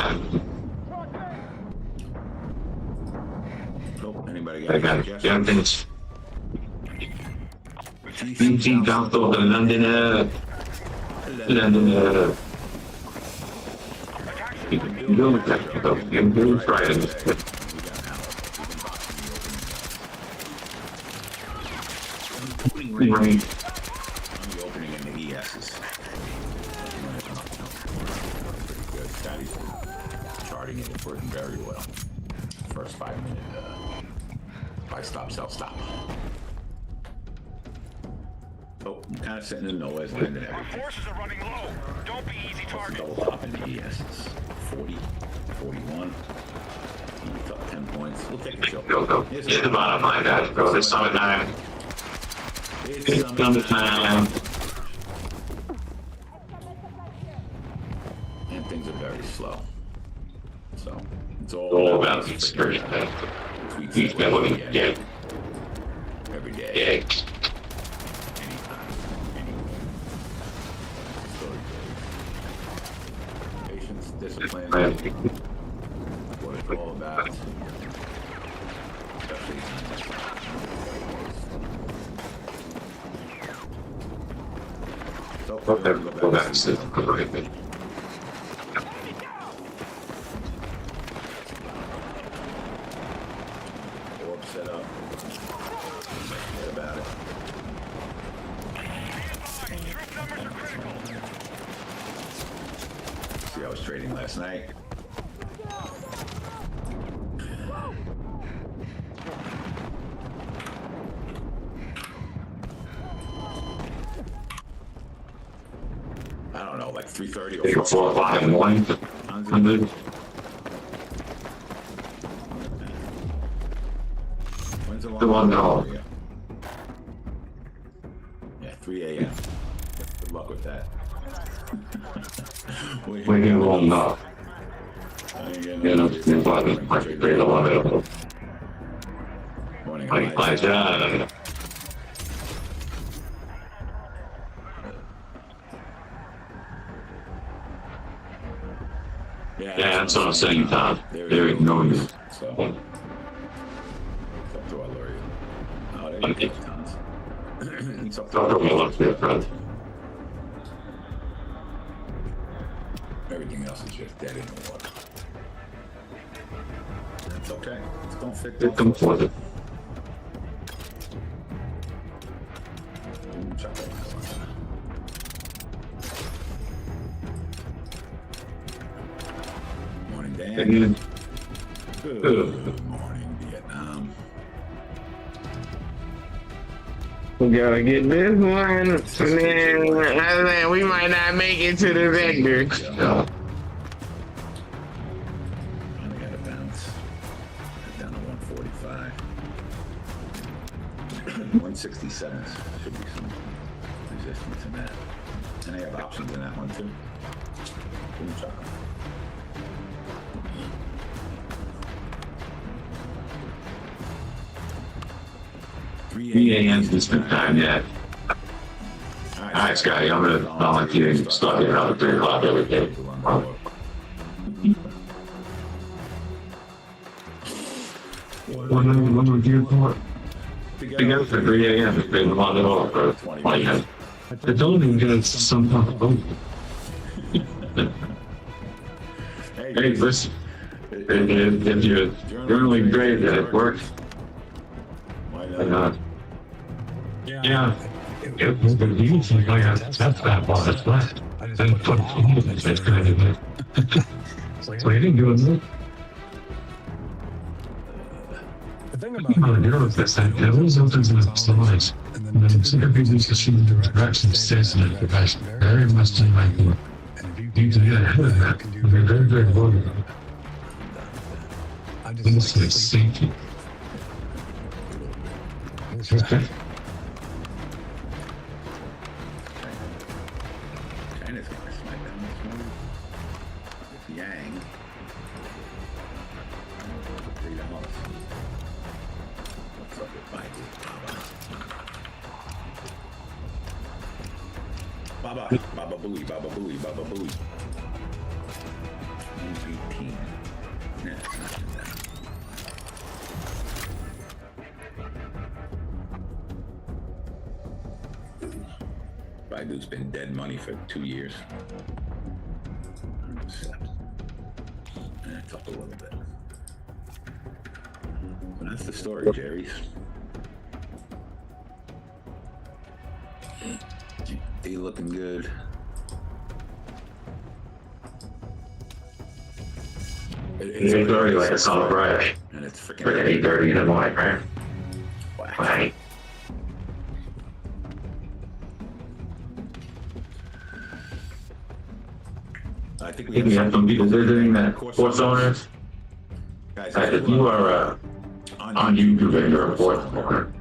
Anybody got suggestions? BT Council, London, you don't have to go. You're doing Friday. Right. On the opening in the ESs. Pretty good. Scotty's charting it working very well. First 5 minute buy stop, sell stop. Oh, I'm kind of sitting in nowhere's land and everything. Our forces are running low. Don't be easy target. Double top in the ESs. 40, 41. Top 10 points. We'll take a shot. Go. Get the bottom line, guys. Go this summertime. It's summertime. And things are very slow. So, it's all about the experience. He's got what he get. Every day. Yeah. Anytime. Patience, discipline. What it's all about. Especially go back to the set up. Forget about it. See, I was trading last night. I don't know, like 3:30 or 4 or 5 in the morning. one all. Yeah, 3 a.m. Good luck with that. We can roll up. You know, it's like a great one. Morning, Elijah. Yeah, that's what I'm saying, Tom. They're ignoring you. So, it's up to our lawyer. Oh, there you go, Tons. It's up to our lawyer. Everything else is just dead in the water. It's okay. It's gonna fit. They come for it. Morning, Dan. Good morning, Vietnam. We gotta get this one, and then we might not make it to the vector. Finally got to bounce. Down to 145. 167 should be some resistance in that. And they have options in that one too. Boom chop. Three a.m. Eastern time yet. Alright, Scotty, I'm gonna volunteer and start getting out at 3 o'clock every day. What are we here for? Together for 3 a.m. It's been long at all for 20 minutes. I don't even get some kind of vote. Hey, listen. If you're journaling great and it works, why not? Yeah. It was the news like that's that one. That's left. Then put it's kind of it. So you didn't do it. The thing about Europe is that there always opens up slides. And then every week you see the direction stays in the direction. Very much in my view. You can get ahead of that. You're very, very worried about it. This is safety. Okay. China's gonna smack down this morning. With Yang. $3. What's up with Baba? Baba Booey, Baba Booey, Baba Booey. 18. Yeah, it's not too bad. Baidu's been dead money for 2 years. And it's up a little bit. But that's the story, Jerry's. He looking good. It's 8:30 like it's on Friday. And it's freaking 8:30 in the morning, right? Right. I think we have some people visiting that course owners. Guys, if you are on YouTube and you're a course owner,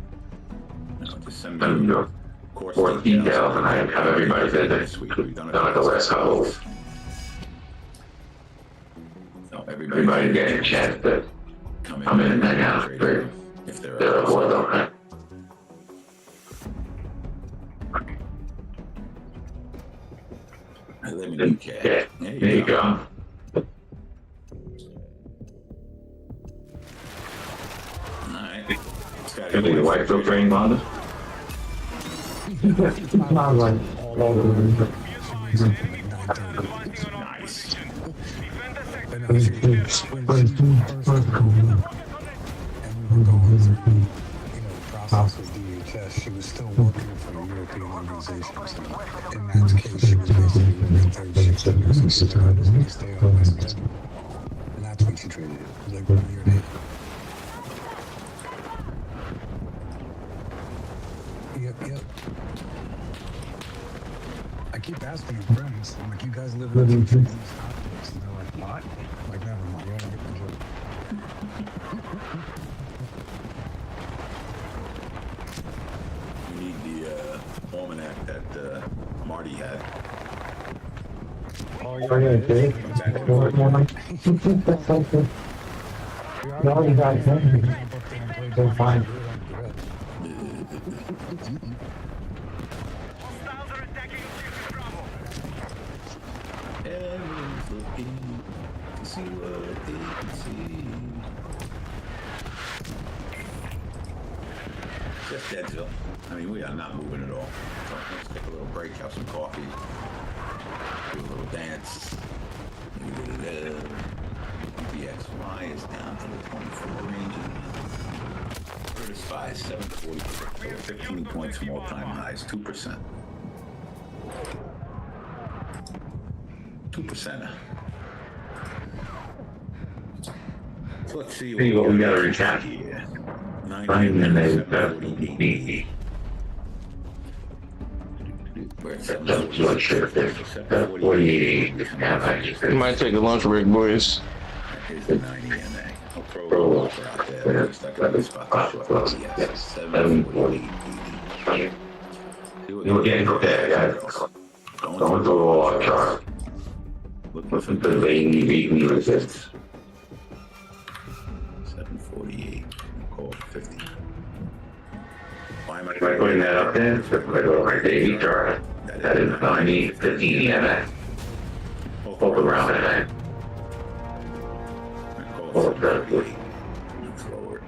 send me your course details and I have everybody visit. Done at the last couple. Everybody getting a chance to come in and hang out if they're a course owner. I live in UK. Yeah, there you go. Alright. Could be the white filter train model. Nice. Process with DHS, she was still working for the European organizations. In that case, she was basically living 36 years to stay on business. And that's when she traded it. It was like 1 year later. Yep. I keep asking her friends, I'm like, you guys live in these conflicts? And they're like, what? I'm like, never mind, you don't get the joke. We need the almanac that Marty had. Oh yeah, dude. No, you got it. They're fine. Everyone's looking to see what they can see. Just Deadsville. I mean, we are not moving at all. So let's take a little break, have some coffee, do a little dance. BXY is down to the 24 range. Curtis 5, 740. So 15 points from all-time highs, 2%. 2%. So let's see what we got to recap here. 9 We're at 748. It might take a lunch break, boys. Here's the 90 MA. I'll throw a offer out there. Looks like a good spot to short. Yes, 748. You're getting prepared, guys. Going through all our chart. Looking for the weekly resistance. 748. Call 50. Why am I Putting that up there? It's my daily chart. That is 90, 15 EMA. Hold around that. Hold that. Forward.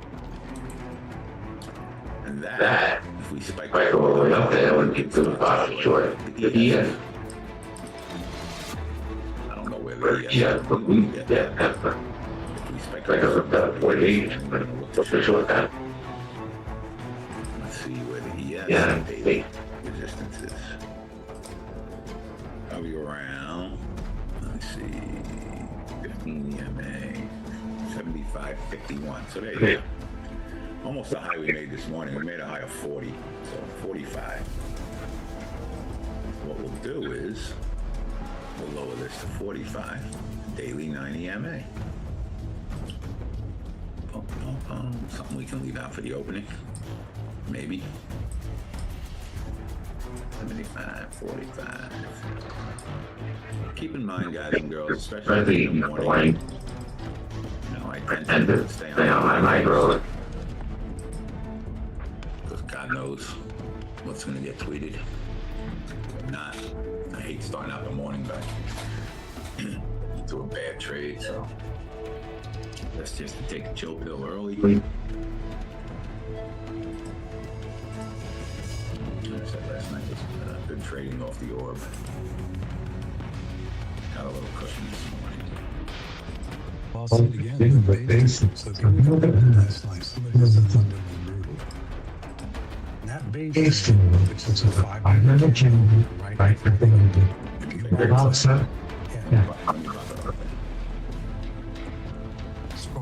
And that, if we spike all the way up there, we get to the bottom short. The ES. I don't know where the but we get that. If we spike up that 48, what's the short that? Let's see where the ES resistance is. I'll be around, let's see, 15 EMA, 75.51. So there you go. Almost the high we made this morning. We made a high of 40, so 45. What we'll do is we'll lower this to 45, daily 90 MA. Something we can leave out for the opening, maybe. 75, 45. Keep in mind, guys and girls, especially in the morning, you know, I tend to stay on my night road. Because God knows what's going to get tweeted. If not, I hate starting out the morning by into a bad trade, so that's just to take a chill pill early. I said last night was good trading off the orb. Got a little cushion this morning. I'll say it again, the base, so if you look at last night, somebody does the Thunder and Brutal. That base, which is a 5-minute channel, right for the if you go outside,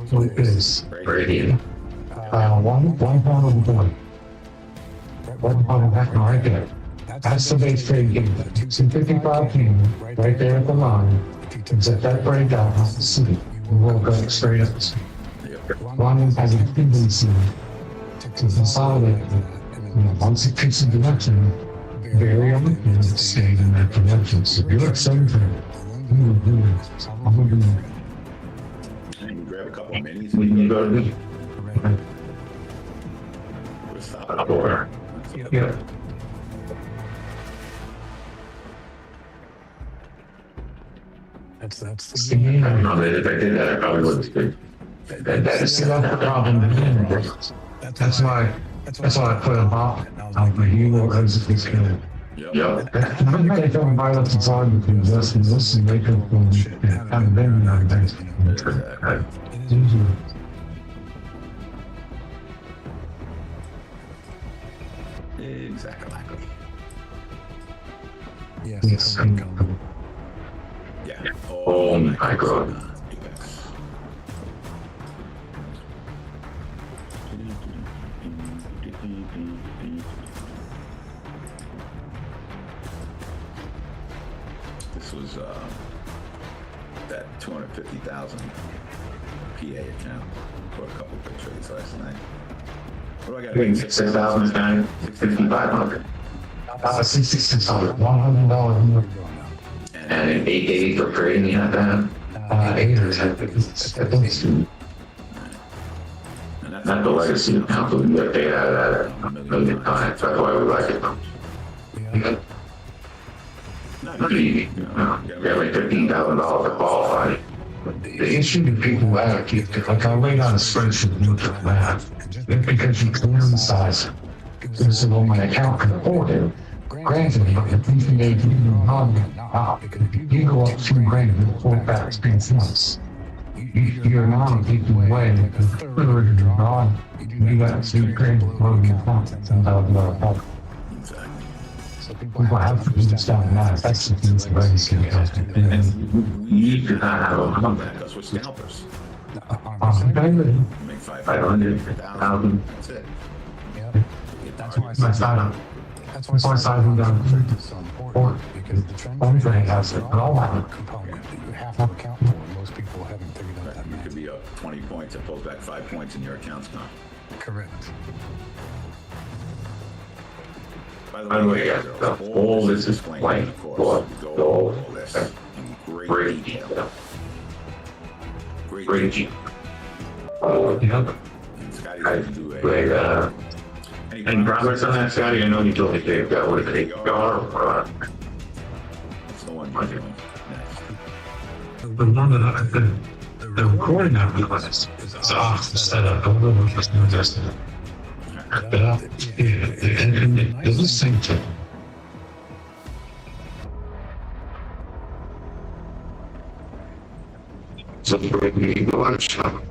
so it is Brady. one pound of one. 1 pound back right there. That's the base trade game. 255 came right there at the line. And set that breakout off the city. We'll go straight up. One has a tendency to consolidate. Once it picks a direction, very often stay in that direction. So if you're at 7 I'm gonna do it. And you grab a couple of minis. We can go to the door. Yeah. That's I don't know that if I did that, I probably wouldn't do. That's the problem. That's why I put him off. Like the hero as this guy. Yeah. I'm not going violence inside with the investment. This and they come from having been in that bank. Exactly. Yes. Yeah. Oh my God. This was that 250,000 PA account for a couple of trades last night. Between 6,000 and 5,500. That's $6,600, $100. And in 8 days for trading, you have that. 8 or 10 days at least. Not the legacy account, but we get paid out of that $1 million times. That's why we like it. Not easy. You have like $15,000 to qualify. The issue that people have, like I laid out a spreadsheet of neutral math, just because you clear the size, this is what my account can afford it. Granted, but if you can even you go up $2,000 and afford that expense once. You're not taking away the third of your bond. You got $2,000 to blow your account, $10,000 profit. People have to understand that. That's the things that very serious. And you do not have a comeback. That's what scalpers. Make 500,000. That's it. That's why I started down to because the trend has it all component that you have to account for. Most people haven't figured out that. You could be up 20 points and pulls back 5 points in your account's gone. Correct. By the way, all this is explained for gold, great detail. Great detail. Any progress on that, Scotty? I know you told me they've got what they are. That's the one you're doing next. The one that the recording of the list is off set up a little bit more adjusted. And the same thing. So, we're going to go on shop.